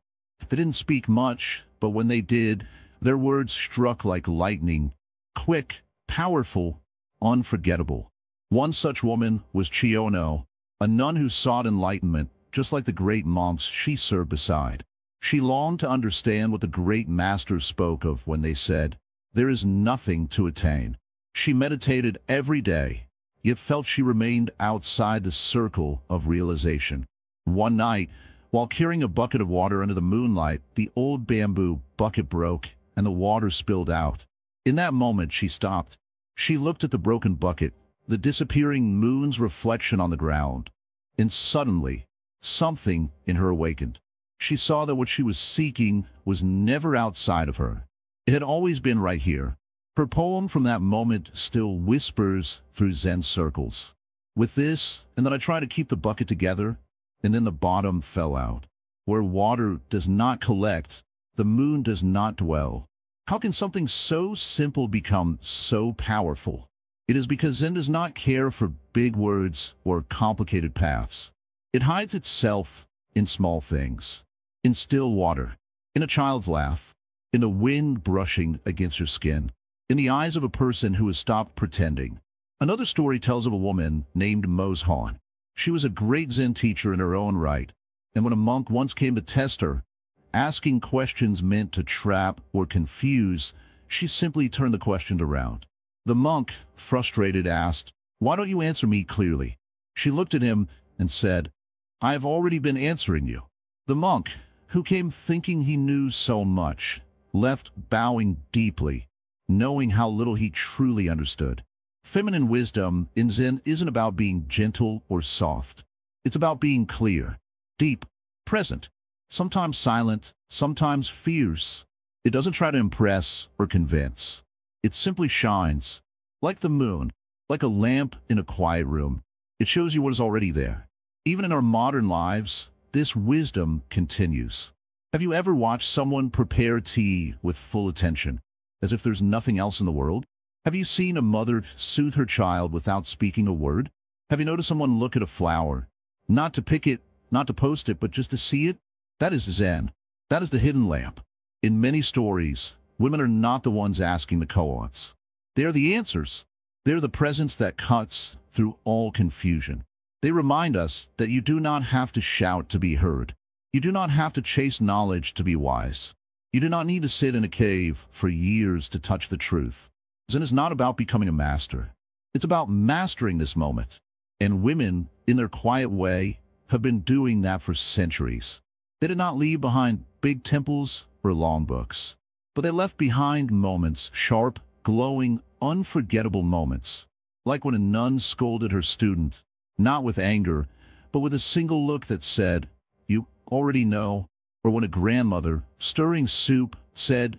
They didn't speak much, but when they did, their words struck like lightning, quick, powerful, unforgettable. One such woman was Chiono, a nun who sought enlightenment, just like the great monks she served beside. She longed to understand what the great masters spoke of when they said, "There is nothing to attain." She meditated every day, yet felt she remained outside the circle of realization. One night, while carrying a bucket of water under the moonlight, the old bamboo bucket broke and the water spilled out. In that moment, she stopped. She looked at the broken bucket, the disappearing moon's reflection on the ground, and suddenly, something in her awakened. She saw that what she was seeking was never outside of her. It had always been right here. Her poem from that moment still whispers through Zen circles. With this, and then I tried to keep the bucket together, and then the bottom fell out. Where water does not collect, the moon does not dwell. How can something so simple become so powerful? It is because Zen does not care for big words or complicated paths. It hides itself in small things. In still water, in a child's laugh, in the wind brushing against your skin, in the eyes of a person who has stopped pretending. Another story tells of a woman named Mozhan. She was a great Zen teacher in her own right, and when a monk once came to test her, asking questions meant to trap or confuse, she simply turned the question around. The monk, frustrated, asked, "Why don't you answer me clearly?" She looked at him and said, "I have already been answering you." The monk, who came thinking he knew so much, left bowing deeply, knowing how little he truly understood. Feminine wisdom in Zen isn't about being gentle or soft. It's about being clear, deep, present, sometimes silent, sometimes fierce. It doesn't try to impress or convince. It simply shines, like the moon, like a lamp in a quiet room. It shows you what is already there. Even in our modern lives, this wisdom continues. Have you ever watched someone prepare tea with full attention, as if there's nothing else in the world? Have you seen a mother soothe her child without speaking a word? Have you noticed someone look at a flower, not to pick it, not to post it, but just to see it? That is Zen. That is the hidden lamp. In many stories, women are not the ones asking the koans. They are the answers. They are the presence that cuts through all confusion. They remind us that you do not have to shout to be heard. You do not have to chase knowledge to be wise. You do not need to sit in a cave for years to touch the truth. Zen is not about becoming a master. It's about mastering this moment. And women, in their quiet way, have been doing that for centuries. They did not leave behind big temples or long books, but they left behind moments, sharp, glowing, unforgettable moments, like when a nun scolded her student, not with anger, but with a single look that said, "You already know," or when a grandmother, stirring soup, said,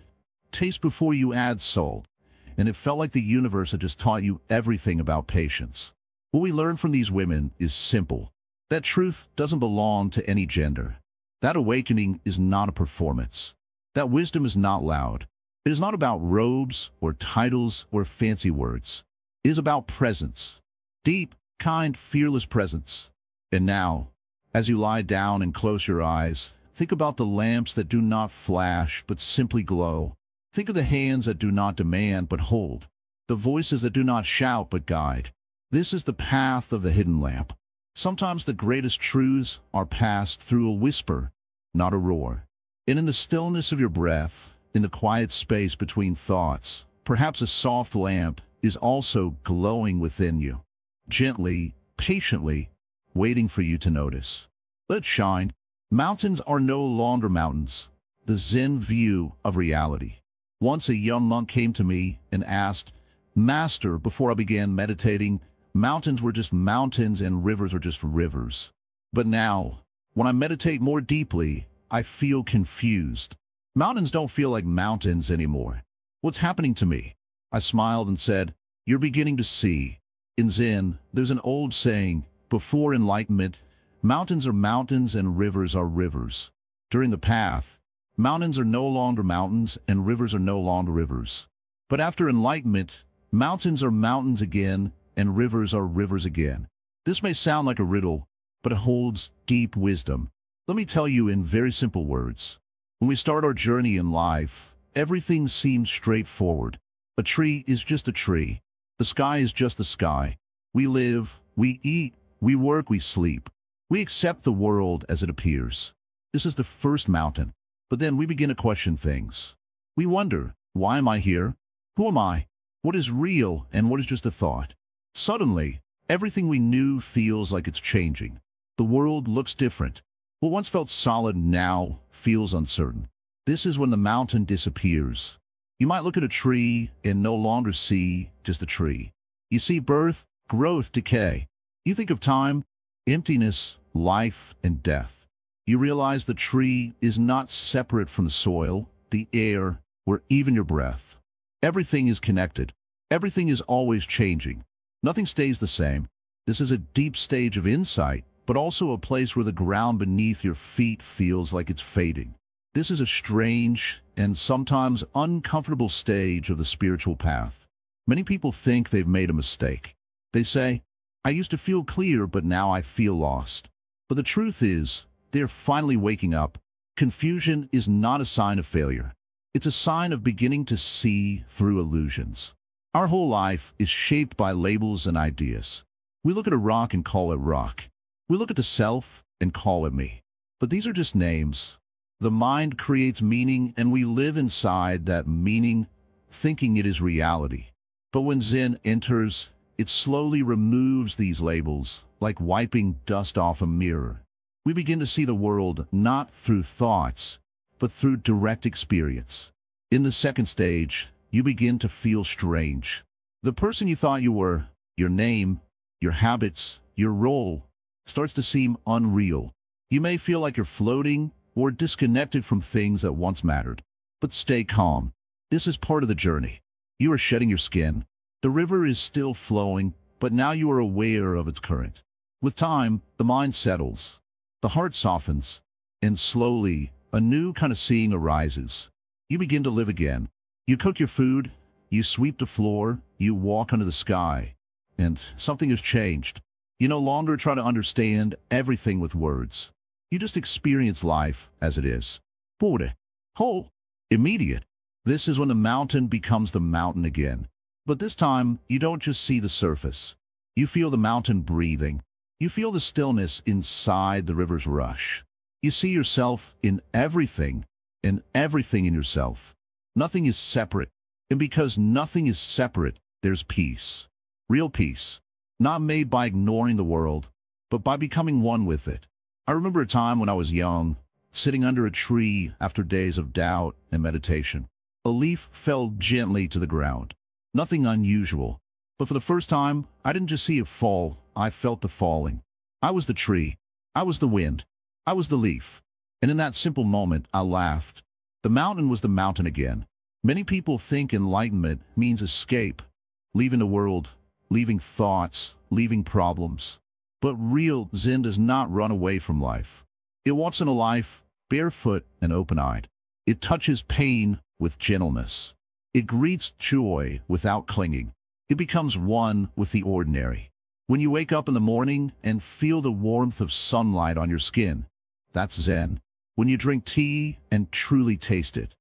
"Taste before you add salt," and it felt like the universe had just taught you everything about patience. What we learn from these women is simple. That truth doesn't belong to any gender. That awakening is not a performance. That wisdom is not loud. It is not about robes or titles or fancy words. It is about presence. Deep, kind, fearless presence. And now, as you lie down and close your eyes, think about the lamps that do not flash but simply glow. Think of the hands that do not demand but hold. The voices that do not shout but guide. This is the path of the hidden lamp. Sometimes the greatest truths are passed through a whisper, not a roar. And in the stillness of your breath, in the quiet space between thoughts, perhaps a soft lamp is also glowing within you, gently, patiently, waiting for you to notice. Let it shine. Mountains are no longer mountains. The Zen view of reality. Once a young monk came to me and asked, "Master, before I began meditating, mountains were just mountains and rivers are just rivers. But now, when I meditate more deeply, I feel confused. Mountains don't feel like mountains anymore. What's happening to me?" I smiled and said, "You're beginning to see. In Zen, there's an old saying, before enlightenment, mountains are mountains and rivers are rivers. During the path, mountains are no longer mountains and rivers are no longer rivers. But after enlightenment, mountains are mountains again and rivers are rivers again." This may sound like a riddle, but it holds deep wisdom. Let me tell you in very simple words. When we start our journey in life, everything seems straightforward. A tree is just a tree. The sky is just the sky. We live, we eat, we work, we sleep. We accept the world as it appears. This is the first mountain. But then we begin to question things. We wonder, why am I here? Who am I? What is real and what is just a thought? Suddenly, everything we knew feels like it's changing. The world looks different. What once felt solid now feels uncertain. This is when the mountain disappears. You might look at a tree and no longer see just a tree. You see birth, growth, decay. You think of time, emptiness, life, and death. You realize the tree is not separate from the soil, the air, or even your breath. Everything is connected. Everything is always changing. Nothing stays the same. This is a deep stage of insight, but also a place where the ground beneath your feet feels like it's fading. This is a strange and sometimes uncomfortable stage of the spiritual path. Many people think they've made a mistake. They say, "I used to feel clear, but now I feel lost." But the truth is, they're finally waking up. Confusion is not a sign of failure. It's a sign of beginning to see through illusions. Our whole life is shaped by labels and ideas. We look at a rock and call it rock. We look at the self and call it me. But these are just names. The mind creates meaning and we live inside that meaning, thinking it is reality. But when Zen enters, it slowly removes these labels, like wiping dust off a mirror. We begin to see the world not through thoughts, but through direct experience. In the second stage, you begin to feel strange. The person you thought you were, your name, your habits, your role, starts to seem unreal. You may feel like you're floating or disconnected from things that once mattered. But stay calm. This is part of the journey. You are shedding your skin. The river is still flowing, but now you are aware of its current. With time, the mind settles. The heart softens, and slowly, a new kind of seeing arises. You begin to live again. You cook your food, you sweep the floor, you walk under the sky, and something has changed. You no longer try to understand everything with words. You just experience life as it is. Pure, whole, immediate. This is when the mountain becomes the mountain again. But this time, you don't just see the surface. You feel the mountain breathing. You feel the stillness inside the river's rush. You see yourself in everything, and everything in yourself. Nothing is separate, and because nothing is separate, there's peace. Real peace. Not made by ignoring the world, but by becoming one with it. I remember a time when I was young, sitting under a tree after days of doubt and meditation. A leaf fell gently to the ground. Nothing unusual. But for the first time, I didn't just see it fall, I felt the falling. I was the tree. I was the wind. I was the leaf. And in that simple moment, I laughed. The mountain was the mountain again. Many people think enlightenment means escape, leaving the world, leaving thoughts, leaving problems. But real Zen does not run away from life. It walks in a life, barefoot and open-eyed. It touches pain with gentleness. It greets joy without clinging. It becomes one with the ordinary. When you wake up in the morning and feel the warmth of sunlight on your skin, that's Zen. When you drink tea and truly taste it,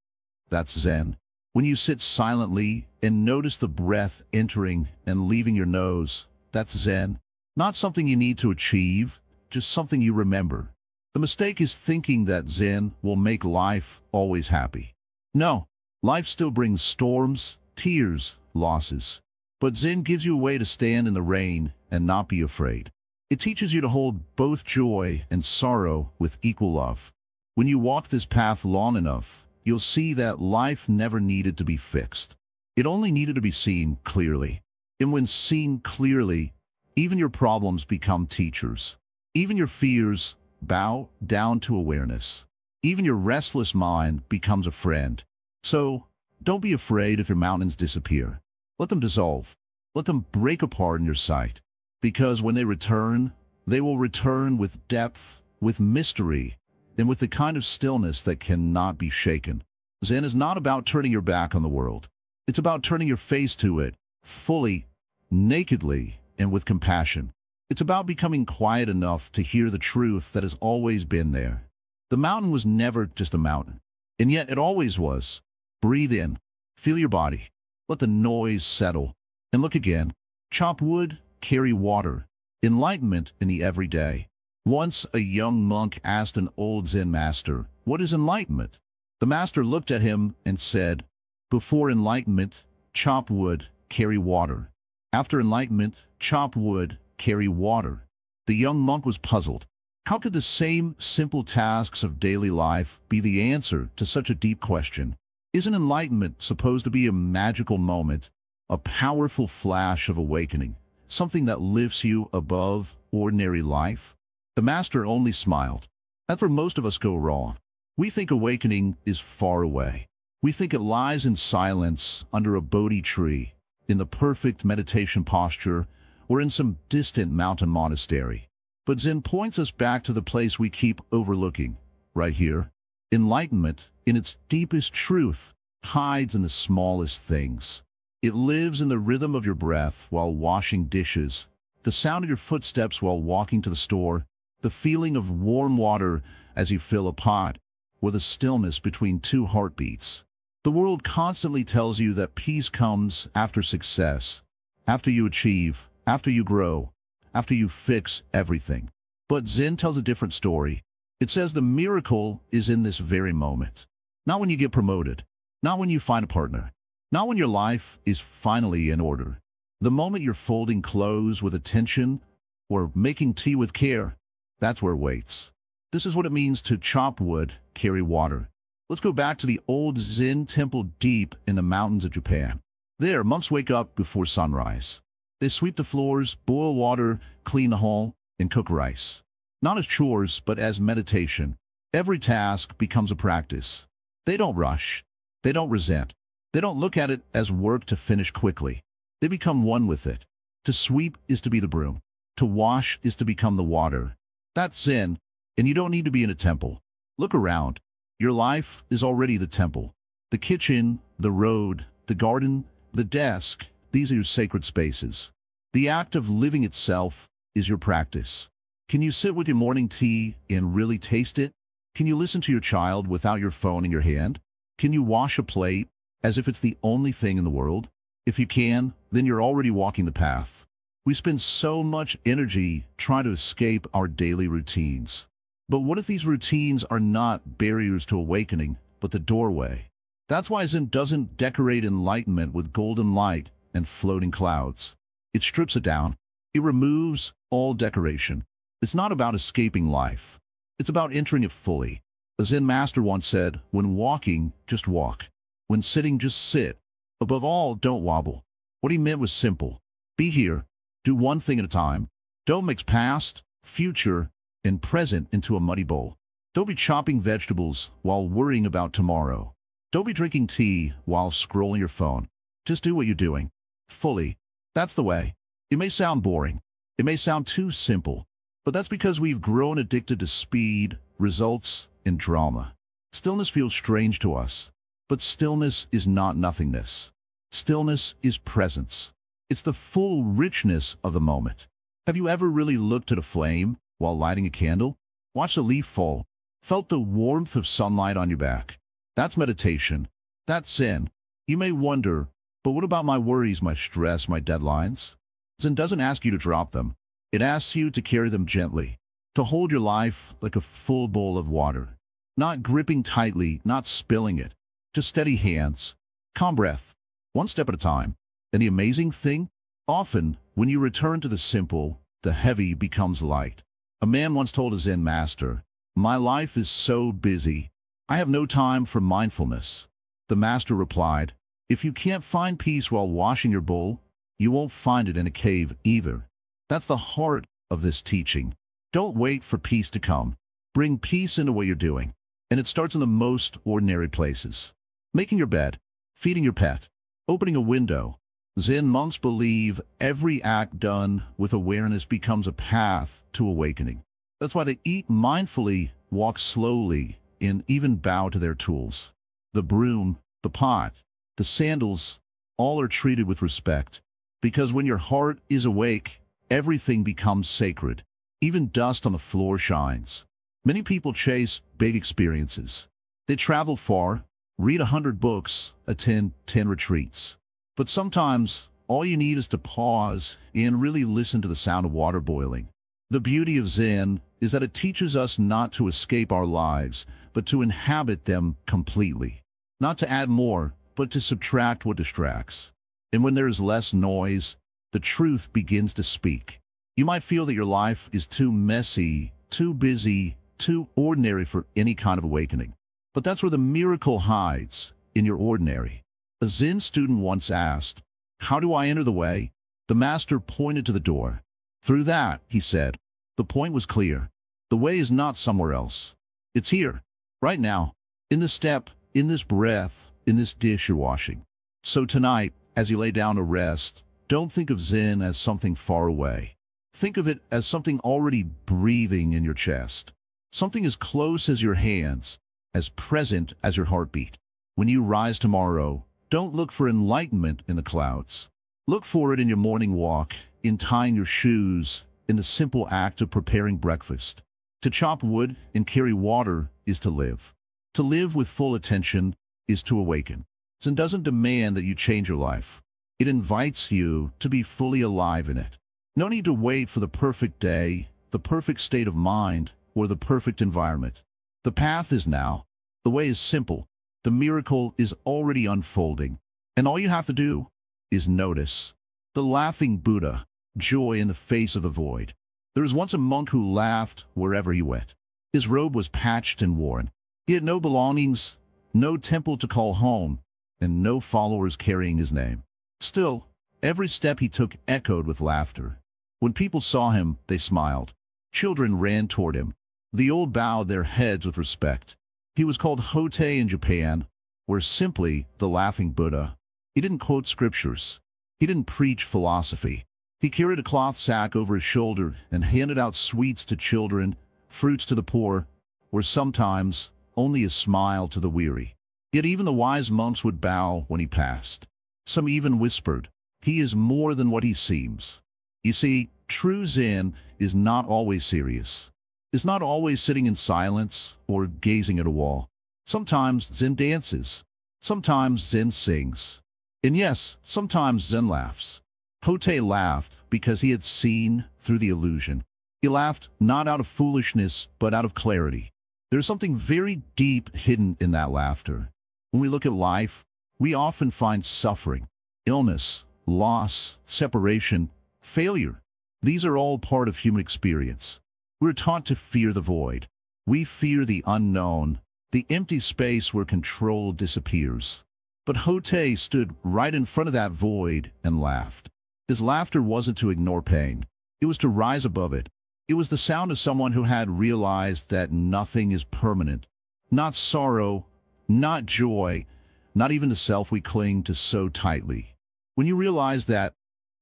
that's Zen. When you sit silently and notice the breath entering and leaving your nose, that's Zen. Not something you need to achieve, just something you remember. The mistake is thinking that Zen will make life always happy. No, life still brings storms, tears, losses. But Zen gives you a way to stand in the rain and not be afraid. It teaches you to hold both joy and sorrow with equal love. When you walk this path long enough, you'll see that life never needed to be fixed. It only needed to be seen clearly. And when seen clearly, even your problems become teachers. Even your fears bow down to awareness. Even your restless mind becomes a friend. So, don't be afraid if your mountains disappear. Let them dissolve. Let them break apart in your sight. Because when they will return with depth, with mystery, and with the kind of stillness that cannot be shaken. Zen is not about turning your back on the world. It's about turning your face to it, fully, nakedly, and with compassion. It's about becoming quiet enough to hear the truth that has always been there. The mountain was never just a mountain, and yet it always was. Breathe in, feel your body, let the noise settle, and look again. Chop wood, carry water, enlightenment in the everyday. Once a young monk asked an old Zen master, "What is enlightenment?" The master looked at him and said, "Before enlightenment, chop wood, carry water. After enlightenment, chop wood, carry water." The young monk was puzzled. How could the same simple tasks of daily life be the answer to such a deep question? Isn't enlightenment supposed to be a magical moment, a powerful flash of awakening, something that lifts you above ordinary life? The master only smiled. That's where most of us go wrong. We think awakening is far away. We think it lies in silence under a Bodhi tree, in the perfect meditation posture, or in some distant mountain monastery. But Zen points us back to the place we keep overlooking, right here. Enlightenment, in its deepest truth, hides in the smallest things. It lives in the rhythm of your breath while washing dishes, the sound of your footsteps while walking to the store, the feeling of warm water as you fill a pot, or the stillness between two heartbeats. The world constantly tells you that peace comes after success, after you achieve, after you grow, after you fix everything. But Zen tells a different story. It says the miracle is in this very moment. Not when you get promoted, not when you find a partner, not when your life is finally in order. The moment you're folding clothes with attention or making tea with care, that's where it waits. This is what it means to chop wood, carry water. Let's go back to the old Zen temple deep in the mountains of Japan. There, monks wake up before sunrise. They sweep the floors, boil water, clean the hall, and cook rice. Not as chores, but as meditation. Every task becomes a practice. They don't rush. They don't resent. They don't look at it as work to finish quickly. They become one with it. To sweep is to be the broom. To wash is to become the water. That's Zen, and you don't need to be in a temple. Look around. Your life is already the temple. The kitchen, the road, the garden, the desk, these are your sacred spaces. The act of living itself is your practice. Can you sit with your morning tea and really taste it? Can you listen to your child without your phone in your hand? Can you wash a plate as if it's the only thing in the world? If you can, then you're already walking the path. We spend so much energy trying to escape our daily routines. But what if these routines are not barriers to awakening, but the doorway? That's why Zen doesn't decorate enlightenment with golden light and floating clouds. It strips it down. It removes all decoration. It's not about escaping life. It's about entering it fully. A Zen master once said, when walking, just walk. When sitting, just sit. Above all, don't wobble. What he meant was simple. Be here. Do one thing at a time. Don't mix past, future, and present into a muddy bowl. Don't be chopping vegetables while worrying about tomorrow. Don't be drinking tea while scrolling your phone. Just do what you're doing. Fully. That's the way. It may sound boring. It may sound too simple. But that's because we've grown addicted to speed, results, and drama. Stillness feels strange to us. But stillness is not nothingness. Stillness is presence. It's the full richness of the moment. Have you ever really looked at a flame while lighting a candle? Watched a leaf fall? Felt the warmth of sunlight on your back? That's meditation. That's Zen. You may wonder, but what about my worries, my stress, my deadlines? Zen doesn't ask you to drop them. It asks you to carry them gently. to hold your life like a full bowl of water, not gripping tightly, not spilling it, just steady hands, calm breath, one step at a time. And the amazing thing? Often, when you return to the simple, the heavy becomes light. A man once told a Zen master, "My life is so busy, I have no time for mindfulness." The master replied, "If you can't find peace while washing your bowl, you won't find it in a cave either." That's the heart of this teaching. Don't wait for peace to come. Bring peace into what you're doing. And it starts in the most ordinary places. Making your bed, feeding your pet, opening a window. Zen monks believe every act done with awareness becomes a path to awakening. That's why they eat mindfully, walk slowly, and even bow to their tools. The broom, the pot, the sandals, all are treated with respect. Because when your heart is awake, everything becomes sacred. Even dust on the floor shines. Many people chase big experiences. They travel far, read 100 books, attend 10 retreats. But sometimes, all you need is to pause and really listen to the sound of water boiling. The beauty of Zen is that it teaches us not to escape our lives, but to inhabit them completely. Not to add more, but to subtract what distracts. And when there is less noise, the truth begins to speak. You might feel that your life is too messy, too busy, too ordinary for any kind of awakening. But that's where the miracle hides, in your ordinary. A Zen student once asked, "How do I enter the way?" The master pointed to the door. "Through that," he said. The point was clear. The way is not somewhere else. It's here, right now, in this step, in this breath, in this dish you're washing. So tonight, as you lay down to rest, don't think of Zen as something far away. Think of it as something already breathing in your chest. Something as close as your hands, as present as your heartbeat. When you rise tomorrow, don't look for enlightenment in the clouds. Look for it in your morning walk, in tying your shoes, in the simple act of preparing breakfast. To chop wood and carry water is to live. To live with full attention is to awaken. Zen doesn't demand that you change your life. It invites you to be fully alive in it. No need to wait for the perfect day, the perfect state of mind, or the perfect environment. The path is now. The way is simple. The miracle is already unfolding. And all you have to do is notice. The laughing Buddha, joy in the face of the void. There was once a monk who laughed wherever he went. His robe was patched and worn. He had no belongings, no temple to call home, and no followers carrying his name. Still, every step he took echoed with laughter. When people saw him, they smiled. Children ran toward him. The old bowed their heads with respect. He was called Hotei in Japan, where simply the laughing Buddha. He didn't quote scriptures. He didn't preach philosophy. He carried a cloth sack over his shoulder and handed out sweets to children, fruits to the poor, or sometimes only a smile to the weary. Yet even the wise monks would bow when he passed. Some even whispered, "He is more than what he seems." You see, true Zen is not always serious. It's not always sitting in silence or gazing at a wall. Sometimes Zen dances. Sometimes Zen sings. And yes, sometimes Zen laughs. Hotei laughed because he had seen through the illusion. He laughed not out of foolishness, but out of clarity. There's something very deep hidden in that laughter. When we look at life, we often find suffering, illness, loss, separation, failure. These are all part of human experience. We're taught to fear the void. We fear the unknown, the empty space where control disappears. But Hotei stood right in front of that void and laughed. His laughter wasn't to ignore pain. It was to rise above it. It was the sound of someone who had realized that nothing is permanent. Not sorrow, not joy, not even the self we cling to so tightly. When you realize that,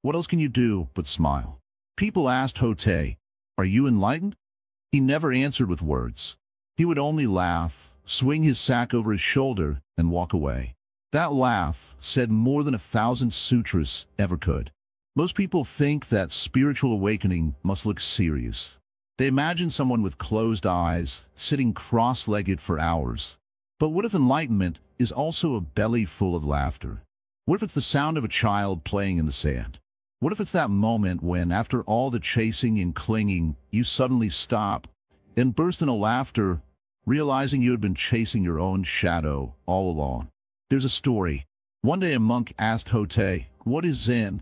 what else can you do but smile? People asked Hotei, "Are you enlightened?" He never answered with words. He would only laugh, swing his sack over his shoulder, and walk away. That laugh said more than 1,000 sutras ever could. Most people think that spiritual awakening must look serious. They imagine someone with closed eyes, sitting cross-legged for hours. But what if enlightenment is also a belly full of laughter? What if it's the sound of a child playing in the sand? What if it's that moment when, after all the chasing and clinging, you suddenly stop and burst into laughter, realizing you had been chasing your own shadow all along? There's a story. One day a monk asked Hote, "What is Zen?"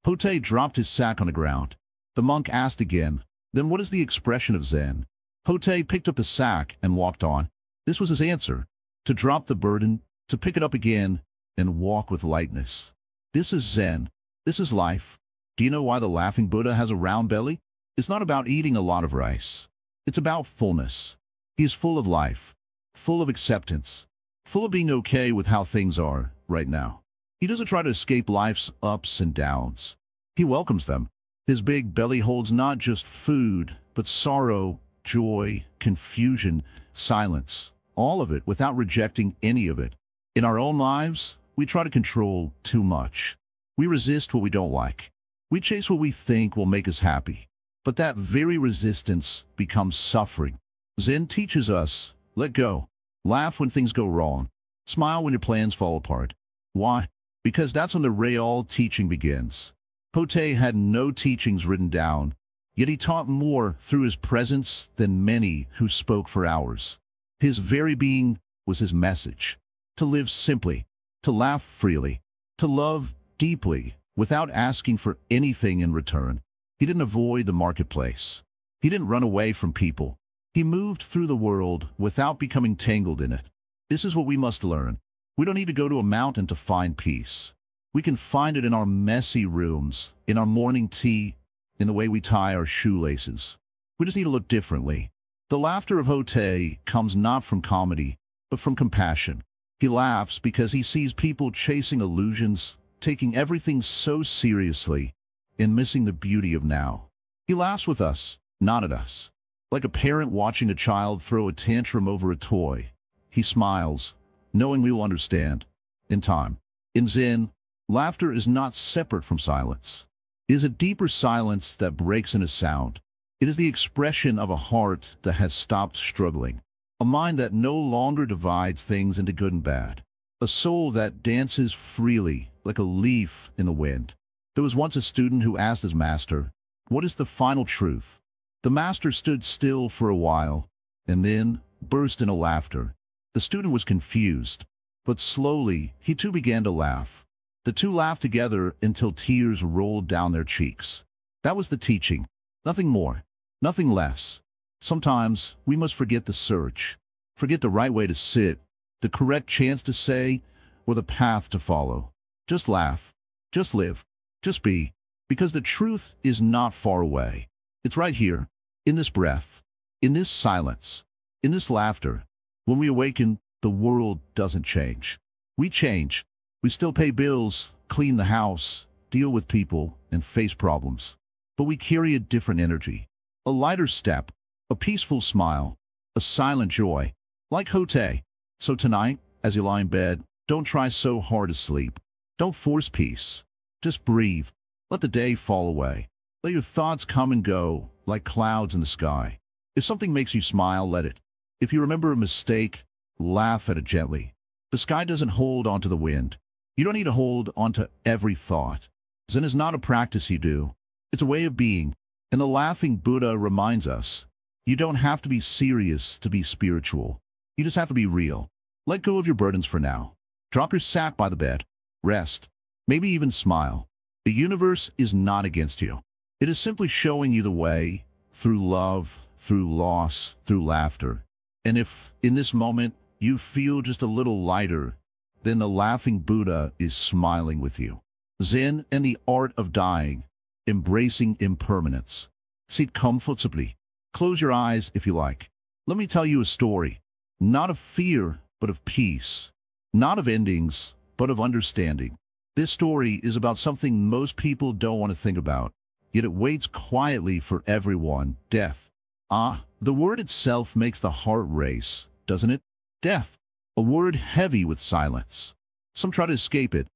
Hote dropped his sack on the ground. The monk asked again, "Then what is the expression of Zen?" Hote picked up the sack and walked on. This was his answer: to drop the burden, to pick it up again, and walk with lightness. This is Zen. This is life. Do you know why the laughing Buddha has a round belly? It's not about eating a lot of rice. It's about fullness. He is full of life, full of acceptance, full of being okay with how things are right now. He doesn't try to escape life's ups and downs. He welcomes them. His big belly holds not just food, but sorrow, joy, confusion, silence, all of it without rejecting any of it. In our own lives, we try to control too much. We resist what we don't like. We chase what we think will make us happy. But that very resistance becomes suffering. Zen teaches us, let go. Laugh when things go wrong. Smile when your plans fall apart. Why? Because that's when the real teaching begins. Hote had no teachings written down, yet he taught more through his presence than many who spoke for hours. His very being was his message. To live simply, to laugh freely, to love deeply, without asking for anything in return. He didn't avoid the marketplace. He didn't run away from people. He moved through the world without becoming tangled in it. This is what we must learn. We don't need to go to a mountain to find peace. We can find it in our messy rooms, in our morning tea, in the way we tie our shoelaces. We just need to look differently. The laughter of Hote comes not from comedy, but from compassion. He laughs because he sees people chasing illusions, taking everything so seriously, and missing the beauty of now. He laughs with us, not at us. Like a parent watching a child throw a tantrum over a toy, he smiles, knowing we will understand in time. In Zen, laughter is not separate from silence. It is a deeper silence that breaks into sound. It is the expression of a heart that has stopped struggling, a mind that no longer divides things into good and bad, a soul that dances freely like a leaf in the wind. There was once a student who asked his master, "What is the final truth?" The master stood still for a while, and then burst into laughter. The student was confused, but slowly he too began to laugh. The two laughed together until tears rolled down their cheeks. That was the teaching. Nothing more, nothing less. Sometimes we must forget the search, forget the right way to sit, the correct chance to say, or the path to follow. Just laugh, just live, just be, because the truth is not far away. It's right here, in this breath, in this silence, in this laughter. When we awaken, the world doesn't change. We change. We still pay bills, clean the house, deal with people, and face problems. But we carry a different energy, a lighter step, a peaceful smile, a silent joy, like Hote. So tonight, as you lie in bed, don't try so hard to sleep. Don't force peace. Just breathe. Let the day fall away. Let your thoughts come and go, like clouds in the sky. If something makes you smile, let it. If you remember a mistake, laugh at it gently. The sky doesn't hold onto the wind. You don't need to hold onto every thought. Zen is not a practice you do. It's a way of being. And the laughing Buddha reminds us, you don't have to be serious to be spiritual. You just have to be real. Let go of your burdens for now. Drop your sack by the bed. Rest. Maybe even smile. The universe is not against you. It is simply showing you the way, through love, through loss, through laughter. And if, in this moment, you feel just a little lighter, then the laughing Buddha is smiling with you. Zen and the art of dying, embracing impermanence. Sit comfortably. Close your eyes if you like. Let me tell you a story, not of fear, but of peace. Not of endings, but of understanding. This story is about something most people don't want to think about, yet it waits quietly for everyone: death. The word itself makes the heart race, doesn't it? Death, a word heavy with silence. Some try to escape it,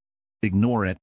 ignore it,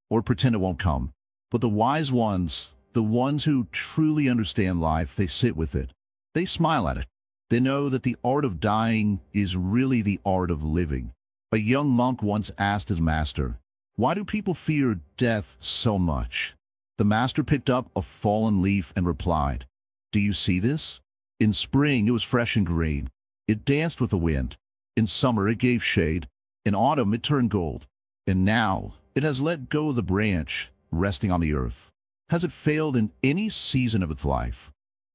or pretend it won't come. But the wise ones, the ones who truly understand life, they sit with it. They smile at it. They know that the art of dying is really the art of living. A young monk once asked his master, "Why do people fear death so much?" The master picked up a fallen leaf and replied, "Do you see this? In spring it was fresh and green. It danced with the wind. In summer it gave shade. In autumn it turned gold. And now it has let go of the branch, resting on the earth. Has it failed in any season of its life?"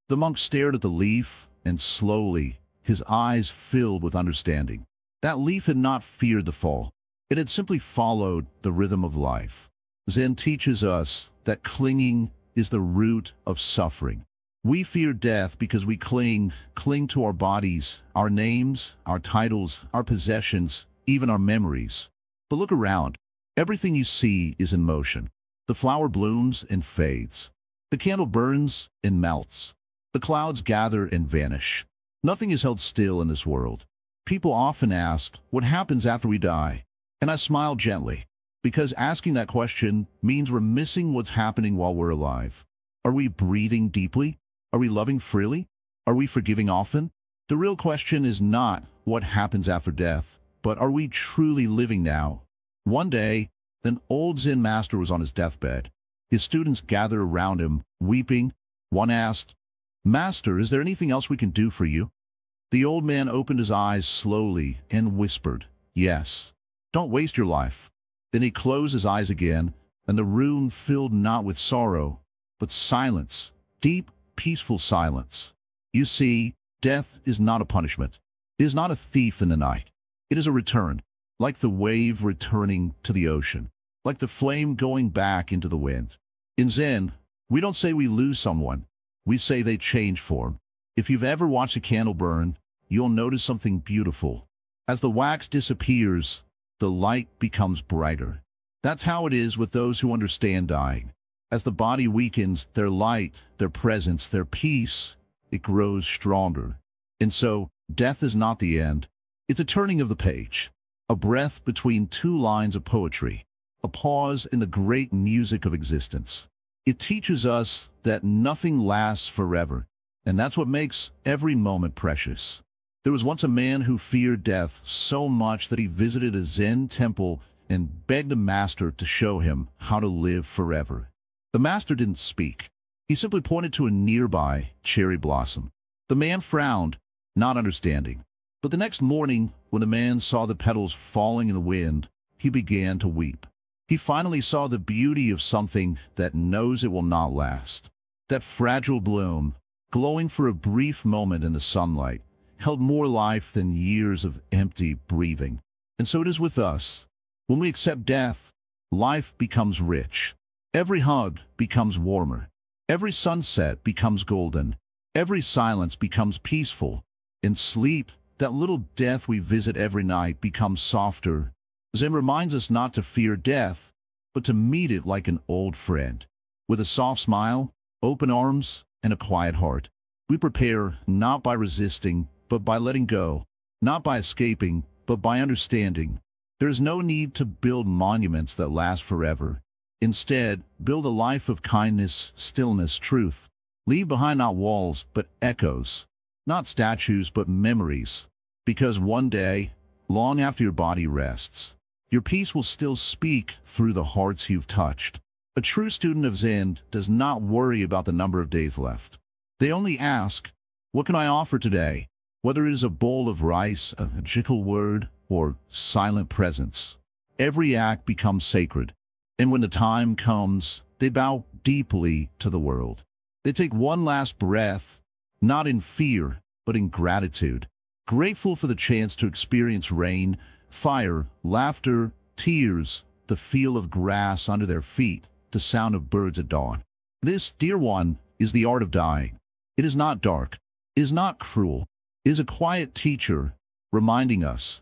The monk stared at the leaf, and slowly his eyes filled with understanding. That leaf had not feared the fall. It had simply followed the rhythm of life. Zen teaches us that clinging is the root of suffering. We fear death because we cling to our bodies, our names, our titles, our possessions, even our memories. But look around. Everything you see is in motion. The flower blooms and fades. The candle burns and melts. The clouds gather and vanish. Nothing is held still in this world. People often ask, what happens after we die? And I smile gently, because asking that question means we're missing what's happening while we're alive. Are we breathing deeply? Are we loving freely? Are we forgiving often? The real question is not what happens after death, but are we truly living now? One day, an old Zen master was on his deathbed. His students gathered around him, weeping. One asked, "Master, is there anything else we can do for you?" The old man opened his eyes slowly and whispered, "Yes. Don't waste your life." Then he closed his eyes again, and the room filled not with sorrow, but silence, deep, peaceful silence. You see, death is not a punishment. It is not a thief in the night. It is a return, like the wave returning to the ocean, like the flame going back into the wind. In Zen, we don't say we lose someone. We say they change form. If you've ever watched a candle burn, you'll notice something beautiful. As the wax disappears, the light becomes brighter. That's how it is with those who understand dying. As the body weakens, their light, their presence, their peace, it grows stronger. And so, death is not the end. It's a turning of the page, a breath between two lines of poetry, a pause in the great music of existence. It teaches us that nothing lasts forever, and that's what makes every moment precious. There was once a man who feared death so much that he visited a Zen temple and begged a master to show him how to live forever. The master didn't speak. He simply pointed to a nearby cherry blossom. The man frowned, not understanding. But the next morning, when the man saw the petals falling in the wind, he began to weep. He finally saw the beauty of something that knows it will not last. That fragile bloom, glowing for a brief moment in the sunlight, held more life than years of empty breathing. And so it is with us. When we accept death, life becomes rich. Every hug becomes warmer. Every sunset becomes golden. Every silence becomes peaceful. In sleep, that little death we visit every night becomes softer. Zen reminds us not to fear death, but to meet it like an old friend. With a soft smile, open arms, and a quiet heart. We prepare not by resisting, but by letting go. Not by escaping, but by understanding. There is no need to build monuments that last forever. Instead, build a life of kindness, stillness, truth. Leave behind not walls, but echoes. Not statues, but memories. Because one day, long after your body rests, your peace will still speak through the hearts you've touched. A true student of Zen does not worry about the number of days left. They only ask, what can I offer today? Whether it is a bowl of rice, a gentle word, or silent presence. Every act becomes sacred. And when the time comes, they bow deeply to the world. They take one last breath, not in fear, but in gratitude. Grateful for the chance to experience rain, fire, laughter, tears, the feel of grass under their feet, the sound of birds at dawn. This, dear one, is the art of dying. It is not dark. It is not cruel. It is a quiet teacher, reminding us,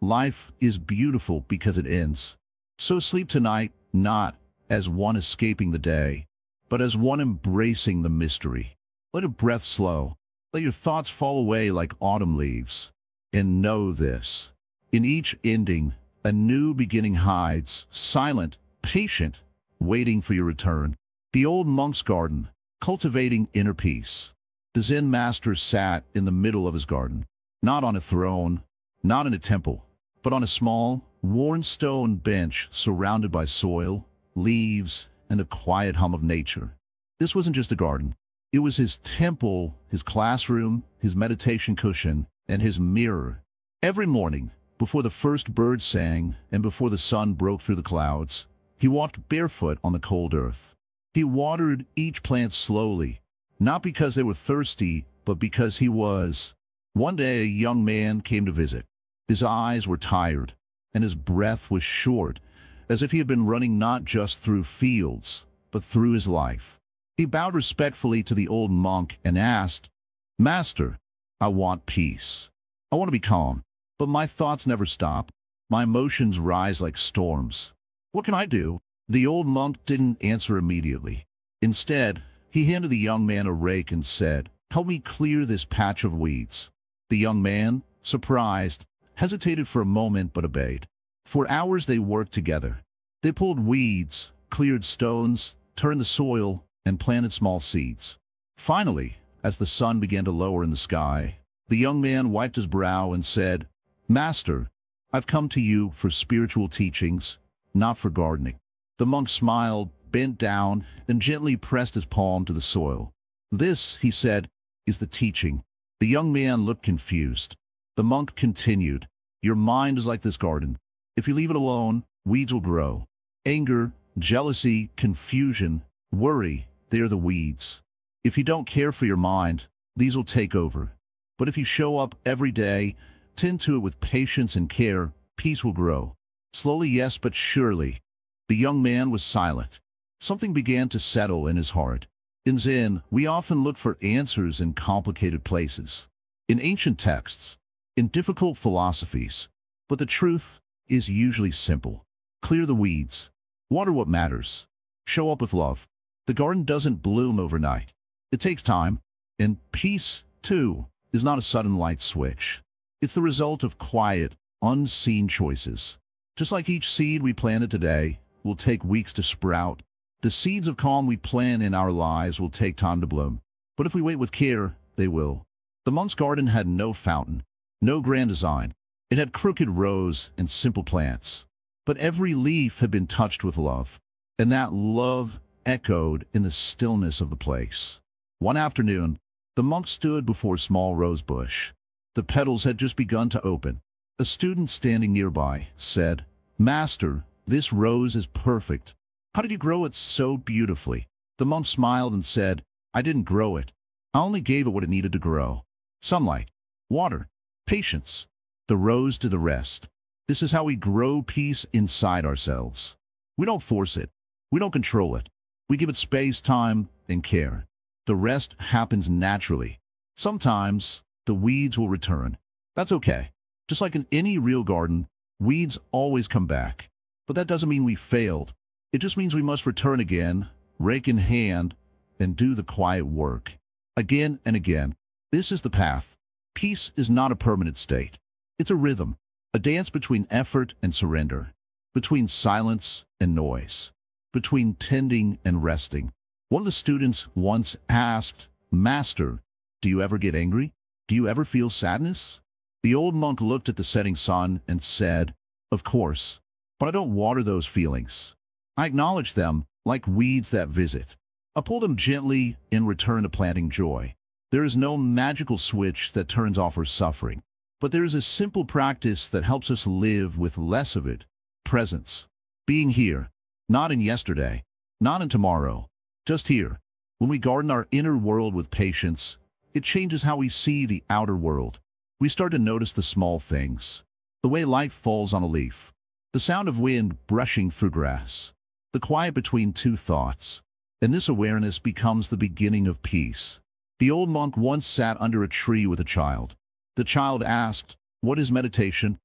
life is beautiful because it ends. So sleep tonight, not as one escaping the day, but as one embracing the mystery. Let your breath slow. Let your thoughts fall away like autumn leaves. And know this, in each ending, a new beginning hides, silent, patient, waiting for your return. The old monk's garden, cultivating inner peace. The Zen master sat in the middle of his garden, not on a throne, not in a temple, but on a small, worn stone bench surrounded by soil, leaves, and the quiet hum of nature. This wasn't just a garden. It was his temple, his classroom, his meditation cushion, and his mirror. Every morning, before the first bird sang and before the sun broke through the clouds, he walked barefoot on the cold earth. He watered each plant slowly, not because they were thirsty, but because he was. One day a young man came to visit. His eyes were tired, and his breath was short, as if he had been running not just through fields, but through his life. He bowed respectfully to the old monk and asked, "Master, I want peace. I want to be calm, but my thoughts never stop. My emotions rise like storms. What can I do?" The old monk didn't answer immediately. Instead, he handed the young man a rake and said, "Help me clear this patch of weeds." The young man, surprised, hesitated for a moment but obeyed. For hours they worked together. They pulled weeds, cleared stones, turned the soil, and planted small seeds. Finally, as the sun began to lower in the sky, the young man wiped his brow and said, "Master, I've come to you for spiritual teachings, not for gardening." The monk smiled, bent down, and gently pressed his palm to the soil. "This," he said, "is the teaching." The young man looked confused. The monk continued, "Your mind is like this garden. If you leave it alone, weeds will grow. Anger, jealousy, confusion, worry, they are the weeds. If you don't care for your mind, these will take over. But if you show up every day, tend to it with patience and care, peace will grow. Slowly, yes, but surely." The young man was silent. Something began to settle in his heart. In Zen, we often look for answers in complicated places, in ancient texts, in difficult philosophies. But the truth is usually simple. Clear the weeds. Water what matters. Show up with love. The garden doesn't bloom overnight. It takes time. And peace, too, is not a sudden light switch. It's the result of quiet, unseen choices. Just like each seed we planted today will take weeks to sprout, the seeds of calm we plant in our lives will take time to bloom. But if we wait with care, they will. The monk's garden had no fountain, no grand design. It had crooked rows and simple plants. But every leaf had been touched with love, and that love echoed in the stillness of the place. One afternoon, the monk stood before a small rose bush. The petals had just begun to open. A student standing nearby said, "Master, this rose is perfect. How did you grow it so beautifully?" The monk smiled and said, "I didn't grow it. I only gave it what it needed to grow. Sunlight, water, patience. The rose did the rest." This is how we grow peace inside ourselves. We don't force it. We don't control it. We give it space, time, and care. The rest happens naturally. Sometimes the weeds will return. That's okay. Just like in any real garden, weeds always come back. But that doesn't mean we failed. It just means we must return again, rake in hand, and do the quiet work. Again and again. This is the path. Peace is not a permanent state. It's a rhythm, a dance between effort and surrender, between silence and noise, between tending and resting. One of the students once asked, "Master, do you ever get angry? Do you ever feel sadness?" The old monk looked at the setting sun and said, "Of course, but I don't water those feelings. I acknowledge them like weeds that visit. I pull them gently in return to planting joy. There is no magical switch that turns off our suffering, but there is a simple practice that helps us live with less of it. Presence. Being here, not in yesterday, not in tomorrow, just here. When we garden our inner world with patience, it changes how we see the outer world. We start to notice the small things. The way light falls on a leaf. The sound of wind brushing through grass. The quiet between two thoughts. And this awareness becomes the beginning of peace. The old monk once sat under a tree with a child. The child asked, "What is meditation?"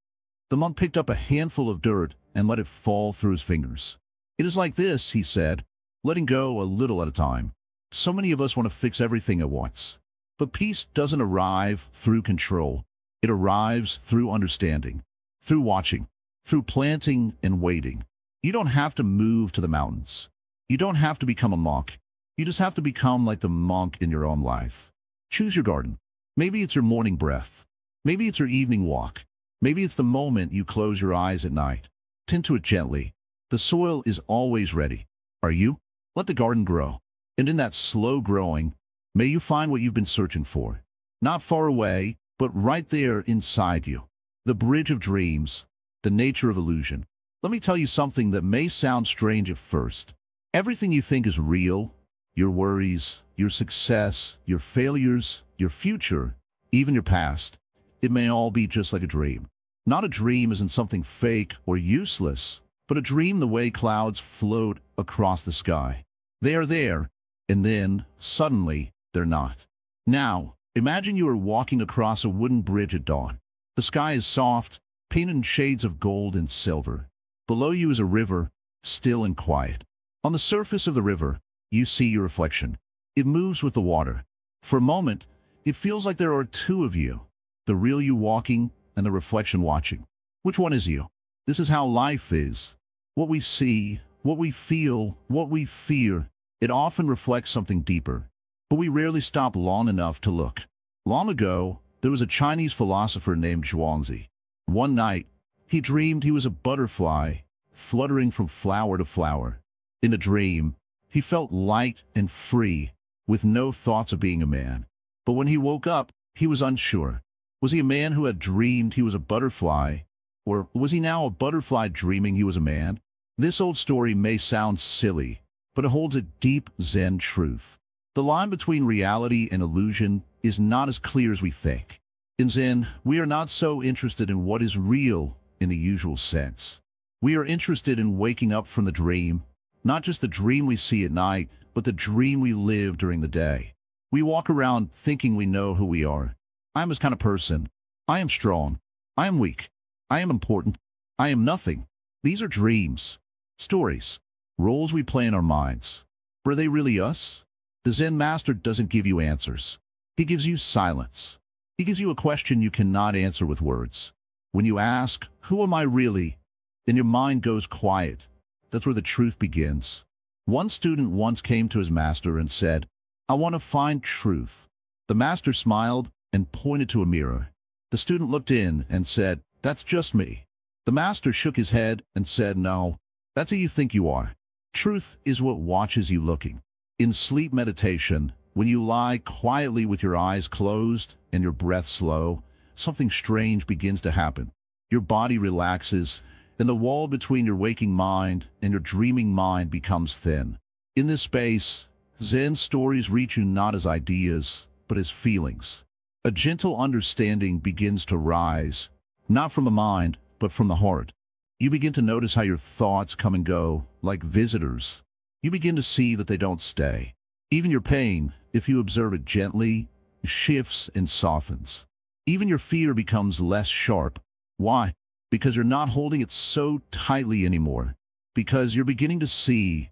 The monk picked up a handful of dirt and let it fall through his fingers. "It is like this," he said, "letting go a little at a time." So many of us want to fix everything at once. But peace doesn't arrive through control. It arrives through understanding, through watching, through planting and waiting. You don't have to move to the mountains. You don't have to become a monk. You just have to become like the monk in your own life. Choose your garden. Maybe it's your morning breath. Maybe it's your evening walk. Maybe it's the moment you close your eyes at night. Tend to it gently. The soil is always ready. Are you? Let the garden grow. And in that slow growing, may you find what you've been searching for. Not far away, but right there inside you. The bridge of dreams, the nature of illusion. Let me tell you something that may sound strange at first. Everything you think is real, your worries, your success, your failures, your future, even your past, it may all be just like a dream. Not a dream isn't something fake or useless, but a dream the way clouds float across the sky. They are there, and then, suddenly, they're not. Now, imagine you are walking across a wooden bridge at dawn. The sky is soft, painted in shades of gold and silver. Below you is a river, still and quiet. On the surface of the river, you see your reflection. It moves with the water. For a moment, it feels like there are two of you, the real you walking and the reflection watching. Which one is you? This is how life is. What we see, what we feel, what we fear, it often reflects something deeper. But we rarely stop long enough to look. Long ago, there was a Chinese philosopher named Zhuangzi. One night, he dreamed he was a butterfly, fluttering from flower to flower. In a dream, he felt light and free, with no thoughts of being a man. But when he woke up, he was unsure. Was he a man who had dreamed he was a butterfly, or was he now a butterfly dreaming he was a man? This old story may sound silly, but it holds a deep Zen truth. The line between reality and illusion is not as clear as we think. In Zen, we are not so interested in what is real in the usual sense. We are interested in waking up from the dream, not just the dream we see at night, but the dream we live during the day. We walk around thinking we know who we are. I am this kind of person. I am strong. I am weak. I am important. I am nothing. These are dreams, stories, roles we play in our minds. Were they really us? The Zen master doesn't give you answers. He gives you silence. He gives you a question you cannot answer with words. When you ask, "Who am I really?" then your mind goes quiet. That's where the truth begins. One student once came to his master and said, "I want to find truth." The master smiled and pointed to a mirror. The student looked in and said, "That's just me." The master shook his head and said, "No, that's who you think you are. Truth is what watches you looking." In sleep meditation, when you lie quietly with your eyes closed and your breath slow, something strange begins to happen. Your body relaxes, and the wall between your waking mind and your dreaming mind becomes thin. In this space, Zen stories reach you not as ideas, but as feelings. A gentle understanding begins to rise, not from the mind, but from the heart. You begin to notice how your thoughts come and go, like visitors. You begin to see that they don't stay. Even your pain, if you observe it gently, shifts and softens. Even your fear becomes less sharp. Why? Because you're not holding it so tightly anymore. Because you're beginning to see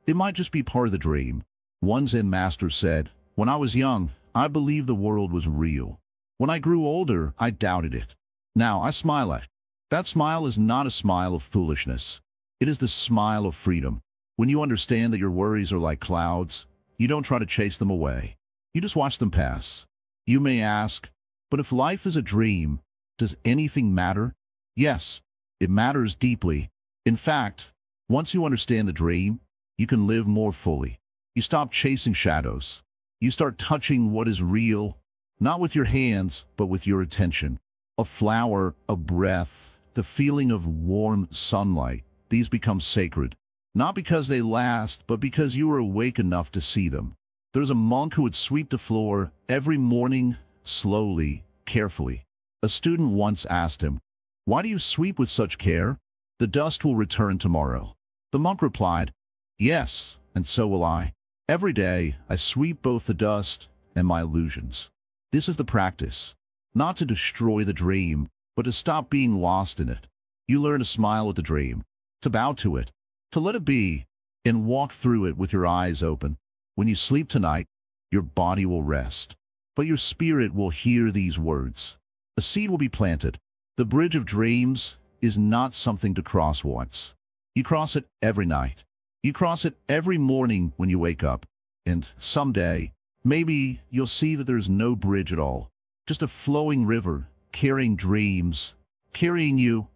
it might just be part of the dream. One Zen master said, "When I was young, I believed the world was real. When I grew older, I doubted it. Now I smile at it." That smile is not a smile of foolishness. It is the smile of freedom. When you understand that your worries are like clouds, you don't try to chase them away. You just watch them pass. You may ask, but if life is a dream, does anything matter? Yes, it matters deeply. In fact, once you understand the dream, you can live more fully. You stop chasing shadows. You start touching what is real, not with your hands, but with your attention. A flower, a breath, the feeling of warm sunlight, these become sacred. Not because they last, but because you are awake enough to see them. There's a monk who would sweep the floor every morning, slowly, carefully. A student once asked him, "Why do you sweep with such care? The dust will return tomorrow." The monk replied, "Yes, and so will I. Every day I sweep both the dust and my illusions." This is the practice, not to destroy the dream, but to stop being lost in it. You learn to smile at the dream, to bow to it, to let it be, and walk through it with your eyes open. When you sleep tonight, your body will rest, but your spirit will hear these words. A seed will be planted. The bridge of dreams is not something to cross once. You cross it every night. You cross it every morning when you wake up. And someday, maybe you'll see that there's no bridge at all. Just a flowing river, carrying dreams, carrying you,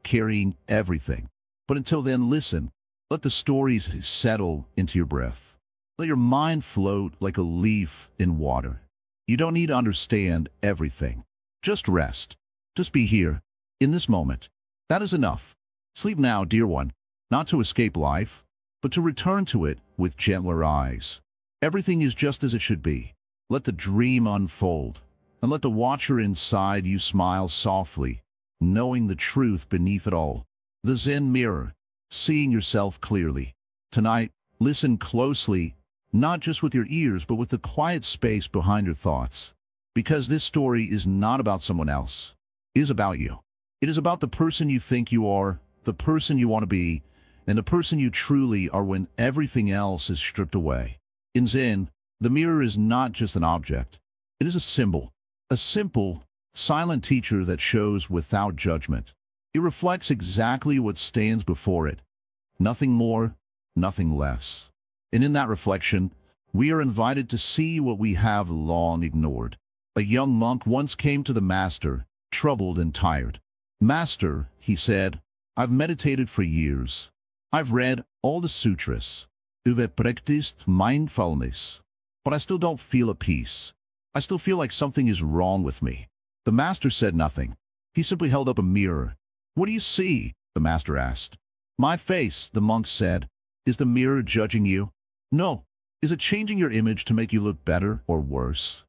carrying everything. But until then, listen. Let the stories settle into your breath. Let your mind float like a leaf in water. You don't need to understand everything. Just rest. Just be here, in this moment. That is enough. Sleep now, dear one, not to escape life, but to return to it with gentler eyes. Everything is just as it should be. Let the dream unfold, and let the watcher inside you smile softly, knowing the truth beneath it all. The Zen mirror, seeing yourself clearly. Tonight, listen closely, not just with your ears, but with the quiet space behind your thoughts. Because this story is not about someone else. It is about you. It is about the person you think you are, the person you want to be, and the person you truly are when everything else is stripped away. In Zen, the mirror is not just an object. It is a symbol, a simple, silent teacher that shows without judgment. It reflects exactly what stands before it. Nothing more, nothing less. And in that reflection, we are invited to see what we have long ignored. A young monk once came to the master, troubled and tired. "Master," he said, "I've meditated for years. I've read all the sutras. I've practiced mindfulness. But I still don't feel at peace. I still feel like something is wrong with me." The master said nothing. He simply held up a mirror. "What do you see?" the master asked. "My face," the monk said. "Is the mirror judging you?" "No." "Is it changing your image to make you look better or worse?"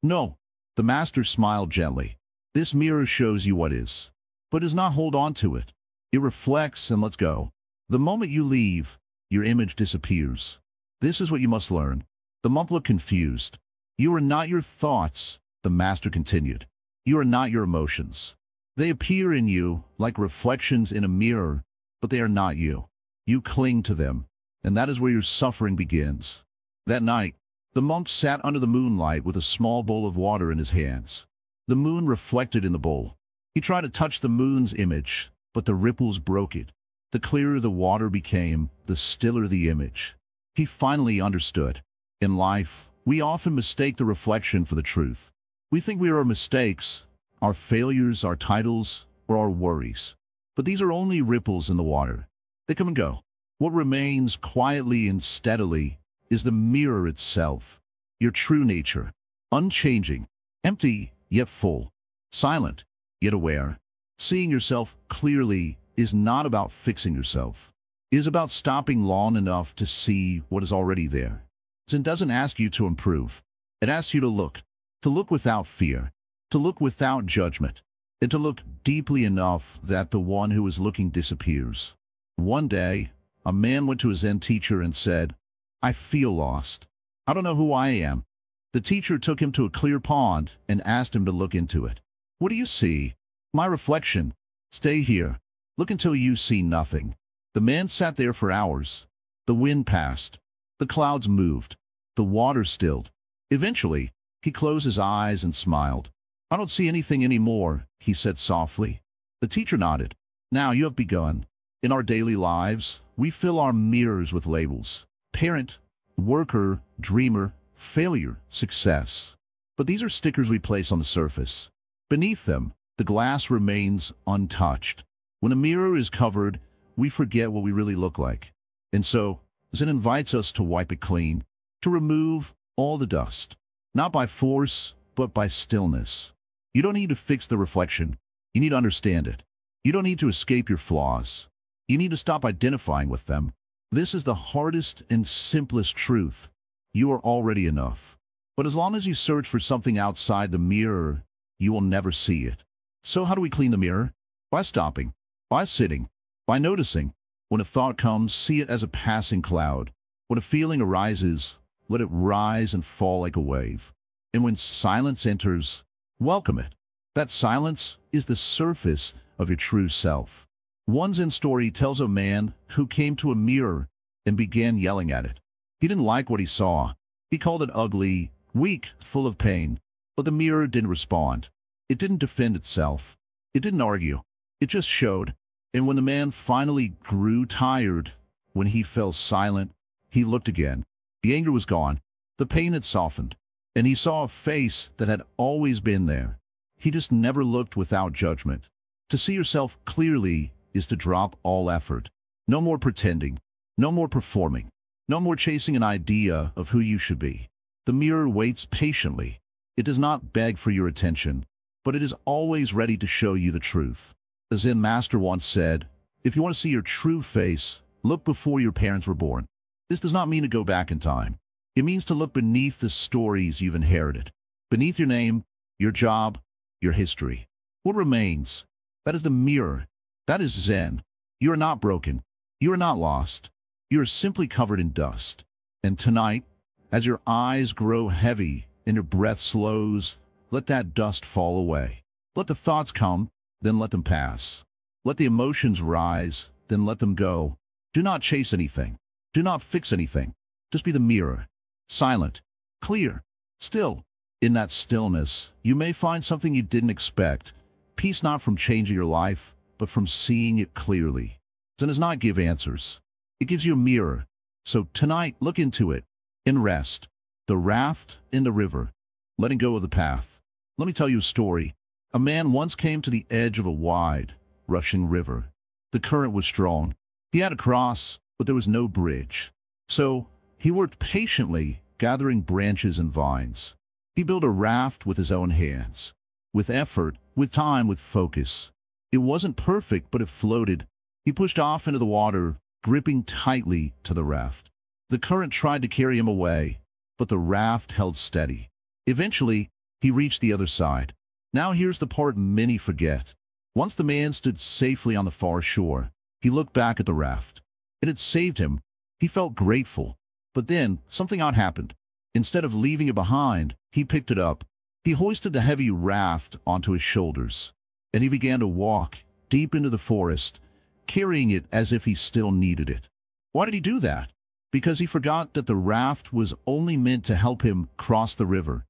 "No." The master smiled gently. "This mirror shows you what is, but does not hold on to it. It reflects and lets go. The moment you leave, your image disappears. This is what you must learn." The monk looked confused. "You are not your thoughts," the master continued. "You are not your emotions. They appear in you like reflections in a mirror, but they are not you. You cling to them, and that is where your suffering begins." That night, the monk sat under the moonlight with a small bowl of water in his hands. The moon reflected in the bowl. He tried to touch the moon's image, but the ripples broke it. The clearer the water became, the stiller the image. He finally understood. In life, we often mistake the reflection for the truth. We think we are our mistakes, our failures, our titles, or our worries. But these are only ripples in the water. They come and go. What remains quietly and steadily is the mirror itself, your true nature, unchanging, empty yet full, silent yet aware. Seeing yourself clearly is not about fixing yourself. It is about stopping long enough to see what is already there. Zen doesn't ask you to improve. It asks you to look without fear, to look without judgment, and to look deeply enough that the one who is looking disappears. One day, a man went to a Zen teacher and said, "I feel lost. I don't know who I am." The teacher took him to a clear pond and asked him to look into it. "What do you see?" "My reflection." "Stay here. Look until you see nothing." The man sat there for hours. The wind passed. The clouds moved. The water stilled. Eventually, he closed his eyes and smiled. "I don't see anything anymore," he said softly. The teacher nodded. "Now you have begun. In our daily lives, we fill our mirrors with labels. Parent, worker, dreamer, failure, success. But these are stickers we place on the surface. Beneath them, the glass remains untouched. When a mirror is covered, we forget what we really look like. And so, Zen invites us to wipe it clean, to remove all the dust. Not by force, but by stillness. You don't need to fix the reflection. You need to understand it. You don't need to escape your flaws. You need to stop identifying with them. This is the hardest and simplest truth. You are already enough. But as long as you search for something outside the mirror, you will never see it. So how do we clean the mirror? By stopping, by sitting, by noticing. When a thought comes, see it as a passing cloud. When a feeling arises, let it rise and fall like a wave. And when silence enters, welcome it. That silence is the surface of your true self. One Zen story tells a man who came to a mirror and began yelling at it. He didn't like what he saw. He called it ugly, weak, full of pain. But the mirror didn't respond. It didn't defend itself. It didn't argue. It just showed. And when the man finally grew tired, when he fell silent, he looked again. The anger was gone. The pain had softened. And he saw a face that had always been there. He just never looked without judgment. To see yourself clearly is to drop all effort. No more pretending. No more performing. No more chasing an idea of who you should be. The mirror waits patiently. It does not beg for your attention, but it is always ready to show you the truth. The Zen master once said, "If you want to see your true face, look before your parents were born." This does not mean to go back in time. It means to look beneath the stories you've inherited, beneath your name, your job, your history. What remains? That is the mirror. That is Zen. You are not broken. You are not lost. You are simply covered in dust. And tonight, as your eyes grow heavy and your breath slows, let that dust fall away. Let the thoughts come, then let them pass. Let the emotions rise, then let them go. Do not chase anything. Do not fix anything. Just be the mirror. Silent, clear, still. In that stillness, you may find something you didn't expect. Peace not from changing your life, but from seeing it clearly. Zen does not give answers. It gives you a mirror. So tonight, look into it. In rest. The raft in the river. Letting go of the path. Let me tell you a story. A man once came to the edge of a wide, rushing river. The current was strong. He had to cross, but there was no bridge. So he worked patiently, gathering branches and vines. He built a raft with his own hands. With effort, with time, with focus. It wasn't perfect, but it floated. He pushed off into the water, gripping tightly to the raft. The current tried to carry him away, but the raft held steady. Eventually, he reached the other side. Now here's the part many forget. Once the man stood safely on the far shore, he looked back at the raft. It had saved him. He felt grateful. But then, something odd happened. Instead of leaving it behind, he picked it up. He hoisted the heavy raft onto his shoulders, and he began to walk deep into the forest, carrying it as if he still needed it. Why did he do that? Because he forgot that the raft was only meant to help him cross the river,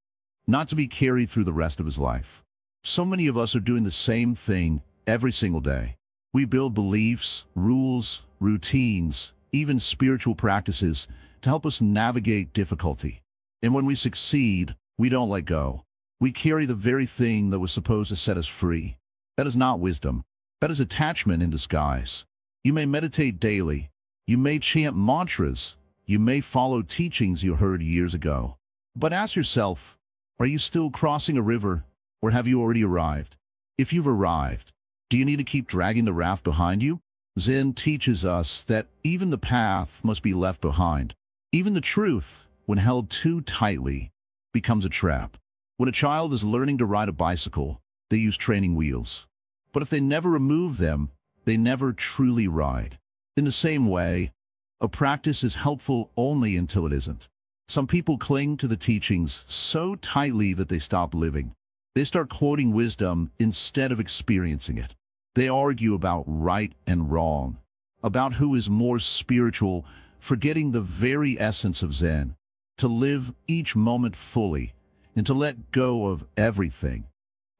not to be carried through the rest of his life. So many of us are doing the same thing every single day. We build beliefs, rules, routines, even spiritual practices to help us navigate difficulty. And when we succeed, we don't let go. We carry the very thing that was supposed to set us free. That is not wisdom. That is attachment in disguise. You may meditate daily. You may chant mantras. You may follow teachings you heard years ago. But ask yourself, are you still crossing a river, or have you already arrived? If you've arrived, do you need to keep dragging the raft behind you? Zen teaches us that even the path must be left behind. Even the truth, when held too tightly, becomes a trap. When a child is learning to ride a bicycle, they use training wheels. But if they never remove them, they never truly ride. In the same way, a practice is helpful only until it isn't. Some people cling to the teachings so tightly that they stop living. They start quoting wisdom instead of experiencing it. They argue about right and wrong, about who is more spiritual, forgetting the very essence of Zen, to live each moment fully and to let go of everything,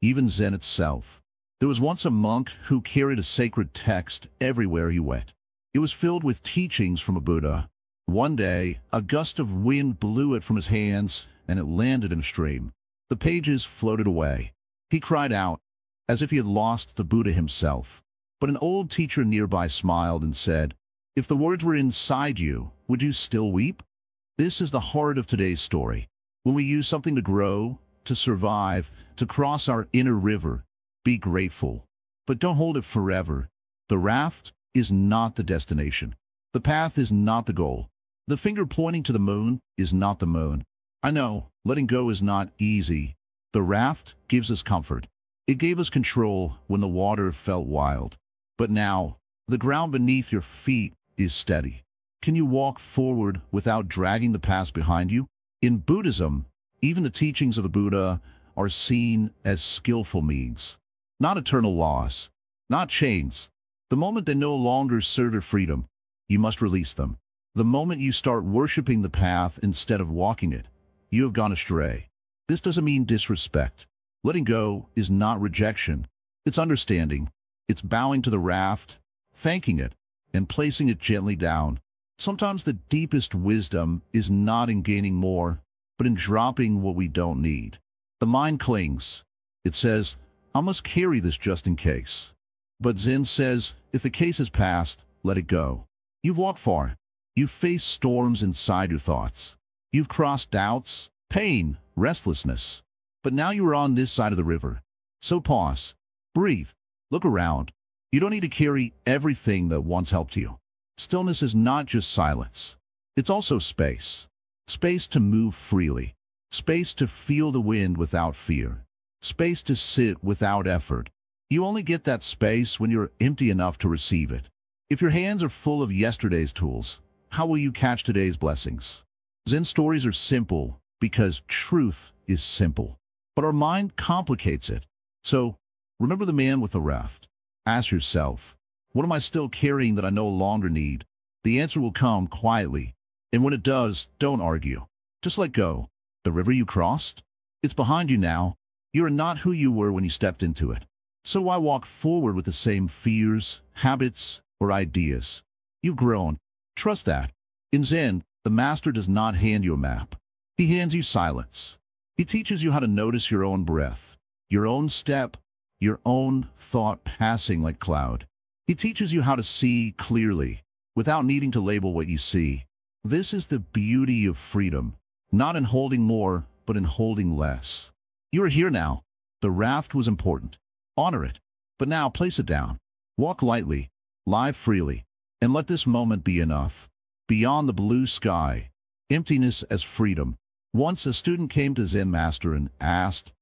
even Zen itself. There was once a monk who carried a sacred text everywhere he went. It was filled with teachings from a Buddha. One day, a gust of wind blew it from his hands, and it landed in a stream. The pages floated away. He cried out, as if he had lost the Buddha himself. But an old teacher nearby smiled and said, "If the words were inside you, would you still weep?" This is the heart of today's story. When we use something to grow, to survive, to cross our inner river, be grateful. But don't hold it forever. The raft is not the destination. The path is not the goal. The finger pointing to the moon is not the moon. I know, letting go is not easy. The raft gives us comfort. It gave us control when the water felt wild. But now, the ground beneath your feet is steady. Can you walk forward without dragging the past behind you? In Buddhism, even the teachings of the Buddha are seen as skillful means, not eternal laws, not chains. The moment they no longer serve your freedom, you must release them. The moment you start worshiping the path instead of walking it, you have gone astray. This doesn't mean disrespect. Letting go is not rejection. It's understanding. It's bowing to the raft, thanking it, and placing it gently down. Sometimes the deepest wisdom is not in gaining more, but in dropping what we don't need. The mind clings. It says, I must carry this just in case. But Zen says, if the case is past, let it go. You've walked far. You've faced storms inside your thoughts. You've crossed doubts, pain, restlessness. But now you are on this side of the river. So pause, breathe, look around. You don't need to carry everything that once helped you. Stillness is not just silence. It's also space. Space to move freely. Space to feel the wind without fear. Space to sit without effort. You only get that space when you're empty enough to receive it. If your hands are full of yesterday's tools, how will you catch today's blessings? Zen stories are simple because truth is simple. But our mind complicates it. So, remember the man with the raft. Ask yourself, what am I still carrying that I no longer need? The answer will come quietly. And when it does, don't argue. Just let go. The river you crossed? It's behind you now. You are not who you were when you stepped into it. So why walk forward with the same fears, habits, or ideas? You've grown. Trust that. In Zen, the master does not hand you a map. He hands you silence. He teaches you how to notice your own breath, your own step, your own thought passing like cloud. He teaches you how to see clearly, without needing to label what you see. This is the beauty of freedom, not in holding more, but in holding less. You are here now. The raft was important. Honor it. But now place it down. Walk lightly, live freely, and let this moment be enough. Beyond the blue sky, emptiness as freedom. Once a student came to Zen Master and asked,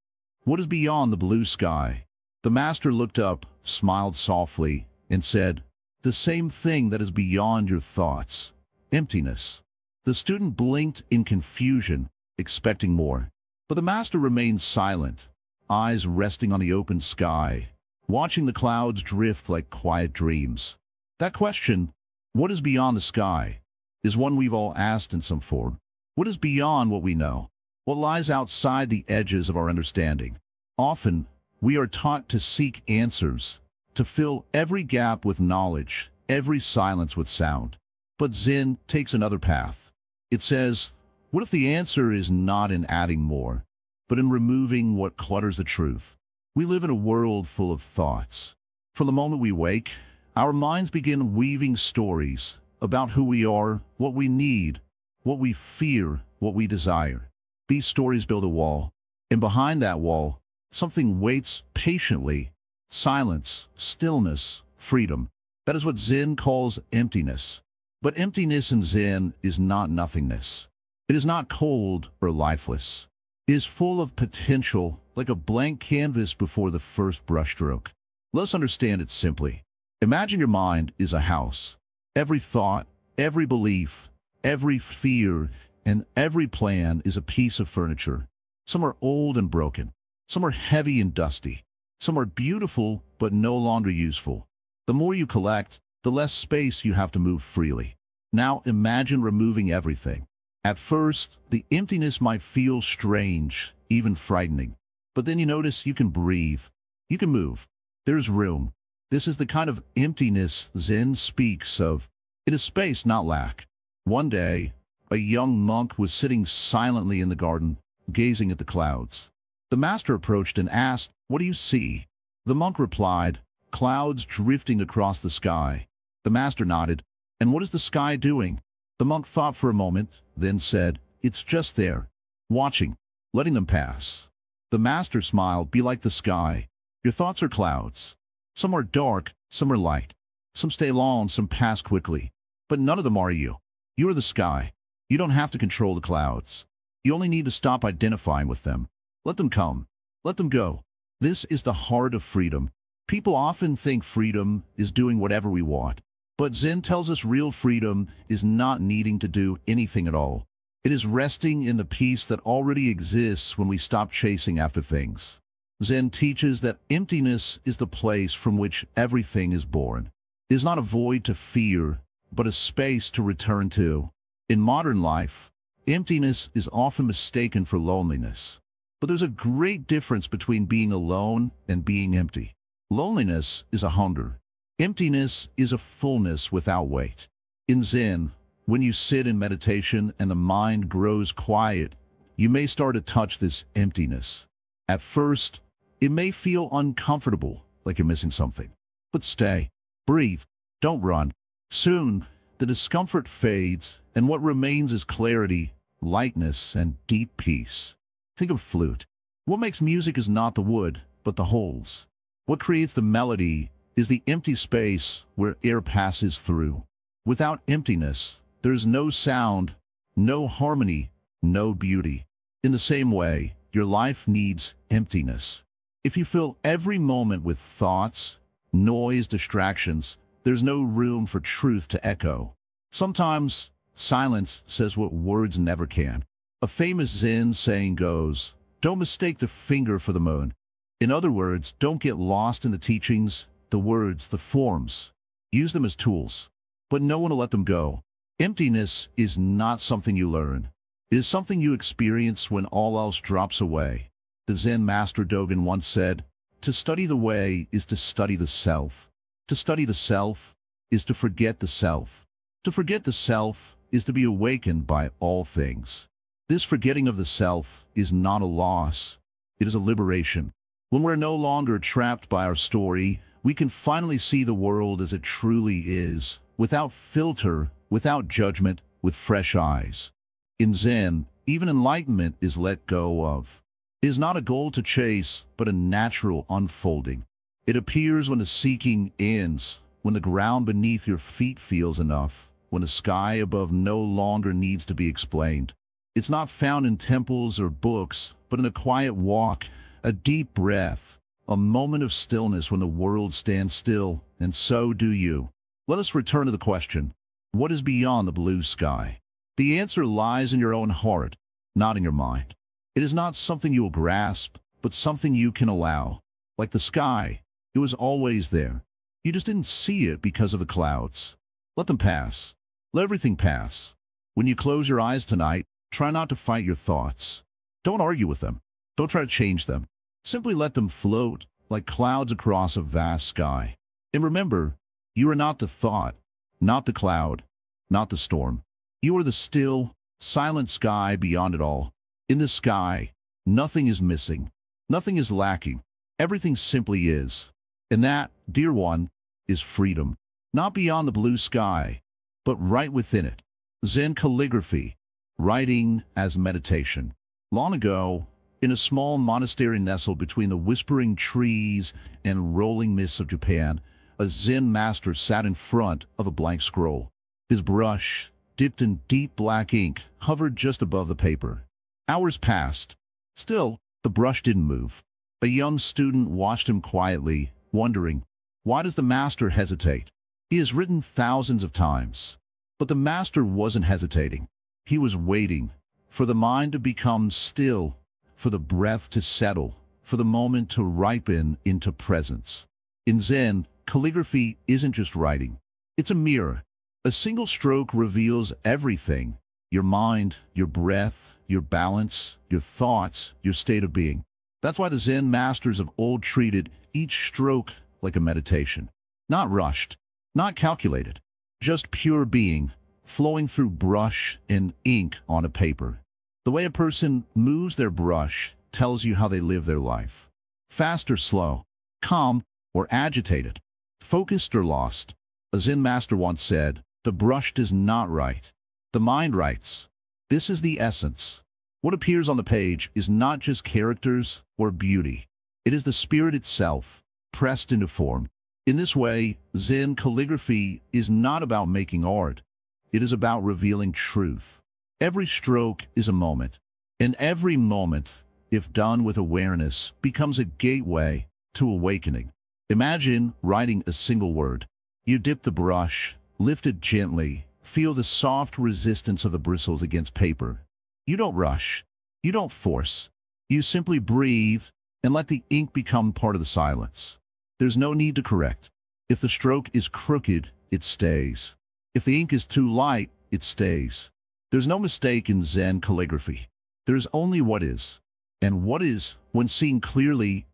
"What is beyond the blue sky?" The master looked up, smiled softly, and said, "The same thing that is beyond your thoughts, emptiness." The student blinked in confusion, expecting more. But the master remained silent, eyes resting on the open sky, watching the clouds drift like quiet dreams. That question, what is beyond the sky, is one we've all asked in some form. What is beyond what we know? What lies outside the edges of our understanding? Often, we are taught to seek answers, to fill every gap with knowledge, every silence with sound. But Zen takes another path. It says, what if the answer is not in adding more, but in removing what clutters the truth? We live in a world full of thoughts. From the moment we wake, our minds begin weaving stories about who we are, what we need, what we fear, what we desire. These stories build a wall, and behind that wall, something waits patiently. Silence, stillness, freedom. That is what Zen calls emptiness. But emptiness in Zen is not nothingness. It is not cold or lifeless. It is full of potential, like a blank canvas before the first brushstroke. Let's understand it simply. Imagine your mind is a house. Every thought, every belief, every fear, and every plan is a piece of furniture. Some are old and broken. Some are heavy and dusty. Some are beautiful, but no longer useful. The more you collect, the less space you have to move freely. Now imagine removing everything. At first, the emptiness might feel strange, even frightening. But then you notice you can breathe. You can move. There's room. This is the kind of emptiness Zen speaks of. It is space, not lack. One day, a young monk was sitting silently in the garden, gazing at the clouds. The master approached and asked, "What do you see?" The monk replied, "Clouds drifting across the sky." The master nodded. "And what is the sky doing?" The monk thought for a moment, then said, "It's just there, watching, letting them pass." The master smiled, "Be like the sky. Your thoughts are clouds. Some are dark, some are light. Some stay long, some pass quickly. But none of them are you. You are the sky. You don't have to control the clouds. You only need to stop identifying with them. Let them come. Let them go." This is the heart of freedom. People often think freedom is doing whatever we want. But Zen tells us real freedom is not needing to do anything at all. It is resting in the peace that already exists when we stop chasing after things. Zen teaches that emptiness is the place from which everything is born. It is not a void to fear, but a space to return to. In modern life, emptiness is often mistaken for loneliness. But there's a great difference between being alone and being empty. Loneliness is a hunger. Emptiness is a fullness without weight. In Zen, when you sit in meditation and the mind grows quiet, you may start to touch this emptiness. At first, it may feel uncomfortable, like you're missing something. But stay, breathe, don't run. Soon, the discomfort fades, and what remains is clarity, lightness, and deep peace. Think of flute. What makes music is not the wood, but the holes. What creates the melody is the empty space where air passes through. Without emptiness, there is no sound, no harmony, no beauty. In the same way, your life needs emptiness. If you fill every moment with thoughts, noise, distractions, there's no room for truth to echo. Sometimes, silence says what words never can. A famous Zen saying goes, "Don't mistake the finger for the moon." In other words, don't get lost in the teachings, the words, the forms. Use them as tools, but no one will let them go. Emptiness is not something you learn. It is something you experience when all else drops away. The Zen master Dogen once said, "To study the way is to study the self. To study the self is to forget the self. To forget the self is to be awakened by all things." This forgetting of the self is not a loss. It is a liberation. When we're no longer trapped by our story, we can finally see the world as it truly is, without filter, without judgment, with fresh eyes. In Zen, even enlightenment is let go of. It is not a goal to chase, but a natural unfolding. It appears when the seeking ends, when the ground beneath your feet feels enough, when the sky above no longer needs to be explained. It's not found in temples or books, but in a quiet walk, a deep breath, a moment of stillness when the world stands still, and so do you. Let us return to the question, what is beyond the blue sky? The answer lies in your own heart, not in your mind. It is not something you will grasp, but something you can allow. Like the sky, it was always there. You just didn't see it because of the clouds. Let them pass. Let everything pass. When you close your eyes tonight, try not to fight your thoughts. Don't argue with them. Don't try to change them. Simply let them float like clouds across a vast sky. And remember, you are not the thought, not the cloud, not the storm. You are the still, silent sky beyond it all. In the sky, nothing is missing. Nothing is lacking. Everything simply is. And that, dear one, is freedom. Not beyond the blue sky, but right within it. Zen calligraphy, writing as meditation. Long ago, in a small monastery nestled between the whispering trees and rolling mists of Japan, a Zen master sat in front of a blank scroll. His brush, dipped in deep black ink, hovered just above the paper. Hours passed. Still, the brush didn't move. A young student watched him quietly, wondering, why does the master hesitate? He has written thousands of times. But the master wasn't hesitating. He was waiting for the mind to become still, for the breath to settle, for the moment to ripen into presence. In Zen, calligraphy isn't just writing. It's a mirror. A single stroke reveals everything: your mind, your breath, your balance, your thoughts, your state of being. That's why the Zen masters of old treated each stroke like a meditation. Not rushed, not calculated, just pure being, flowing through brush and ink on a paper. The way a person moves their brush tells you how they live their life. Fast or slow, calm or agitated, focused or lost. A Zen master once said, "The brush does not write. The mind writes." This is the essence. What appears on the page is not just characters or beauty. It is the spirit itself, pressed into form. In this way, Zen calligraphy is not about making art. It is about revealing truth. Every stroke is a moment, and every moment, if done with awareness, becomes a gateway to awakening. Imagine writing a single word. You dip the brush, lift it gently, feel the soft resistance of the bristles against paper. You don't rush. You don't force. You simply breathe and let the ink become part of the silence. There's no need to correct. If the stroke is crooked, it stays. If the ink is too light, it stays. There's no mistake in Zen calligraphy. There's only what is. And what is, when seen clearly,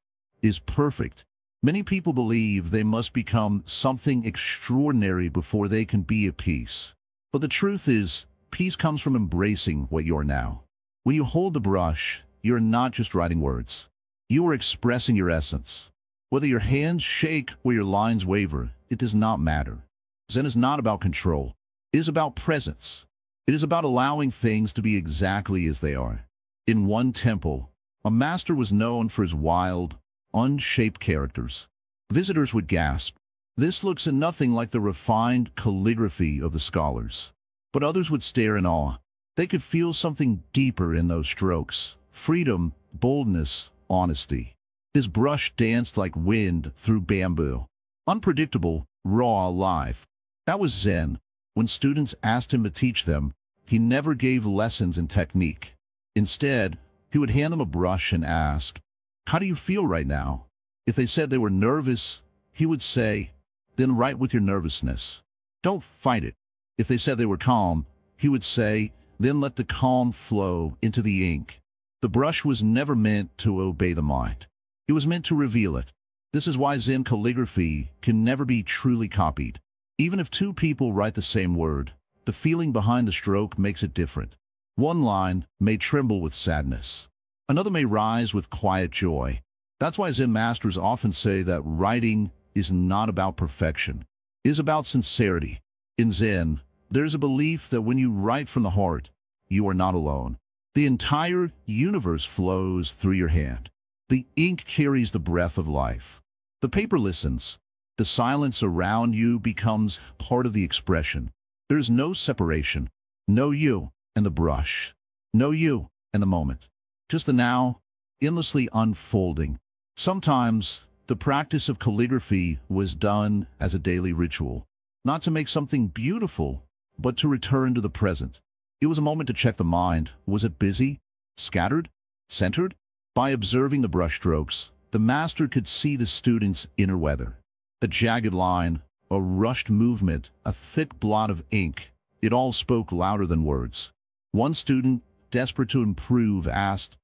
is perfect. Many people believe they must become something extraordinary before they can be at peace. But the truth is, peace comes from embracing what you are now. When you hold the brush, you're not just writing words. You are expressing your essence. Whether your hands shake or your lines waver, it does not matter. Zen is not about control. is about presence. It is about allowing things to be exactly as they are. In one temple, a master was known for his wild, unshaped characters. Visitors would gasp, "This looks nothing like the refined calligraphy of the scholars." But others would stare in awe. They could feel something deeper in those strokes: freedom, boldness, honesty. His brush danced like wind through bamboo. Unpredictable, raw, alive. That was Zen. When students asked him to teach them, he never gave lessons in technique. Instead, he would hand them a brush and ask, "How do you feel right now?" If they said they were nervous, he would say, "Then write with your nervousness. Don't fight it." If they said they were calm, he would say, "Then let the calm flow into the ink." The brush was never meant to obey the mind. It was meant to reveal it. This is why Zen calligraphy can never be truly copied. Even if two people write the same word, the feeling behind the stroke makes it different. One line may tremble with sadness. Another may rise with quiet joy. That's why Zen masters often say that writing is not about perfection. It is about sincerity. In Zen, there's a belief that when you write from the heart, you are not alone. The entire universe flows through your hand. The ink carries the breath of life. The paper listens. The silence around you becomes part of the expression. There's no separation. No you and the brush. No you and the moment. Just the now, endlessly unfolding. Sometimes, the practice of calligraphy was done as a daily ritual. Not to make something beautiful, but to return to the present. It was a moment to check the mind. Was it busy? Scattered? Centered? By observing the brushstrokes, the master could see the student's inner weather. A jagged line, a rushed movement, a thick blot of ink. It all spoke louder than words. One student, desperate to improve, asked,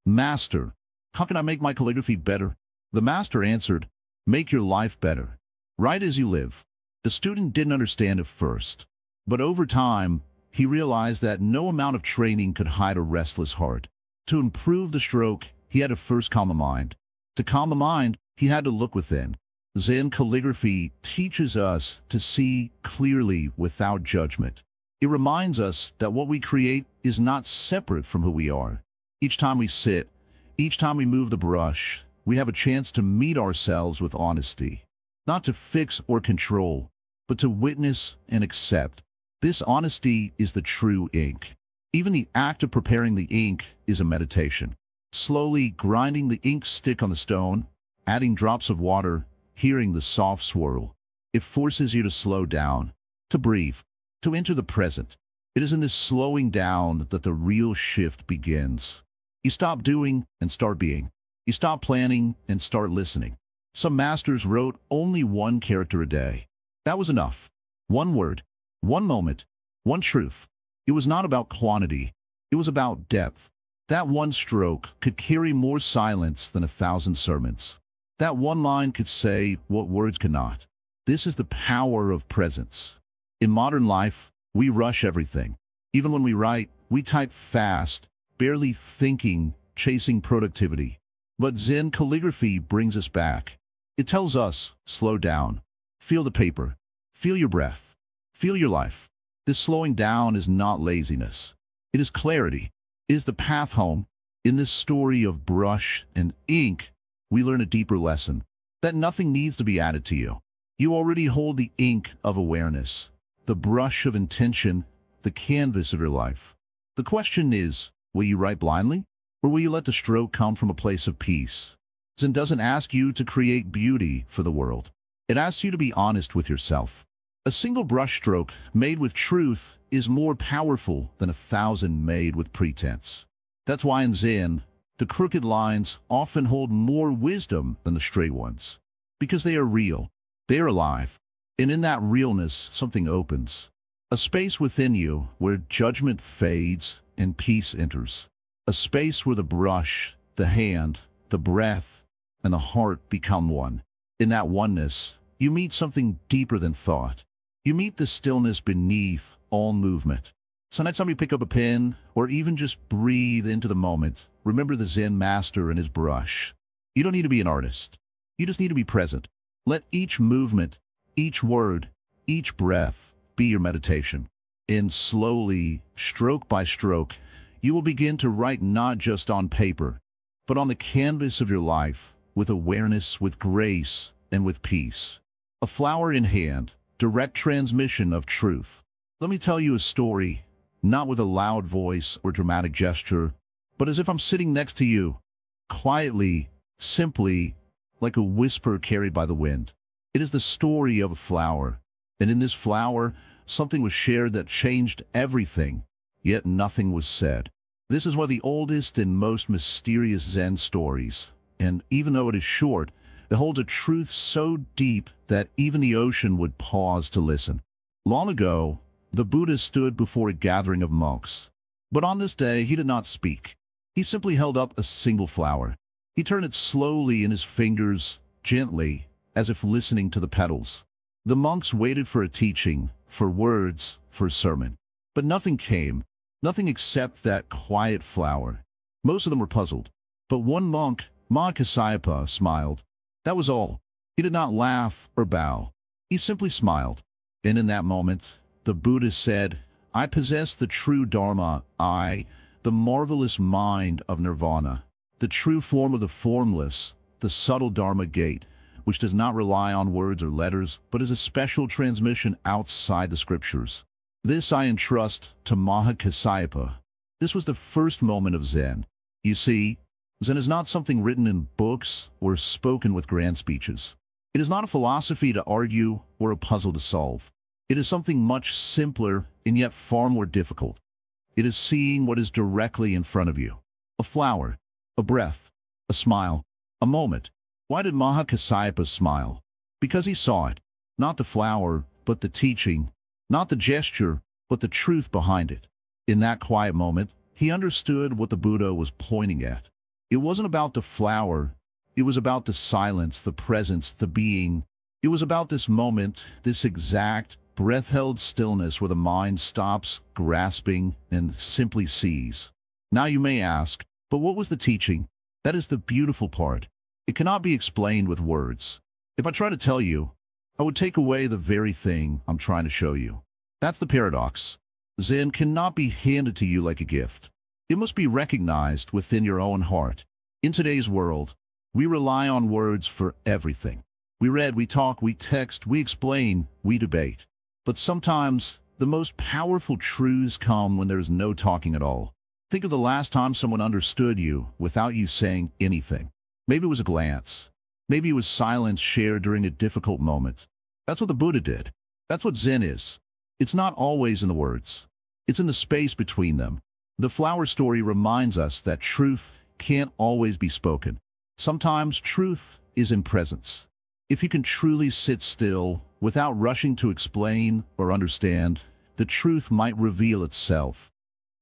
"Master, how can I make my calligraphy better?" The master answered, "Make your life better. Write as you live." The student didn't understand at first, but over time, he realized that no amount of training could hide a restless heart. To improve the stroke, he had to first calm a mind. To calm a mind, he had to look within. Zen calligraphy teaches us to see clearly without judgment. It reminds us that what we create is not separate from who we are. Each time we sit, each time we move the brush, we have a chance to meet ourselves with honesty. Not to fix or control, but to witness and accept. This honesty is the true ink. Even the act of preparing the ink is a meditation. Slowly grinding the ink stick on the stone, adding drops of water, hearing the soft swirl. It forces you to slow down, to breathe, to enter the present. It is in this slowing down that the real shift begins. You stop doing and start being. You stop planning and start listening. Some masters wrote only one character a day. That was enough. One word, one moment, one truth. It was not about quantity. It was about depth. That one stroke could carry more silence than 1,000 sermons. That one line could say what words cannot. This is the power of presence. In modern life, we rush everything. Even when we write, we type fast, barely thinking, chasing productivity. But Zen calligraphy brings us back. It tells us, slow down. Feel the paper. Feel your breath. Feel your life. This slowing down is not laziness. It is clarity. It is the path home. In this story of brush and ink, we learn a deeper lesson, that nothing needs to be added to you. You already hold the ink of awareness, the brush of intention, the canvas of your life. The question is, will you write blindly, or will you let the stroke come from a place of peace? Zen doesn't ask you to create beauty for the world. It asks you to be honest with yourself. A single brushstroke made with truth is more powerful than 1,000 made with pretense. That's why in Zen, the crooked lines often hold more wisdom than the straight ones. Because they are real, they are alive, and in that realness something opens. A space within you where judgment fades and peace enters. A space where the brush, the hand, the breath, and the heart become one. In that oneness, you meet something deeper than thought. You meet the stillness beneath all movement. So next time you pick up a pen, or even just breathe into the moment, remember the Zen master and his brush. You don't need to be an artist. You just need to be present. Let each movement, each word, each breath be your meditation. and slowly, stroke by stroke, you will begin to write not just on paper, but on the canvas of your life, with awareness, with grace, and with peace. A flower in hand, direct transmission of truth. Let me tell you a story, not with a loud voice or dramatic gesture, but as if I'm sitting next to you, quietly, simply, like a whisper carried by the wind. It is the story of a flower, and in this flower, something was shared that changed everything, yet nothing was said. This is one of the oldest and most mysterious Zen stories, and even though it is short, it holds a truth so deep that even the ocean would pause to listen. Long ago, the Buddha stood before a gathering of monks. But on this day, he did not speak. He simply held up a single flower. He turned it slowly in his fingers, gently, as if listening to the petals. The monks waited for a teaching, for words, for a sermon. But nothing came, nothing except that quiet flower. Most of them were puzzled. But one monk, Mahakassapa, smiled. That was all. He did not laugh or bow. He simply smiled. And in that moment, the Buddha said, I possess the true Dharma, the marvelous mind of nirvana, the true form of the formless, the subtle Dharma gate, which does not rely on words or letters, but is a special transmission outside the scriptures. This I entrust to Mahakassapa. This was the first moment of Zen. You see, Zen is not something written in books or spoken with grand speeches. It is not a philosophy to argue or a puzzle to solve. It is something much simpler and yet far more difficult. It is seeing what is directly in front of you. A flower, a breath, a smile, a moment. Why did Mahakassapa smile? Because he saw it. Not the flower, but the teaching. Not the gesture, but the truth behind it. In that quiet moment, he understood what the Buddha was pointing at. It wasn't about the flower. It was about the silence, the presence, the being. It was about this moment, this exact, breath-held stillness where the mind stops grasping and simply sees. Now you may ask, but what was the teaching? That is the beautiful part. It cannot be explained with words. If I try to tell you, I would take away the very thing I'm trying to show you. That's the paradox. Zen cannot be handed to you like a gift. It must be recognized within your own heart. In today's world, we rely on words for everything. We read, we talk, we text, we explain, we debate. But sometimes, the most powerful truths come when there is no talking at all. Think of the last time someone understood you without you saying anything. Maybe it was a glance. Maybe it was silence shared during a difficult moment. That's what the Buddha did. That's what Zen is. It's not always in the words. It's in the space between them. The flower story reminds us that truth can't always be spoken. Sometimes truth is in presence. If you can truly sit still, without rushing to explain or understand, the truth might reveal itself.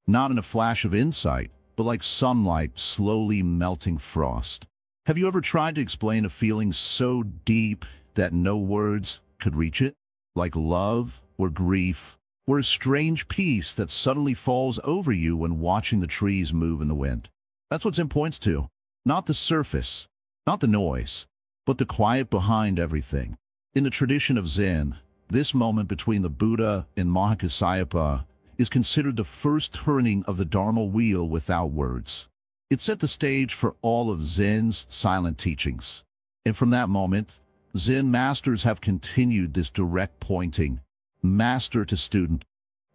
Not in a flash of insight, but like sunlight slowly melting frost. Have you ever tried to explain a feeling so deep that no words could reach it? Like love or grief, or a strange peace that suddenly falls over you when watching the trees move in the wind. That's what Zen points to. Not the surface, not the noise, but the quiet behind everything. In the tradition of Zen, this moment between the Buddha and Mahakassapa is considered the first turning of the Dharma wheel without words. It set the stage for all of Zen's silent teachings. And from that moment, Zen masters have continued this direct pointing, master to student,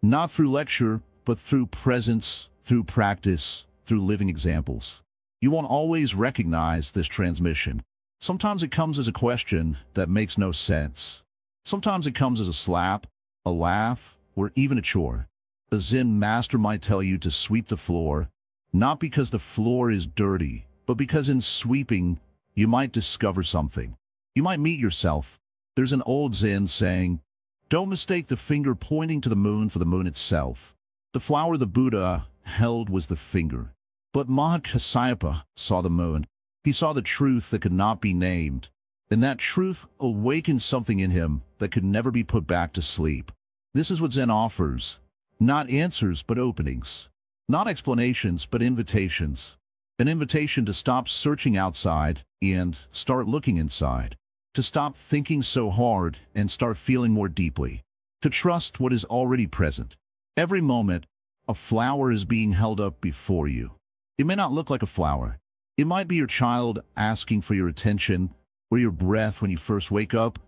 not through lecture, but through presence, through practice, through living examples. You won't always recognize this transmission. Sometimes it comes as a question that makes no sense. Sometimes it comes as a slap, a laugh, or even a chore. A Zen master might tell you to sweep the floor, not because the floor is dirty, but because in sweeping, you might discover something. You might meet yourself. There's an old Zen saying, don't mistake the finger pointing to the moon for the moon itself. The flower the Buddha held was the finger. But Mahakassapa saw the moon. He saw the truth that could not be named, and that truth awakened something in him that could never be put back to sleep. This is what Zen offers. Not answers, but openings. Not explanations, but invitations. An invitation to stop searching outside and start looking inside. To stop thinking so hard and start feeling more deeply. To trust what is already present. Every moment, a flower is being held up before you. It may not look like a flower. It might be your child asking for your attention, or your breath when you first wake up,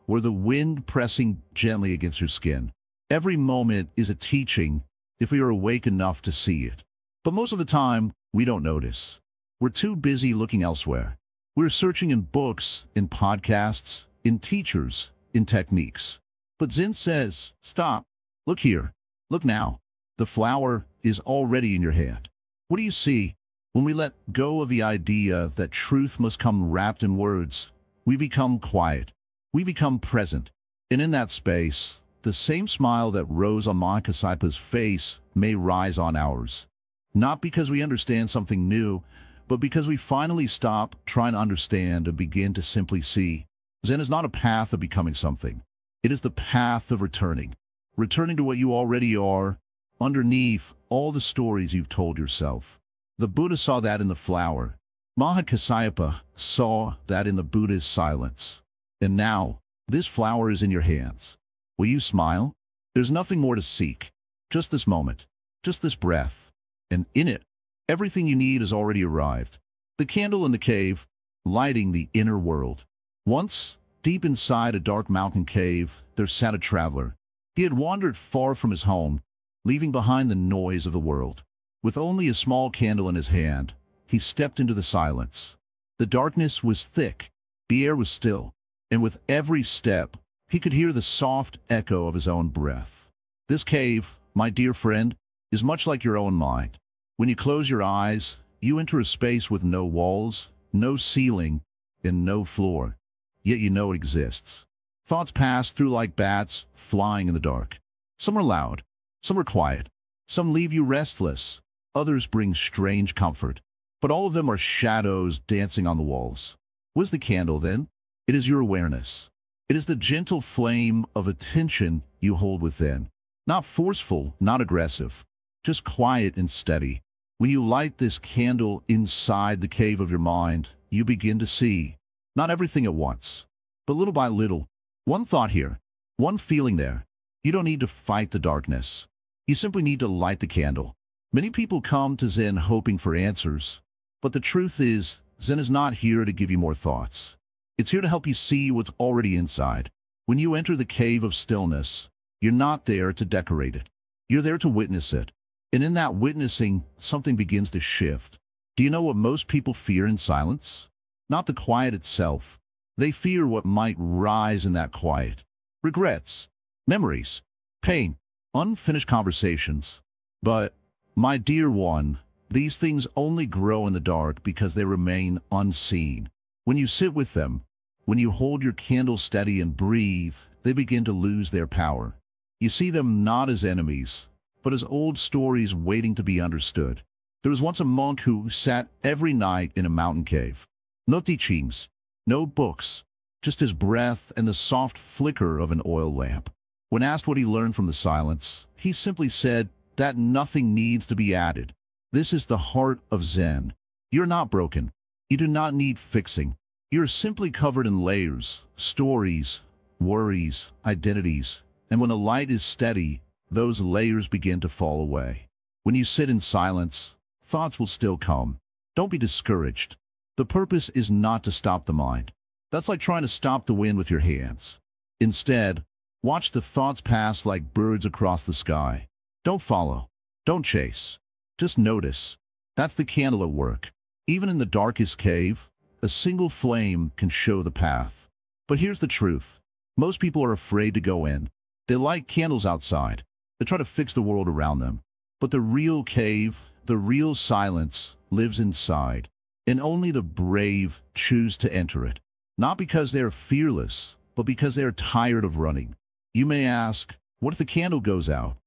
or the wind pressing gently against your skin. Every moment is a teaching if we are awake enough to see it. But most of the time, we don't notice. We're too busy looking elsewhere. We're searching in books, in podcasts, in teachers, in techniques. But Zen says, stop. Look here. Look now. The flower is already in your hand. What do you see? When we let go of the idea that truth must come wrapped in words, we become quiet. We become present. And in that space, the same smile that rose on Mahakasaipa's face may rise on ours. Not because we understand something new, but because we finally stop trying to understand and begin to simply see. Zen is not a path of becoming something. It is the path of returning. Returning to what you already are, underneath all the stories you've told yourself. The Buddha saw that in the flower. Mahakasaipa saw that in the Buddha's silence. And now, this flower is in your hands. Will you smile? There's nothing more to seek. Just this moment. Just this breath. And in it, everything you need has already arrived. The candle in the cave, lighting the inner world. Once, deep inside a dark mountain cave, there sat a traveler. He had wandered far from his home, leaving behind the noise of the world. With only a small candle in his hand, he stepped into the silence. The darkness was thick, the air was still, and with every step, he could hear the soft echo of his own breath. This cave, my dear friend, is much like your own mind. When you close your eyes, you enter a space with no walls, no ceiling, and no floor. Yet you know it exists. Thoughts pass through like bats, flying in the dark. Some are loud, some are quiet, some leave you restless, others bring strange comfort. But all of them are shadows dancing on the walls. What is the candle, then? It is your awareness. It is the gentle flame of attention you hold within. Not forceful, not aggressive, just quiet and steady. When you light this candle inside the cave of your mind, you begin to see, not everything at once, but little by little, one thought here, one feeling there. You don't need to fight the darkness. You simply need to light the candle. Many people come to Zen hoping for answers, but the truth is, Zen is not here to give you more thoughts. It's here to help you see what's already inside. When you enter the cave of stillness, you're not there to decorate it. You're there to witness it. And in that witnessing, something begins to shift. Do you know what most people fear in silence? Not the quiet itself. They fear what might rise in that quiet. Regrets, memories, pain, unfinished conversations. But, my dear one, these things only grow in the dark because they remain unseen. When you sit with them, when you hold your candle steady and breathe, they begin to lose their power. You see them not as enemies, but as old stories waiting to be understood. There was once a monk who sat every night in a mountain cave. No teachings, no books, just his breath and the soft flicker of an oil lamp. When asked what he learned from the silence, he simply said that nothing needs to be added. This is the heart of Zen. You're not broken. You do not need fixing. You're simply covered in layers, stories, worries, identities. And when the light is steady, those layers begin to fall away. When you sit in silence, thoughts will still come. Don't be discouraged. The purpose is not to stop the mind. That's like trying to stop the wind with your hands. Instead, watch the thoughts pass like birds across the sky. Don't follow. Don't chase. Just notice. That's the candle at work. Even in the darkest cave, a single flame can show the path. But here's the truth. Most people are afraid to go in. They light candles outside. They try to fix the world around them. But the real cave, the real silence, lives inside. And only the brave choose to enter it. Not because they are fearless, but because they are tired of running. You may ask, what if the candle goes out?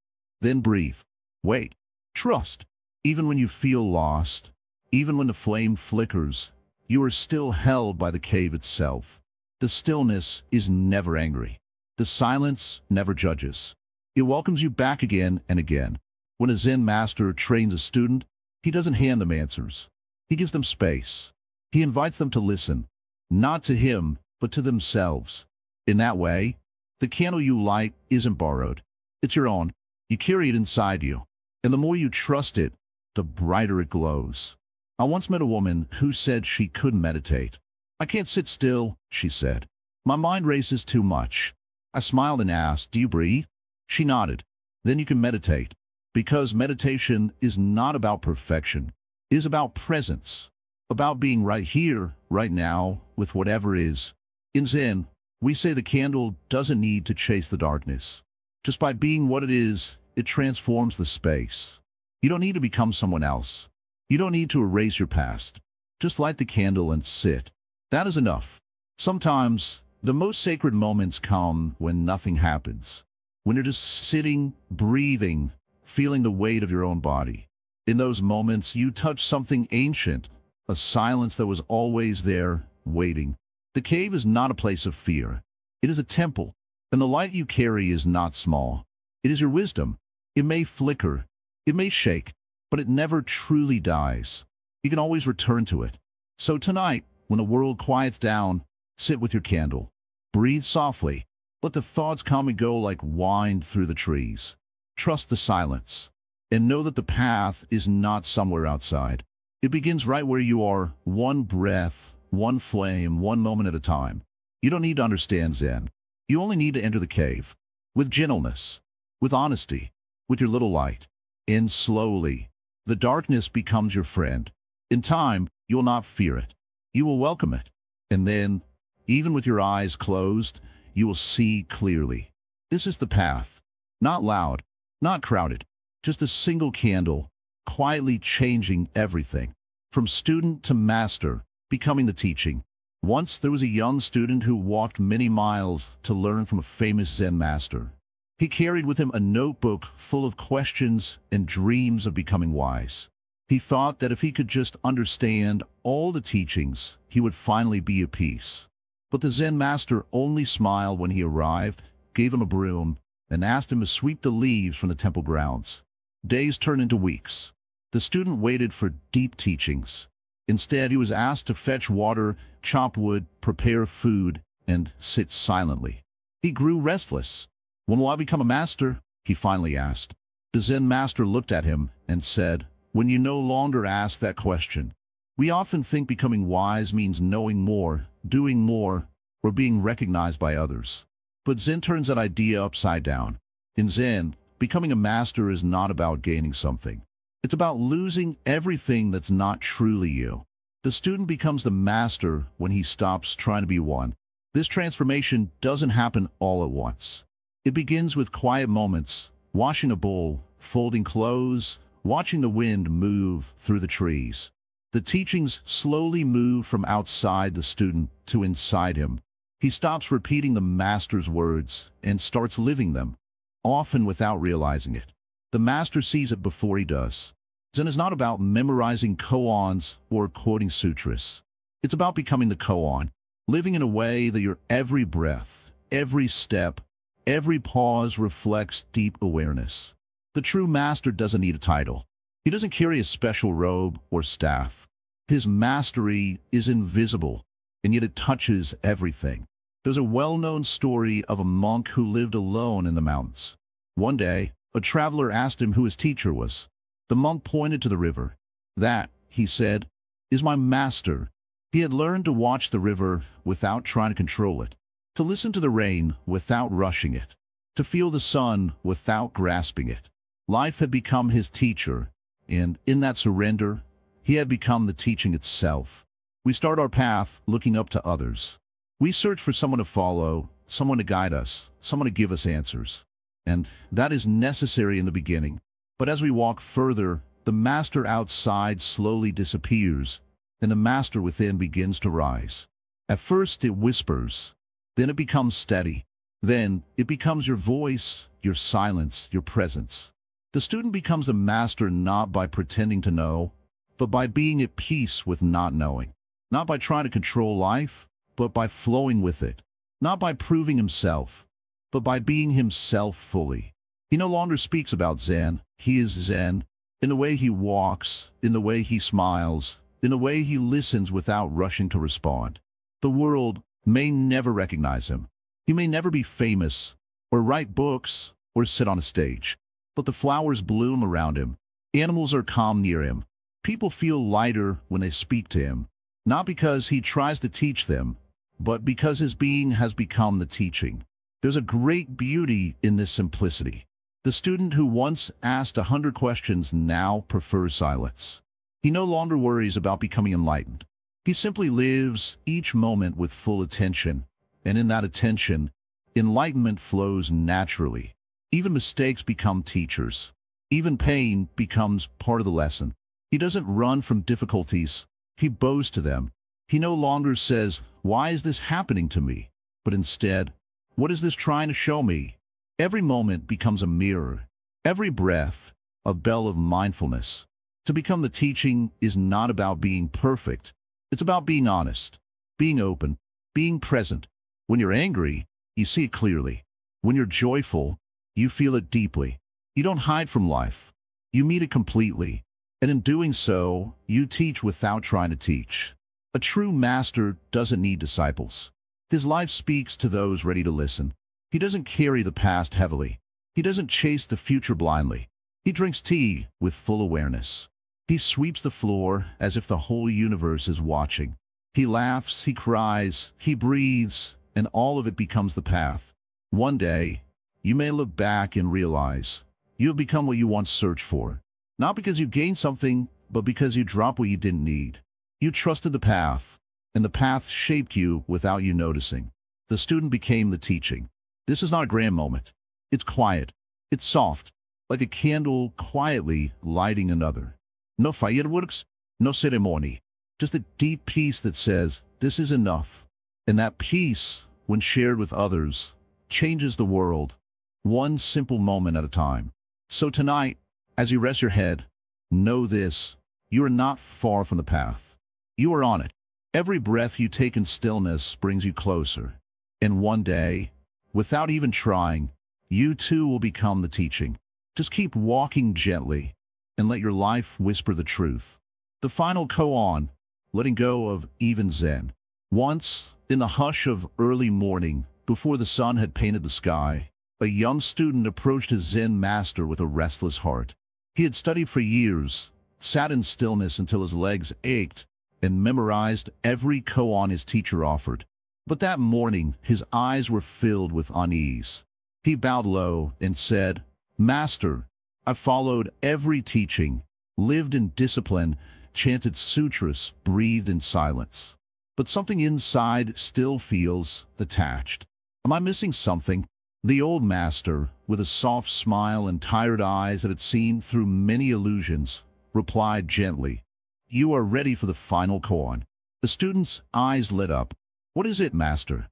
Then breathe. Wait. Trust. Even when you feel lost, even when the flame flickers, you are still held by the cave itself. The stillness is never angry. The silence never judges. It welcomes you back again and again. When a Zen master trains a student, he doesn't hand them answers. He gives them space. He invites them to listen, not to him, but to themselves. In that way, the candle you light isn't borrowed. It's your own. You carry it inside you, and the more you trust it, the brighter it glows. I once met a woman who said she couldn't meditate. "I can't sit still," she said. "My mind races too much." I smiled and asked, "Do you breathe?" She nodded. "Then you can meditate." Because meditation is not about perfection. It is about presence, about being right here, right now, with whatever is. In Zen, we say the candle doesn't need to chase the darkness. Just by being what it is, it transforms the space. You don't need to become someone else. You don't need to erase your past. Just light the candle and sit. That is enough. Sometimes, the most sacred moments come when nothing happens. When you're just sitting, breathing, feeling the weight of your own body. In those moments, you touch something ancient, a silence that was always there, waiting. The cave is not a place of fear. It is a temple, and the light you carry is not small. It is your wisdom. It may flicker, it may shake, but it never truly dies. You can always return to it. So tonight, when the world quiets down, sit with your candle. Breathe softly. Let the thoughts come and go like wind through the trees. Trust the silence, and know that the path is not somewhere outside. It begins right where you are, one breath, one flame, one moment at a time. You don't need to understand Zen. You only need to enter the cave, with gentleness, with honesty, with your little light. And slowly, the darkness becomes your friend. In time, you will not fear it. You will welcome it. And then, even with your eyes closed, you will see clearly. This is the path, not loud, not crowded, just a single candle, quietly changing everything. From student to master, becoming the teaching. Once there was a young student who walked many miles to learn from a famous Zen master. He carried with him a notebook full of questions and dreams of becoming wise. He thought that if he could just understand all the teachings, he would finally be at peace. But the Zen master only smiled when he arrived, gave him a broom, and asked him to sweep the leaves from the temple grounds. Days turned into weeks. The student waited for deep teachings. Instead, he was asked to fetch water, chop wood, prepare food, and sit silently. He grew restless. "When will I become a master?" he finally asked. The Zen master looked at him and said, "When you no longer ask that question." We often think becoming wise means knowing more, doing more, or being recognized by others. But Zen turns that idea upside down. In Zen, becoming a master is not about gaining something. It's about losing everything that's not truly you. The student becomes the master when he stops trying to be one. This transformation doesn't happen all at once. It begins with quiet moments, washing a bowl, folding clothes, watching the wind move through the trees. The teachings slowly move from outside the student to inside him. He stops repeating the master's words and starts living them, often without realizing it. The master sees it before he does. Zen is not about memorizing koans or quoting sutras. It's about becoming the koan, living in a way that your every breath, every step, every pause reflects deep awareness. The true master doesn't need a title. He doesn't carry a special robe or staff. His mastery is invisible, and yet it touches everything. There's a well-known story of a monk who lived alone in the mountains. One day, a traveler asked him who his teacher was. The monk pointed to the river. "That," he said, "is my master." He had learned to watch the river without trying to control it, to listen to the rain without rushing it, to feel the sun without grasping it. Life had become his teacher, and in that surrender, he had become the teaching itself. We start our path looking up to others. We search for someone to follow, someone to guide us, someone to give us answers. And that is necessary in the beginning. But as we walk further, the master outside slowly disappears, and the master within begins to rise. At first it whispers, then it becomes steady. Then it becomes your voice, your silence, your presence. The student becomes a master not by pretending to know, but by being at peace with not knowing. Not by trying to control life, but by flowing with it. Not by proving himself, but by being himself fully. He no longer speaks about Zen. He is Zen in the way he walks, in the way he smiles, in the way he listens without rushing to respond. The world may never recognize him. He may never be famous, or write books, or sit on a stage. but the flowers bloom around him. Animals are calm near him. People feel lighter when they speak to him, not because he tries to teach them, but because his being has become the teaching. There's a great beauty in this simplicity. The student who once asked 100 questions now prefers silence. He no longer worries about becoming enlightened. He simply lives each moment with full attention, and in that attention, enlightenment flows naturally. Even mistakes become teachers. Even pain becomes part of the lesson. He doesn't run from difficulties. He bows to them. He no longer says, "Why is this happening to me?" But instead, "What is this trying to show me?" Every moment becomes a mirror. Every breath, a bell of mindfulness. To become the teaching is not about being perfect. It's about being honest, being open, being present. When you're angry, you see it clearly. When you're joyful, you feel it deeply. You don't hide from life. You meet it completely. And in doing so, you teach without trying to teach. A true master doesn't need disciples. His life speaks to those ready to listen. He doesn't carry the past heavily. He doesn't chase the future blindly. He drinks tea with full awareness. He sweeps the floor as if the whole universe is watching. He laughs, he cries, he breathes, and all of it becomes the path. One day, you may look back and realize you have become what you once searched for. Not because you gained something, but because you dropped what you didn't need. You trusted the path, and the path shaped you without you noticing. The student became the teaching. This is not a grand moment. It's quiet. It's soft, like a candle quietly lighting another. No fireworks, no ceremony. Just a deep peace that says, this is enough. And that peace, when shared with others, changes the world, one simple moment at a time. So tonight, as you rest your head, know this: you are not far from the path. You are on it. Every breath you take in stillness brings you closer. And one day, without even trying, you too will become the teaching. Just keep walking gently and let your life whisper the truth. The final koan, letting go of even Zen. Once, in the hush of early morning, before the sun had painted the sky, a young student approached his Zen master with a restless heart. He had studied for years, sat in stillness until his legs ached, and memorized every koan his teacher offered. But that morning, his eyes were filled with unease. He bowed low and said, "Master, I followed every teaching, lived in discipline, chanted sutras, breathed in silence. But something inside still feels detached. Am I missing something?" The old master, with a soft smile and tired eyes that had seen through many illusions, replied gently, "You are ready for the final koan." The student's eyes lit up. "What is it, master?"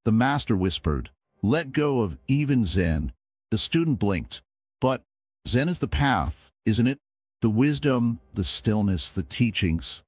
The master whispered, "Let go of even Zen." The student blinked. "But Zen is the path, isn't it? The wisdom, the stillness, the teachings."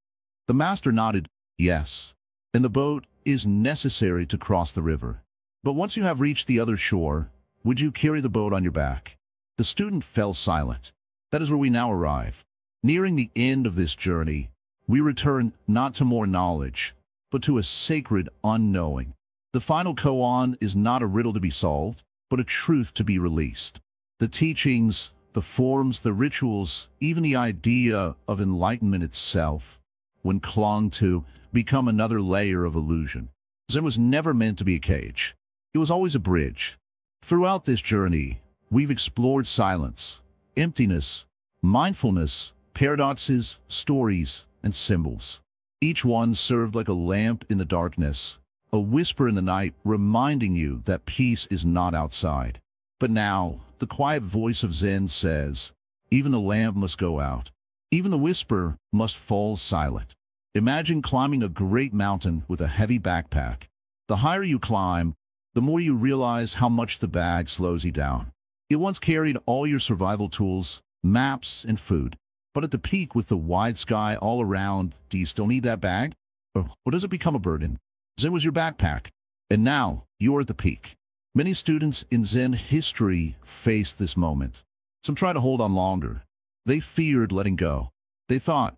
The master nodded, "Yes. And the boat is necessary to cross the river. But once you have reached the other shore, would you carry the boat on your back?" The student fell silent. That is where we now arrive. Nearing the end of this journey, we return not to more knowledge, but to a sacred unknowing. The final koan is not a riddle to be solved, but a truth to be released. The teachings, the forms, the rituals, even the idea of enlightenment itself, when clung to, become another layer of illusion. Zen was never meant to be a cage. It was always a bridge. Throughout this journey, we've explored silence, emptiness, mindfulness, paradoxes, stories, and symbols. Each one served like a lamp in the darkness, a whisper in the night reminding you that peace is not outside. But now, the quiet voice of Zen says, even the lamp must go out. Even the whisper must fall silent. Imagine climbing a great mountain with a heavy backpack. The higher you climb, the more you realize how much the bag slows you down. It once carried all your survival tools, maps, and food. But at the peak with the wide sky all around, do you still need that bag? Or does it become a burden? Zen was your backpack, and now you're at the peak. Many students in Zen history faced this moment. Some tried to hold on longer. They feared letting go. They thought,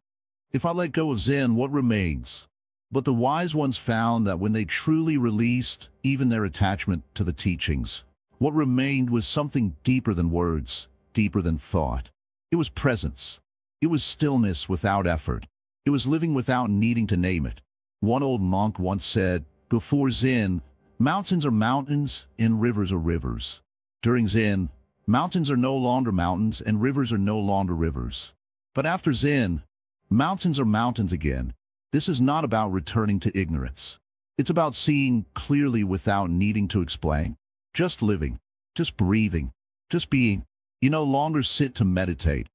if I let go of Zen, what remains? But the wise ones found that when they truly released even their attachment to the teachings, what remained was something deeper than words. deeper than thought. It was presence. It was stillness without effort. It was living without needing to name it. One old monk once said, "Before Zen, mountains are mountains and rivers are rivers. During Zen, mountains are no longer mountains and rivers are no longer rivers. But after Zen, mountains are mountains again." This is not about returning to ignorance. It's about seeing clearly without needing to explain. Just living, just breathing, just being. You no longer sit to meditate.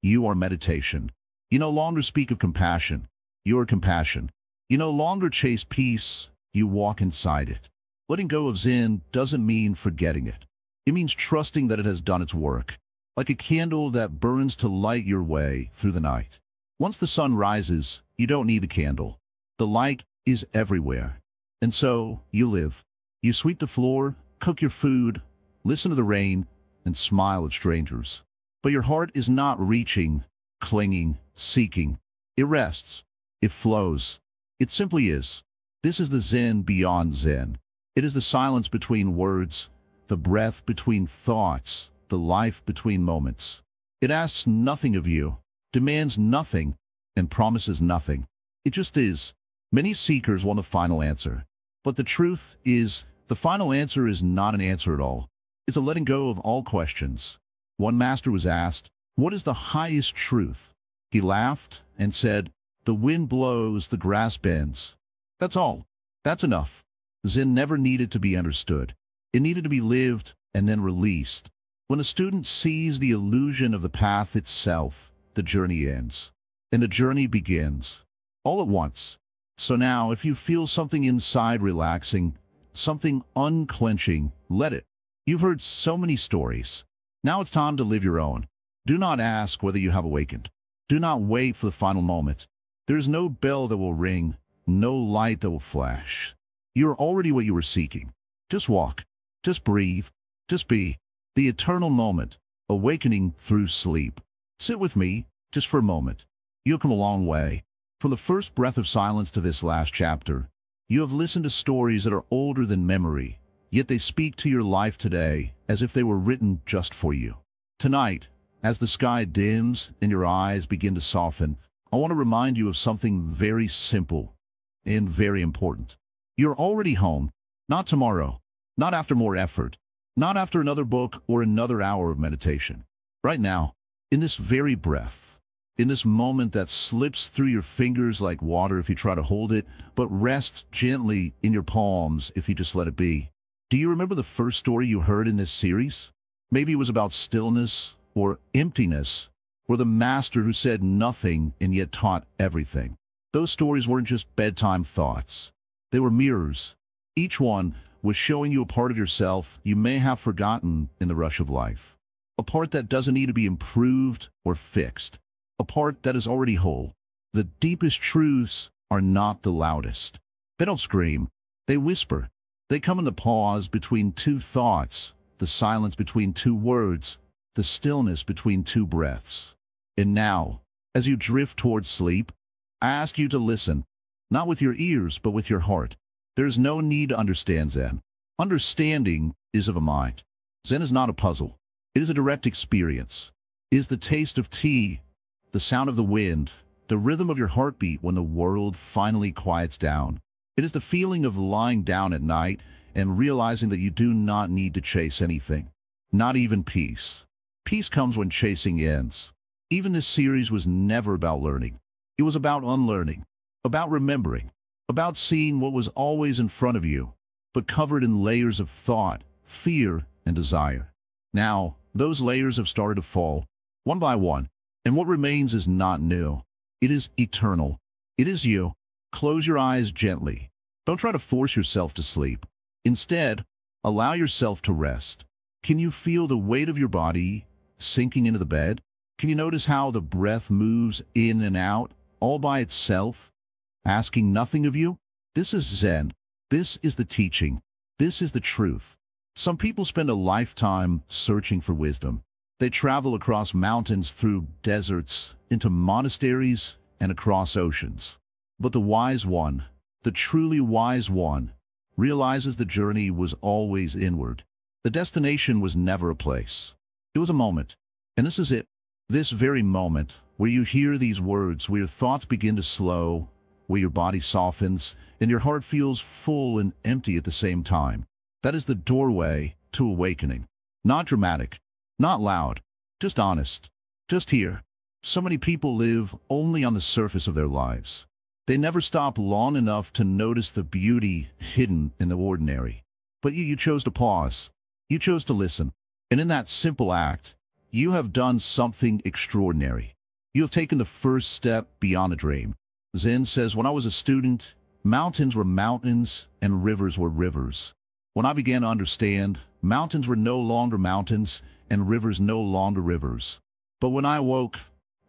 You are meditation. You no longer speak of compassion. You are compassion. You no longer chase peace. You walk inside it. Letting go of Zen doesn't mean forgetting it. It means trusting that it has done its work, like a candle that burns to light your way through the night. Once the sun rises, you don't need the candle. The light is everywhere. And so, you live. You sweep the floor, cook your food, listen to the rain, and smile at strangers. But your heart is not reaching, clinging, seeking. It rests. It flows. It simply is. This is the Zen beyond Zen. It is the silence between words, the breath between thoughts, the life between moments. It asks nothing of you, demands nothing, and promises nothing. It just is. Many seekers want a final answer. But the truth is, the final answer is not an answer at all. It's a letting go of all questions. One master was asked, "What is the highest truth?" He laughed and said, "The wind blows, the grass bends." That's all. That's enough. Zen never needed to be understood. It needed to be lived and then released. When a student sees the illusion of the path itself, the journey ends. And the journey begins. All at once. So now, if you feel something inside relaxing, something unclenching, let it. You've heard so many stories. Now it's time to live your own. Do not ask whether you have awakened. Do not wait for the final moment. There is no bell that will ring, no light that will flash. You are already what you were seeking. Just walk. Just breathe. Just be. The eternal moment, awakening through sleep. Sit with me, just for a moment. You'll come a long way. From the first breath of silence to this last chapter, you have listened to stories that are older than memory, yet they speak to your life today as if they were written just for you. Tonight, as the sky dims and your eyes begin to soften, I want to remind you of something very simple and very important. You're already home, not tomorrow, not after more effort, not after another book or another hour of meditation. Right now, in this very breath, in this moment that slips through your fingers like water if you try to hold it, but rests gently in your palms if you just let it be. Do you remember the first story you heard in this series? Maybe it was about stillness or emptiness, or the master who said nothing and yet taught everything. Those stories weren't just bedtime thoughts. They were mirrors. Each one was showing you a part of yourself you may have forgotten in the rush of life. A part that doesn't need to be improved or fixed. A part that is already whole. The deepest truths are not the loudest. They don't scream. They whisper. They come in the pause between two thoughts, the silence between two words, the stillness between two breaths. And now, as you drift towards sleep, I ask you to listen, not with your ears, but with your heart. There is no need to understand Zen. Understanding is of a mind. Zen is not a puzzle. It is a direct experience. It is the taste of tea, the sound of the wind, the rhythm of your heartbeat when the world finally quiets down. It is the feeling of lying down at night and realizing that you do not need to chase anything, not even peace. Peace comes when chasing ends. Even this series was never about learning. It was about unlearning, about remembering, about seeing what was always in front of you, but covered in layers of thought, fear, and desire. Now, those layers have started to fall, one by one, and what remains is not new. It is eternal. It is you. Close your eyes gently. Don't try to force yourself to sleep. Instead, allow yourself to rest. Can you feel the weight of your body sinking into the bed? Can you notice how the breath moves in and out, all by itself, asking nothing of you? This is Zen. This is the teaching. This is the truth. Some people spend a lifetime searching for wisdom. They travel across mountains, through deserts, into monasteries, and across oceans. But the wise one, the truly wise one, realizes the journey was always inward. The destination was never a place. It was a moment. And this is it. This very moment, where you hear these words, where your thoughts begin to slow, where your body softens, and your heart feels full and empty at the same time. That is the doorway to awakening. Not dramatic, not loud, just honest, just here. So many people live only on the surface of their lives. They never stop long enough to notice the beauty hidden in the ordinary. But you chose to pause. You chose to listen. And in that simple act, you have done something extraordinary. You have taken the first step beyond a dream. Zen says, when I was a student, mountains were mountains and rivers were rivers. When I began to understand, mountains were no longer mountains and rivers no longer rivers. But when I awoke,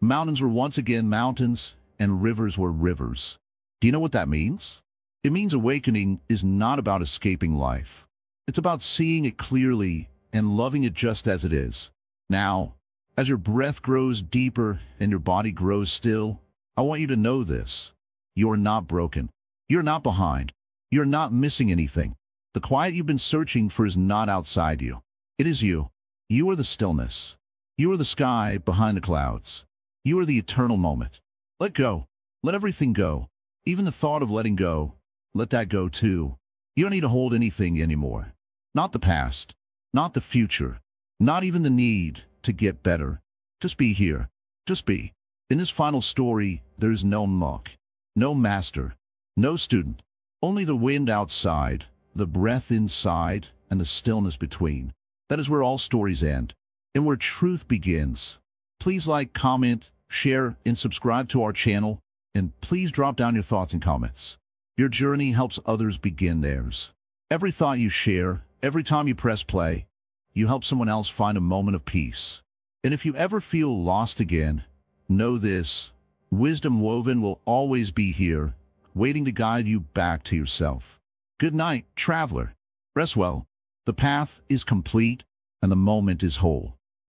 mountains were once again mountains and rivers were rivers. Do you know what that means? It means awakening is not about escaping life. It's about seeing it clearly and loving it just as it is. Now, as your breath grows deeper and your body grows still, I want you to know this. You are not broken. You're not behind. You're not missing anything. The quiet you've been searching for is not outside you. It is you. You are the stillness. You are the sky behind the clouds. You are the eternal moment. Let go. Let everything go. Even the thought of letting go, let that go too. You don't need to hold anything anymore. Not the past. Not the future. Not even the need to get better. Just be here. Just be. In this final story, there is no monk, no master, no student. Only the wind outside, the breath inside, and the stillness between. That is where all stories end, and where truth begins. Please like, comment, share, and subscribe to our channel, and please drop down your thoughts and comments. Your journey helps others begin theirs. Every thought you share, every time you press play, you help someone else find a moment of peace. And if you ever feel lost again, know this: wisdom woven will always be here, waiting to guide you back to yourself. Good night, traveler. Rest well. The path is complete, and the moment is whole.